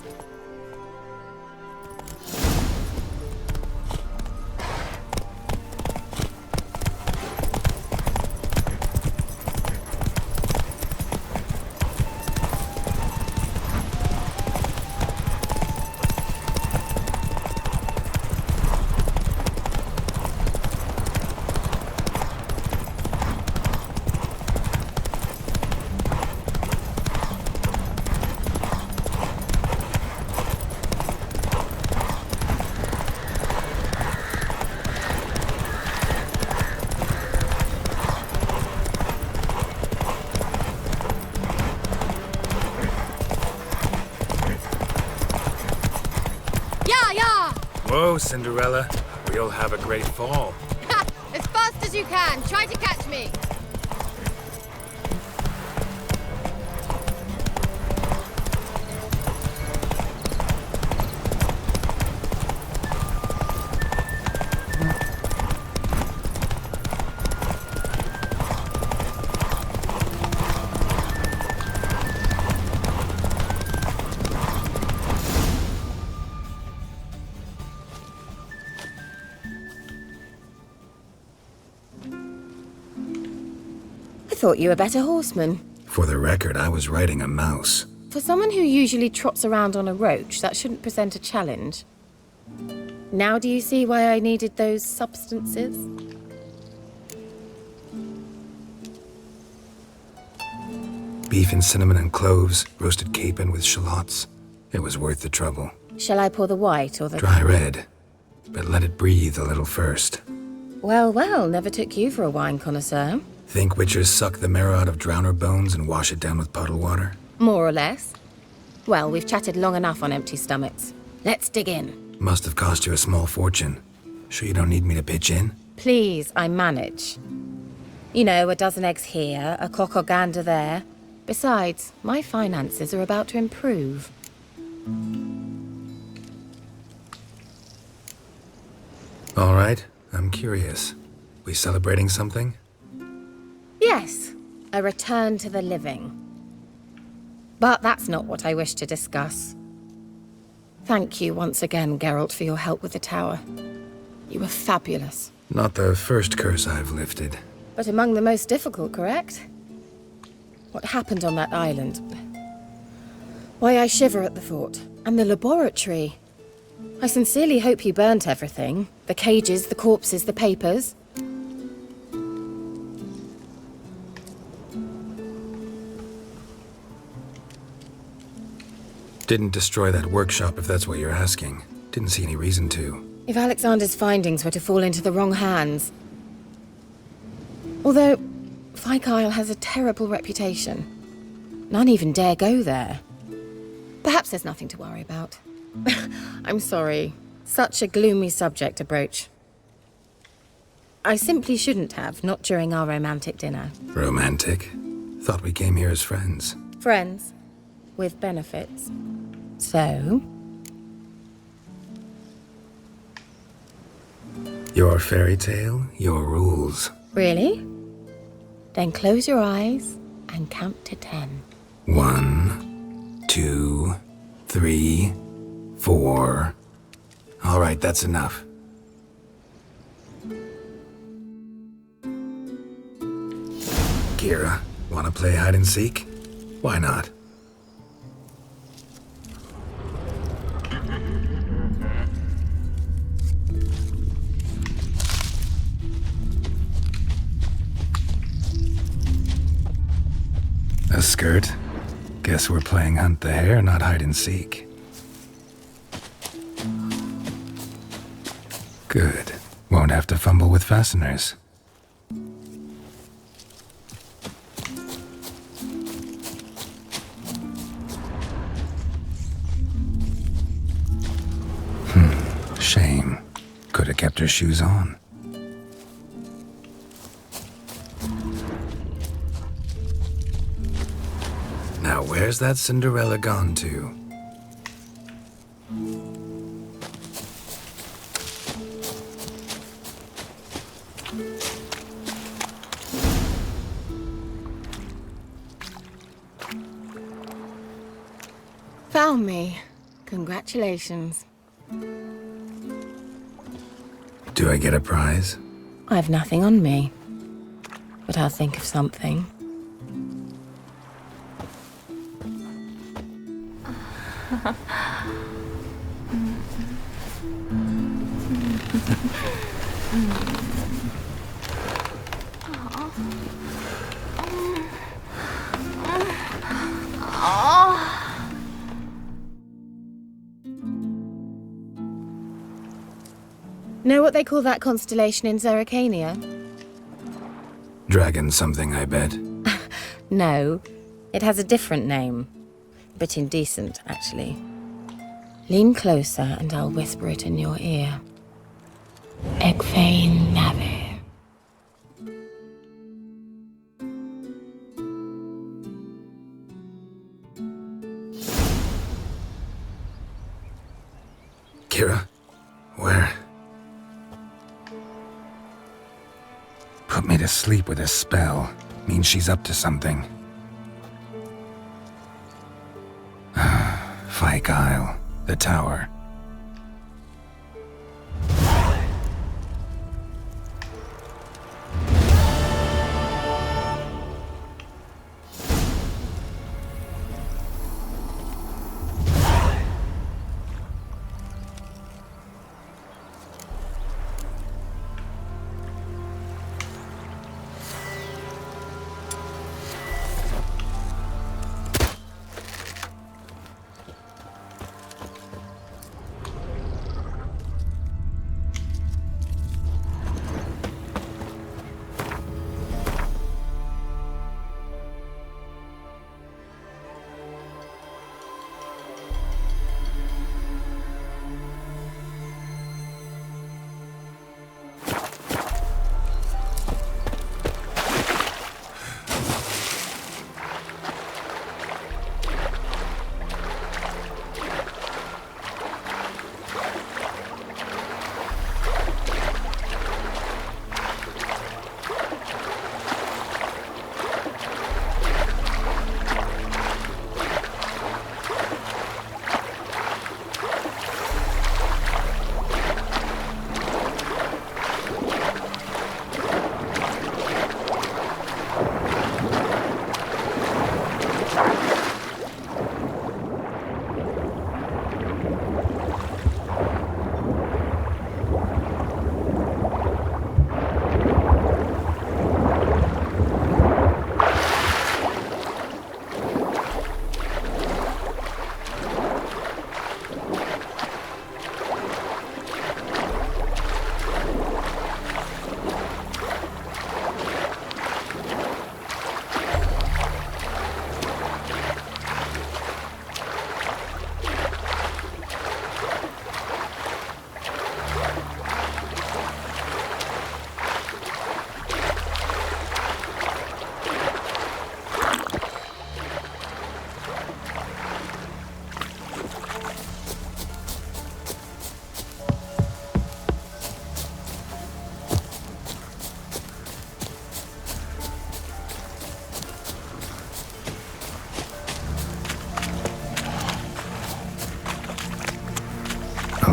Whoa, Cinderella. We'll have a great fall. Ha! As fast as you can. Try to catch me. I thought you were a better horseman. For the record, I was riding a mouse. For someone who usually trots around on a roach, that shouldn't present a challenge. Now do you see why I needed those substances? Beef and cinnamon and cloves, roasted capon with shallots. It was worth the trouble. Shall I pour the white or the... Dry red, but let it breathe a little first. Well, well, never took you for a wine connoisseur. Think witchers suck the marrow out of drowner bones and wash it down with puddle water? More or less. Well, we've chatted long enough on empty stomachs. Let's dig in. Must have cost you a small fortune. Sure you don't need me to pitch in? Please, I manage. You know, a dozen eggs here, a cock or gander there. Besides, my finances are about to improve. right? I'm curious. We celebrating something? Yes, a return to the living. But that's not what I wish to discuss. Thank you once again, Geralt, for your help with the tower. You were fabulous. Not the first curse I've lifted. But among the most difficult, correct? What happened on that island? Why, I shiver at the thought. And the laboratory. I sincerely hope you burnt everything. The cages, the corpses, the papers. Didn't destroy that workshop, if that's what you're asking. Didn't see any reason to. If Alexander's findings were to fall into the wrong hands... Although, Fyke Isle has a terrible reputation. None even dare go there. Perhaps there's nothing to worry about. I'm sorry. Such a gloomy subject to broach. I simply shouldn't have, not during our romantic dinner. Romantic? Thought we came here as friends. Friends. With benefits. So? Your fairy tale, your rules. Really? Then close your eyes and count to 10. 1, 2, 3, 4. All right, that's enough. Kira, wanna play hide and seek? Why not? A skirt? Guess we're playing hunt the hare, not hide and seek. Good. Won't have to fumble with fasteners. Shame. Could have kept her shoes on. Now where's that Cinderella gone to? Found me. Congratulations. Do I get a prize? I've nothing on me. But I'll think of something. Know what they call that constellation in Zerrikania? Dragon something, I bet. No, it has a different name. Bit indecent, actually. Lean closer and I'll whisper it in your ear. Egfain Nave. Kira? Where? Put me to sleep with a spell. Means she's up to something. Fyke Isle. The tower.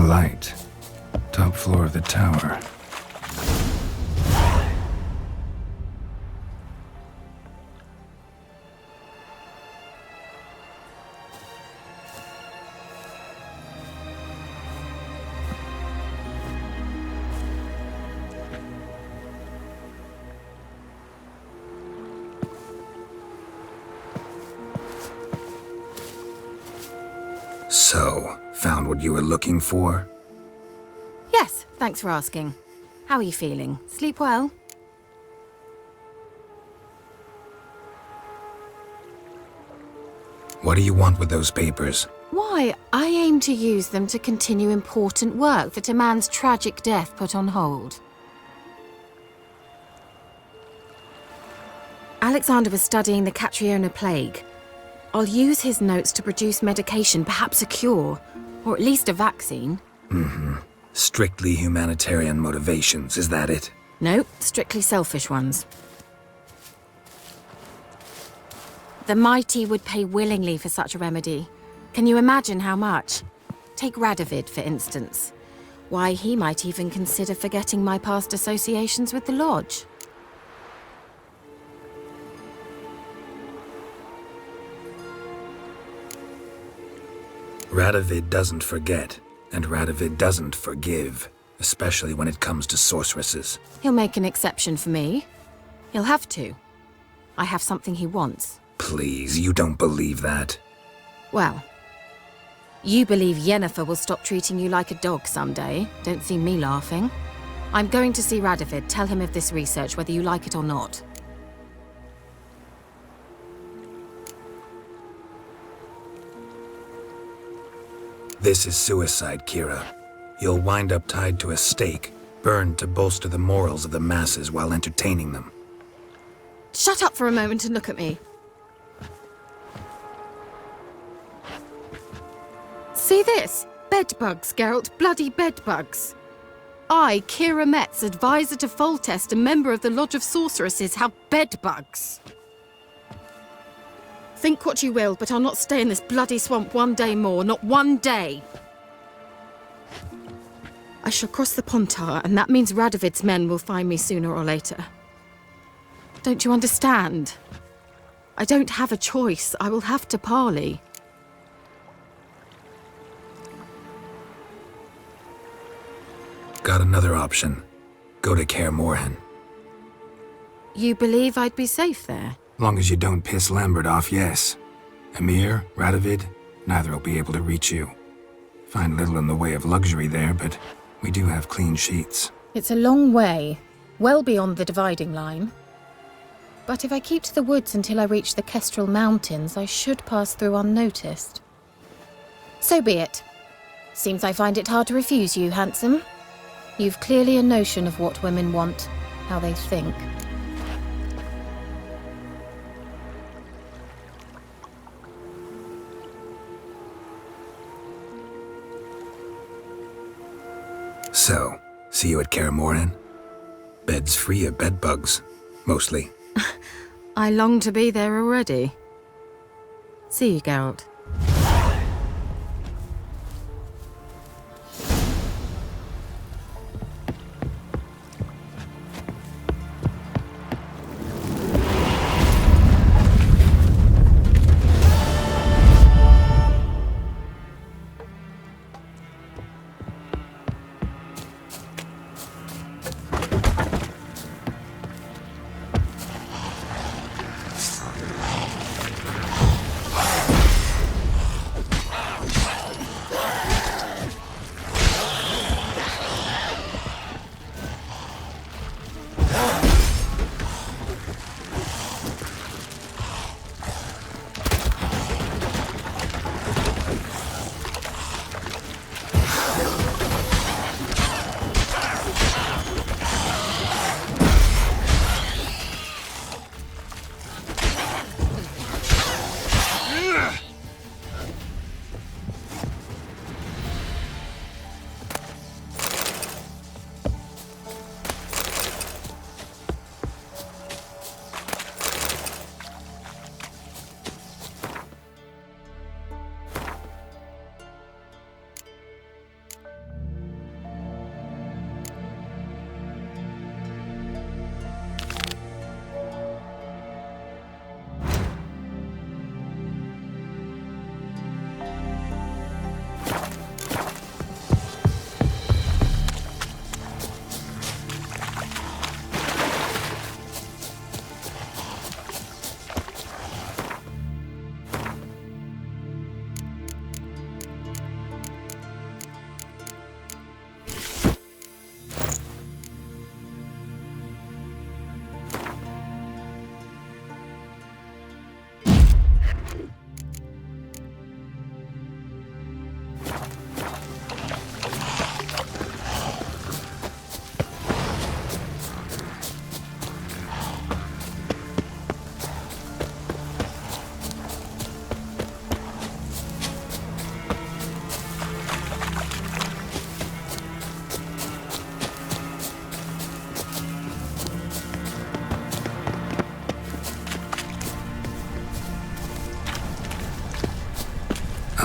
light. Top floor of the tower. So, found what you were looking for? Yes, thanks for asking. How are you feeling? Sleep well? What do you want with those papers? Why, I aim to use them to continue important work that a man's tragic death put on hold. Alexander was studying the Catriona plague. I'll use his notes to produce medication, perhaps a cure, or at least a vaccine. Mm-hmm. Strictly humanitarian motivations, is that it? No, strictly selfish ones. The mighty would pay willingly for such a remedy. Can you imagine how much? Take Radovid, for instance. Why, he might even consider forgetting my past associations with the Lodge. Radovid doesn't forget, and Radovid doesn't forgive, especially when it comes to sorceresses. He'll make an exception for me. He'll have to. I have something he wants. Please, you don't believe that. Well, you believe Yennefer will stop treating you like a dog someday. Don't see me laughing. I'm going to see Radovid, tell him of this research, whether you like it or not. This is suicide, Kira. You'll wind up tied to a stake, burned to bolster the morals of the masses while entertaining them. Shut up for a moment and look at me. See this? Bedbugs, Geralt. Bloody bedbugs. I, Kira Metz, advisor to Foltest and member of the Lodge of Sorceresses, have bedbugs. Think what you will, but I'll not stay in this bloody swamp one day more. Not one day. I shall cross the Pontar, and that means Radovid's men will find me sooner or later. Don't you understand? I don't have a choice. I will have to parley. Got another option. Go to Kaer Morhen. You believe I'd be safe there? Long as you don't piss Lambert off, yes. Emir, Radovid, neither will be able to reach you. Find little in the way of luxury there, but we do have clean sheets. It's a long way, well beyond the dividing line. But if I keep to the woods until I reach the Kestrel Mountains, I should pass through unnoticed. So be it. Seems I find it hard to refuse you, handsome. You've clearly a notion of what women want, how they think. So, see you at Kaer Morhen? Beds free of bedbugs, mostly. I long to be there already. See you, Geralt.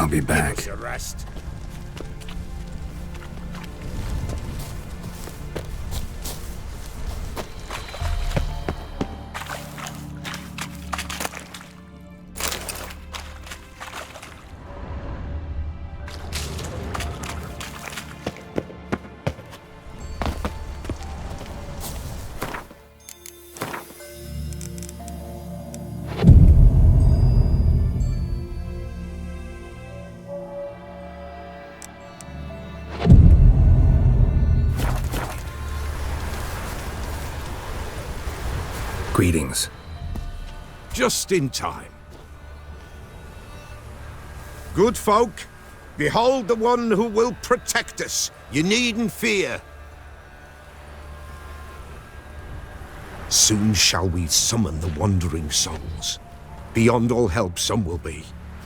I'll be back. Give us a rest. Greetings. Just in time. Good folk, behold the one who will protect us. You needn't fear. Soon shall we summon the wandering souls. Beyond all help some will be.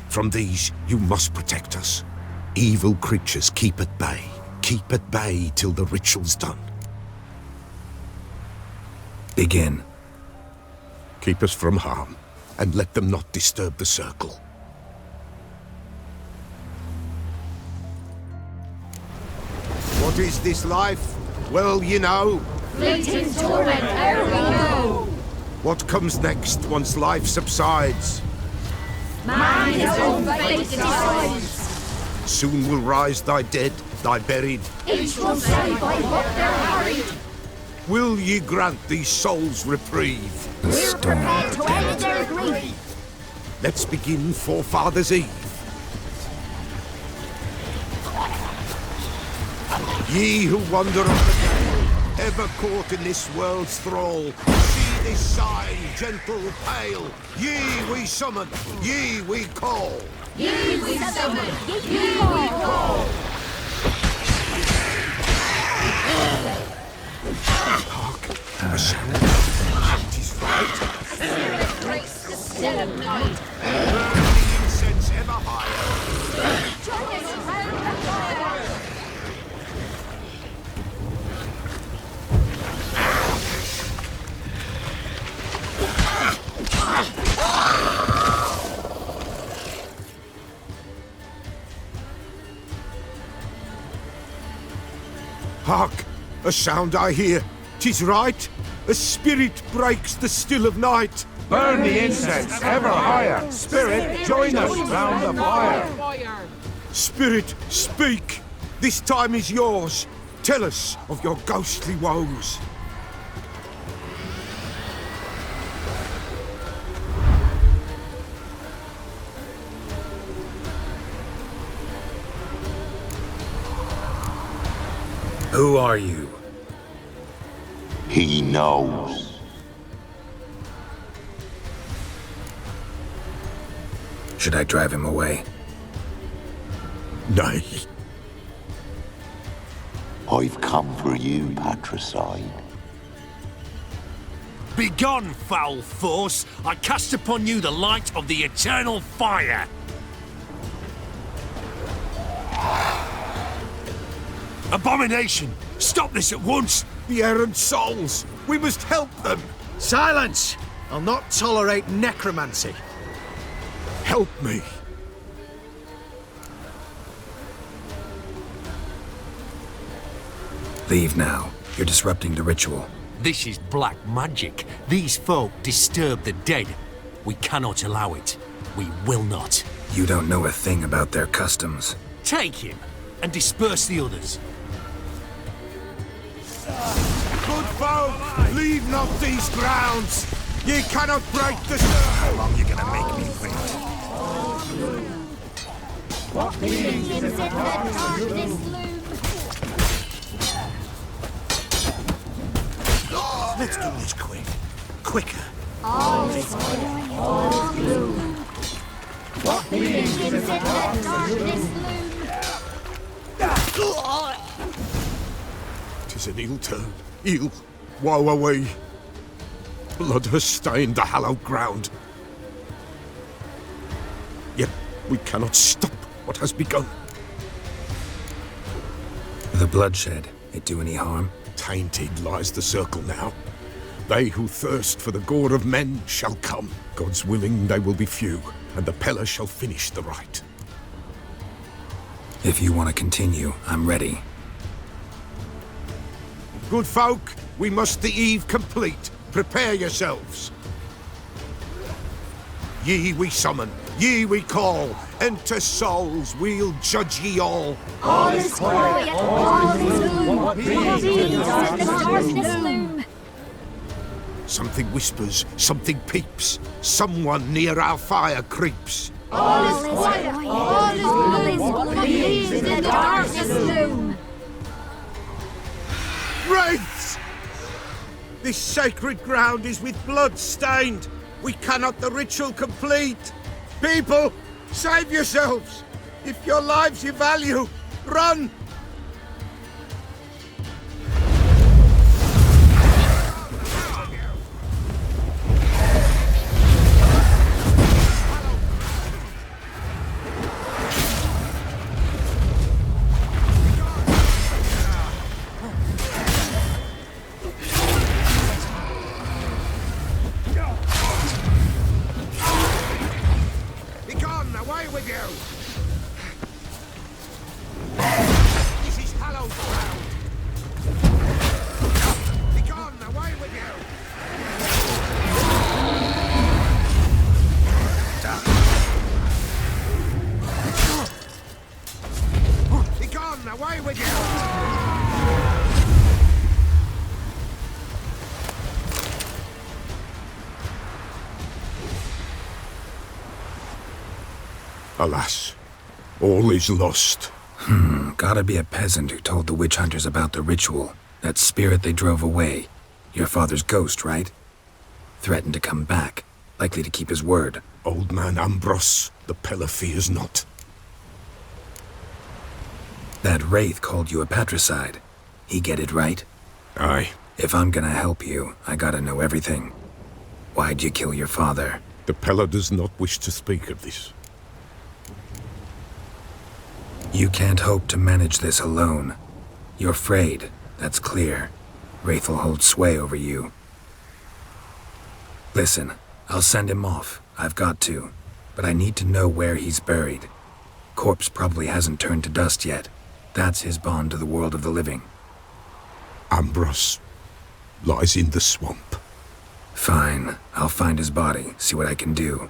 From these you must protect us. Evil creatures keep at bay. Keep at bay till the ritual's done. Begin. Keep us from harm, and let them not disturb the circle. What is this life? Well, you know. Fleeting torment, ere we know. What comes next once life subsides? Man his own fate decides. Soon will rise thy dead, thy buried. Each will say by what they're hurried. Will ye grant these souls reprieve? We're prepared to end their grief. Let's begin Forefathers' Eve. Ye who wander on the day, ever caught in this world's thrall, see this sign, gentle, pale. Ye we summon, ye we call. Ye we summon, ye we call. A sound. It is right. Spirit breaks the still of night. Burn the incense ever higher. Join us round the fire. Hark! A sound I hear. 'Tis right. A spirit breaks the still of night. Burn the incense ever higher. Spirit, join us round the fire. Spirit, speak. This time is yours. Tell us of your ghostly woes. Who are you? He knows. Should I drive him away? Nay. I've come for you, patricide. Begone, foul force! I cast upon you the light of the eternal fire! Abomination! Stop this at once! The errant souls! We must help them! Silence! I'll not tolerate necromancy. Help me! Leave now. You're disrupting the ritual. This is black magic. These folk disturb the dead. We cannot allow it. We will not. You don't know a thing about their customs. Take him and disperse the others. Good folk, leave not these grounds! Ye cannot break the circle! How long you gonna make me wait? What beings in the darkness loom? Let's do this quick. Quicker. All is quick, all gloom. What beings in the darkness loom? 'Tis an ill turn. Ill. Woe away. Blood has stained the hallowed ground. Yet we cannot stop what has begun. The bloodshed, it do any harm? Tainted lies the circle now. They who thirst for the gore of men shall come. God's willing they will be few, and the Peller shall finish the rite. If you want to continue, I'm ready. Good folk, we must the eve complete. Prepare yourselves. Ye we summon, ye we call. Enter souls, we'll judge ye all. All is quiet, all is gloom. What beings in the darkness loom? Something whispers, something peeps. Someone near our fire creeps. All is quiet, all is gloom. What beings in the darkness loom? Wraiths! This sacred ground is with blood stained. We cannot the ritual complete. People, save yourselves. If your lives you value, run! Away with you! This is hallowed ground! Begone! Away with you! Begone! Away with you! Alas, all is lost. Gotta be a peasant who told the witch hunters about the ritual. That spirit they drove away. Your father's ghost, right? Threatened to come back. Likely to keep his word. Old man Ambros, the Pella fears not. That wraith called you a patricide. He get it right? Aye. If I'm gonna help you, I gotta know everything. Why'd you kill your father? The Pella does not wish to speak of this. You can't hope to manage this alone. You're afraid, that's clear. Wraith will hold sway over you. Listen, I'll send him off. I've got to. But I need to know where he's buried. Corpse probably hasn't turned to dust yet. That's his bond to the world of the living. Ambros lies in the swamp. Fine. I'll find his body, see what I can do.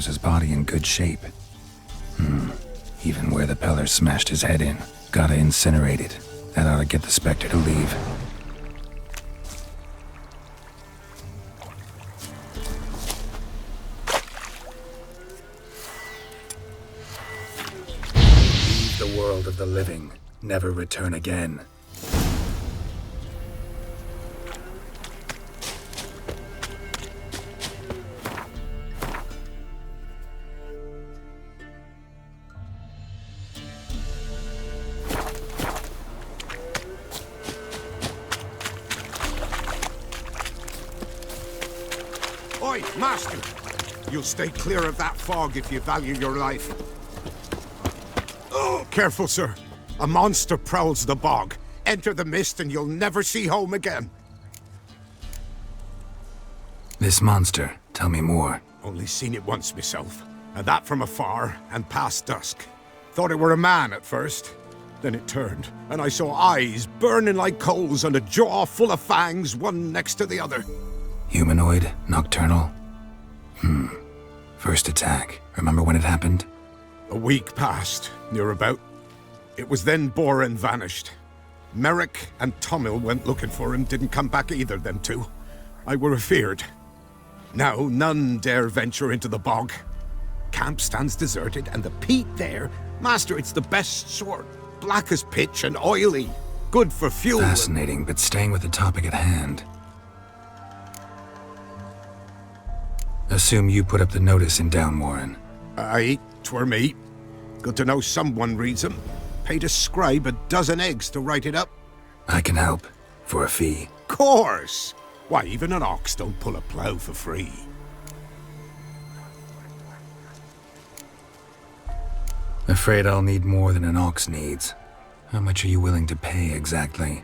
Peller's body in good shape. Even where the Peller smashed his head in. Gotta incinerate it. That ought to get the Spectre to leave. Leave the world of the living. Never return again. Oi, Master! You'll stay clear of that fog if you value your life. Oh, careful, sir. A monster prowls the bog. Enter the mist and you'll never see home again. This monster, tell me more. Only seen it once myself, and that from afar and past dusk. Thought it were a man at first. Then it turned, and I saw eyes burning like coals and a jaw full of fangs, one next to the other. Humanoid? Nocturnal? First attack. Remember when it happened? A week passed, near about. It was then Boren vanished. Merrick and Tomil went looking for him, didn't come back either, them two. I were afeard. Now none dare venture into the bog. Camp stands deserted, and the peat there, Master, it's the best sort. Black as pitch and oily. Good for fuel. Fascinating, but staying with the topic at hand. Assume you put up the notice in Downwarren. Aye, 'twere me. Good to know someone reads 'em. Paid a scribe a dozen eggs to write it up. I can help. For a fee. Course! Why, even an ox don't pull a plough for free. Afraid I'll need more than an ox needs. How much are you willing to pay exactly?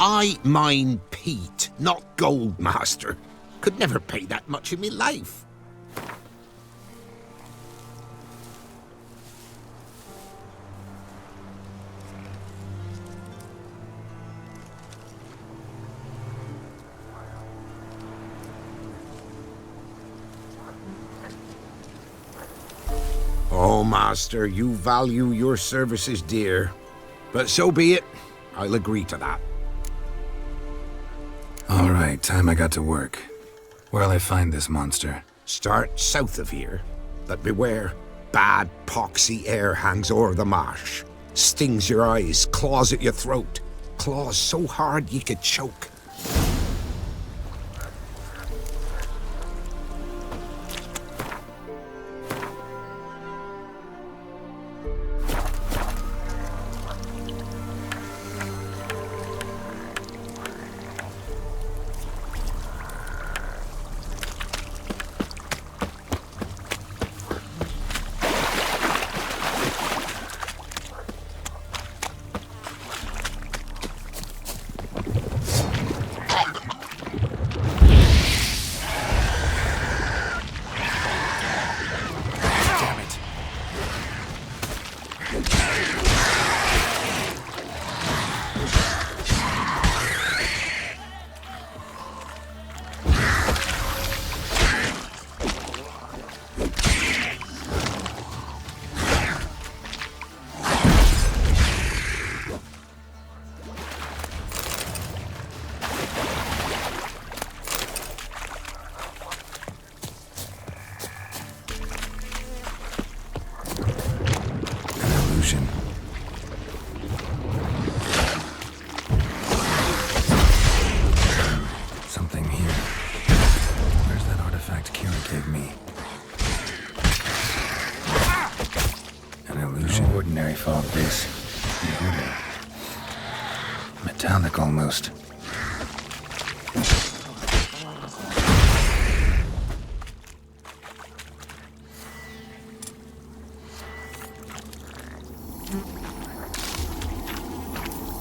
I mine peat, not gold, Master. Could never pay that much in me life. Oh, Master, you value your services dear. But so be it. I'll agree to that. All right, time I got to work. Where'll I find this monster? Start south of here. But beware, bad poxy air hangs o'er the marsh. Stings your eyes, claws at your throat. Claws so hard ye could choke. Something here. Where's that artifact Kira gave me? An illusion. No ordinary fog this. Metallic almost.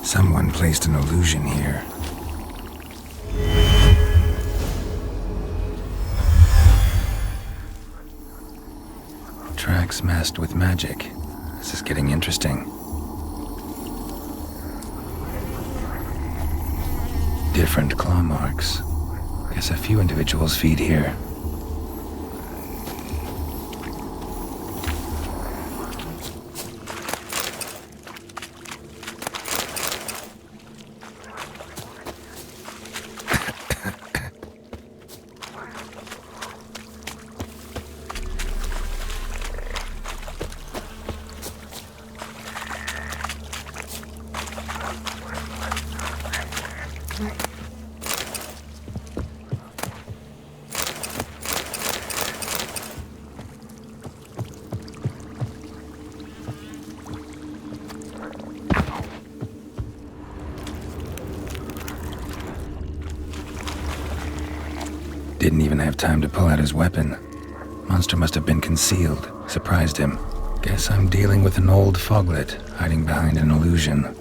Some Someone placed an illusion here. Tracks masked with magic. This is getting interesting. Different claw marks. Guess a few individuals feed here. Didn't even have time to pull out his weapon. Monster must have been concealed. Surprised him. Guess I'm dealing with an old foglet, hiding behind an illusion.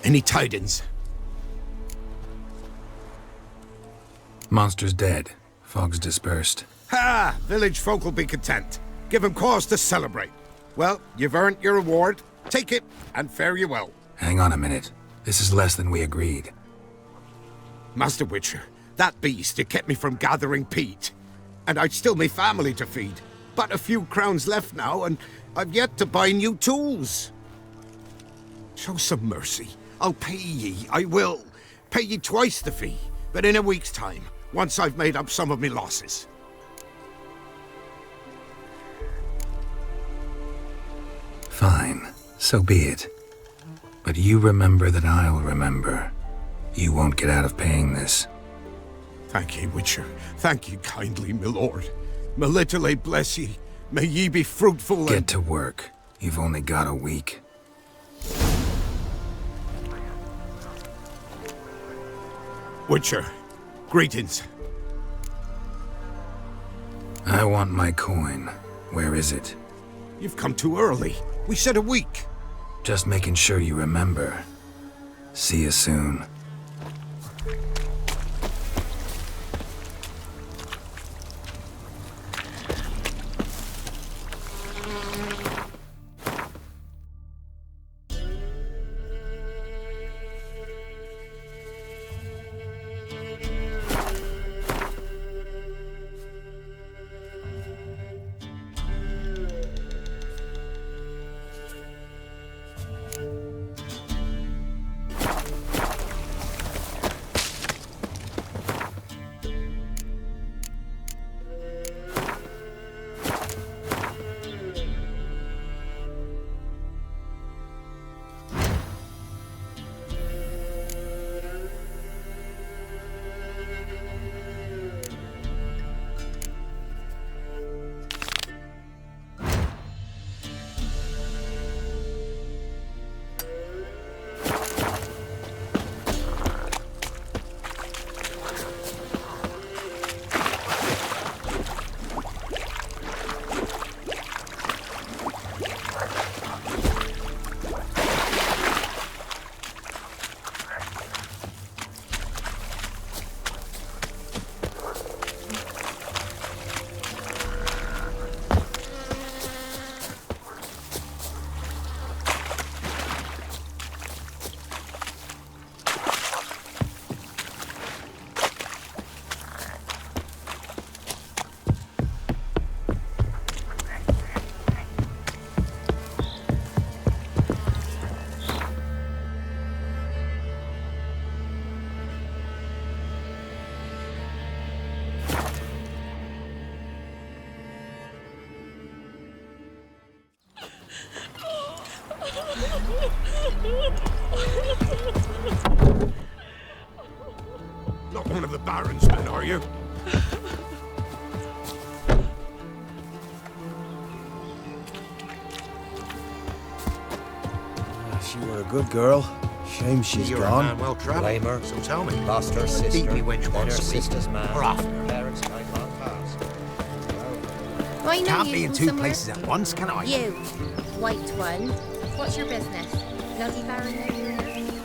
Any tidings? Monster's dead. Fog's dispersed. Ha! Village folk will be content. Give 'em cause to celebrate. Well, you've earned your reward. Take it, and fare you well. Hang on a minute. This is less than we agreed. Master Witcher, that beast, it kept me from gathering peat. And I'd still me family to feed. But a few crowns left now, and I've yet to buy new tools. Show some mercy. I'll pay ye, I will. Pay ye twice the fee, but in a week's time, once I've made up some of me losses. Fine, so be it. But you remember that I'll remember. You won't get out of paying this. Thank ye, Witcher. Thank ye kindly, my lord. Melitele bless ye. May ye be fruitful and— Get to work. You've only got a week. Witcher, greetings. I want my coin. Where is it? You've come too early. We said a week. Just making sure you remember. See you soon. Not one of the Baron's men, are you? She were a good girl. Shame she's You're gone. a man well travelled. Blame her. So tell me. Lost her sister. Beat me wench then once her a week. sister's man. We're off. Her parents died long past. I know Can't you be in from two somewhere. places at once, can I? You, white one. What's your business? Bloody Baron know you?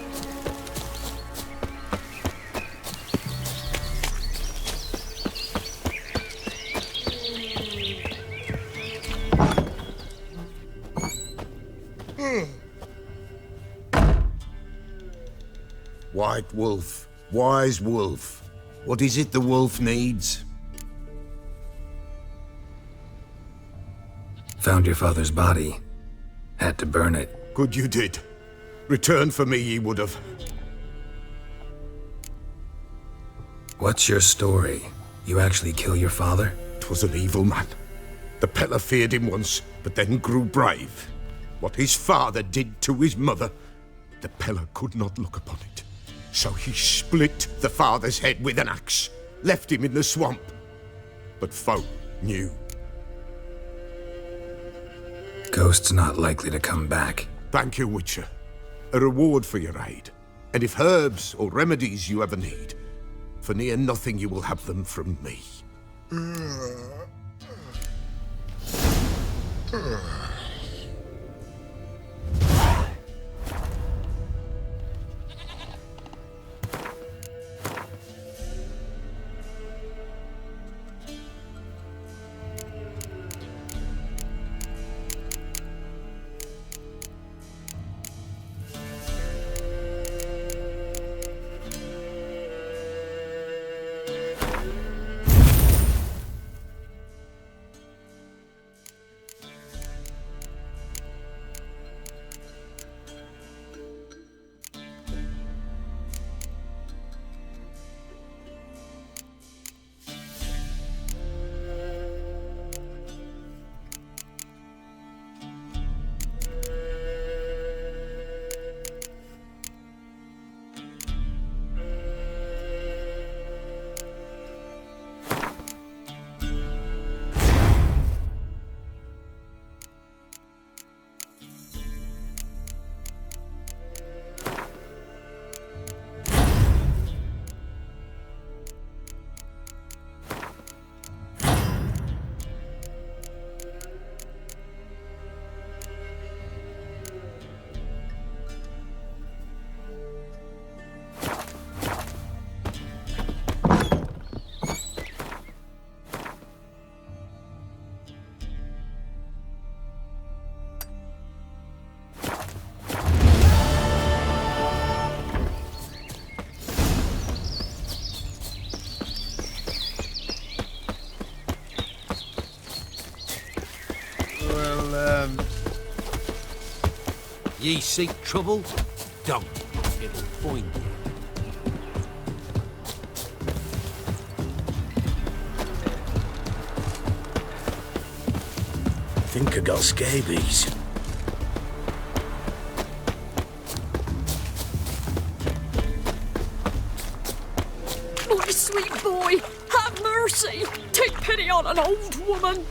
White wolf, wise wolf. What is it the wolf needs? Found your father's body. Had to burn it. Good you did. Return for me ye would have. What's your story? You actually kill your father? 'Twas an evil man. The Peller feared him once, but then grew brave. What his father did to his mother, the Peller could not look upon it. So he split the father's head with an axe, left him in the swamp. But folk knew. Ghost's not likely to come back. Thank you, Witcher. A reward for your aid. And if herbs or remedies you ever need, for near nothing you will have them from me. Ye seek trouble? Don't. It'll find you. Think I got scabies. My sweet boy, have mercy. Take pity on an old woman.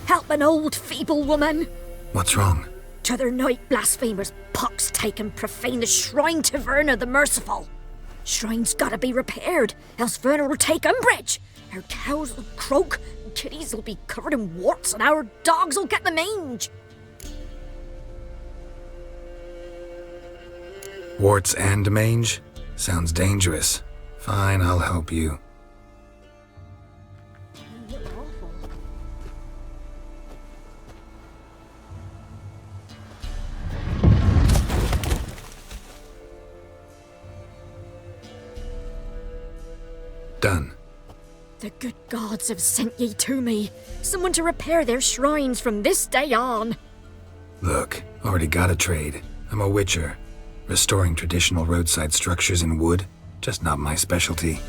Help an old, feeble woman. What's wrong? T'other night, blasphemers pox take and profane the shrine to Verna the Merciful. Shrine's gotta be repaired, else Verna will take umbrage. Our cows will croak, kitties will be covered in warts, and our dogs will get the mange. Warts and mange? Sounds dangerous. Fine, I'll help you. Done. The good gods have sent ye to me. Someone to repair their shrines from this day on. Look, already got a trade. I'm a witcher. Restoring traditional roadside structures in wood, just not my specialty.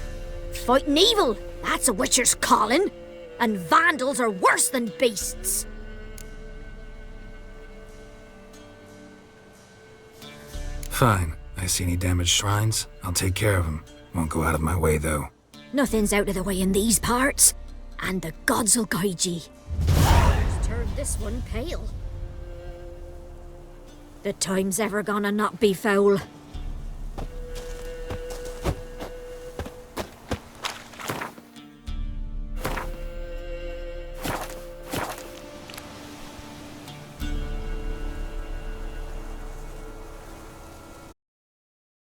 Fighting evil, that's a witcher's calling. And vandals are worse than beasts. Fine. I see any damaged shrines, I'll take care of them. Won't go out of my way, though. Nothing's out of the way in these parts, and the gods will guide ye. Let's turn this one pale. The time's ever gonna not be foul.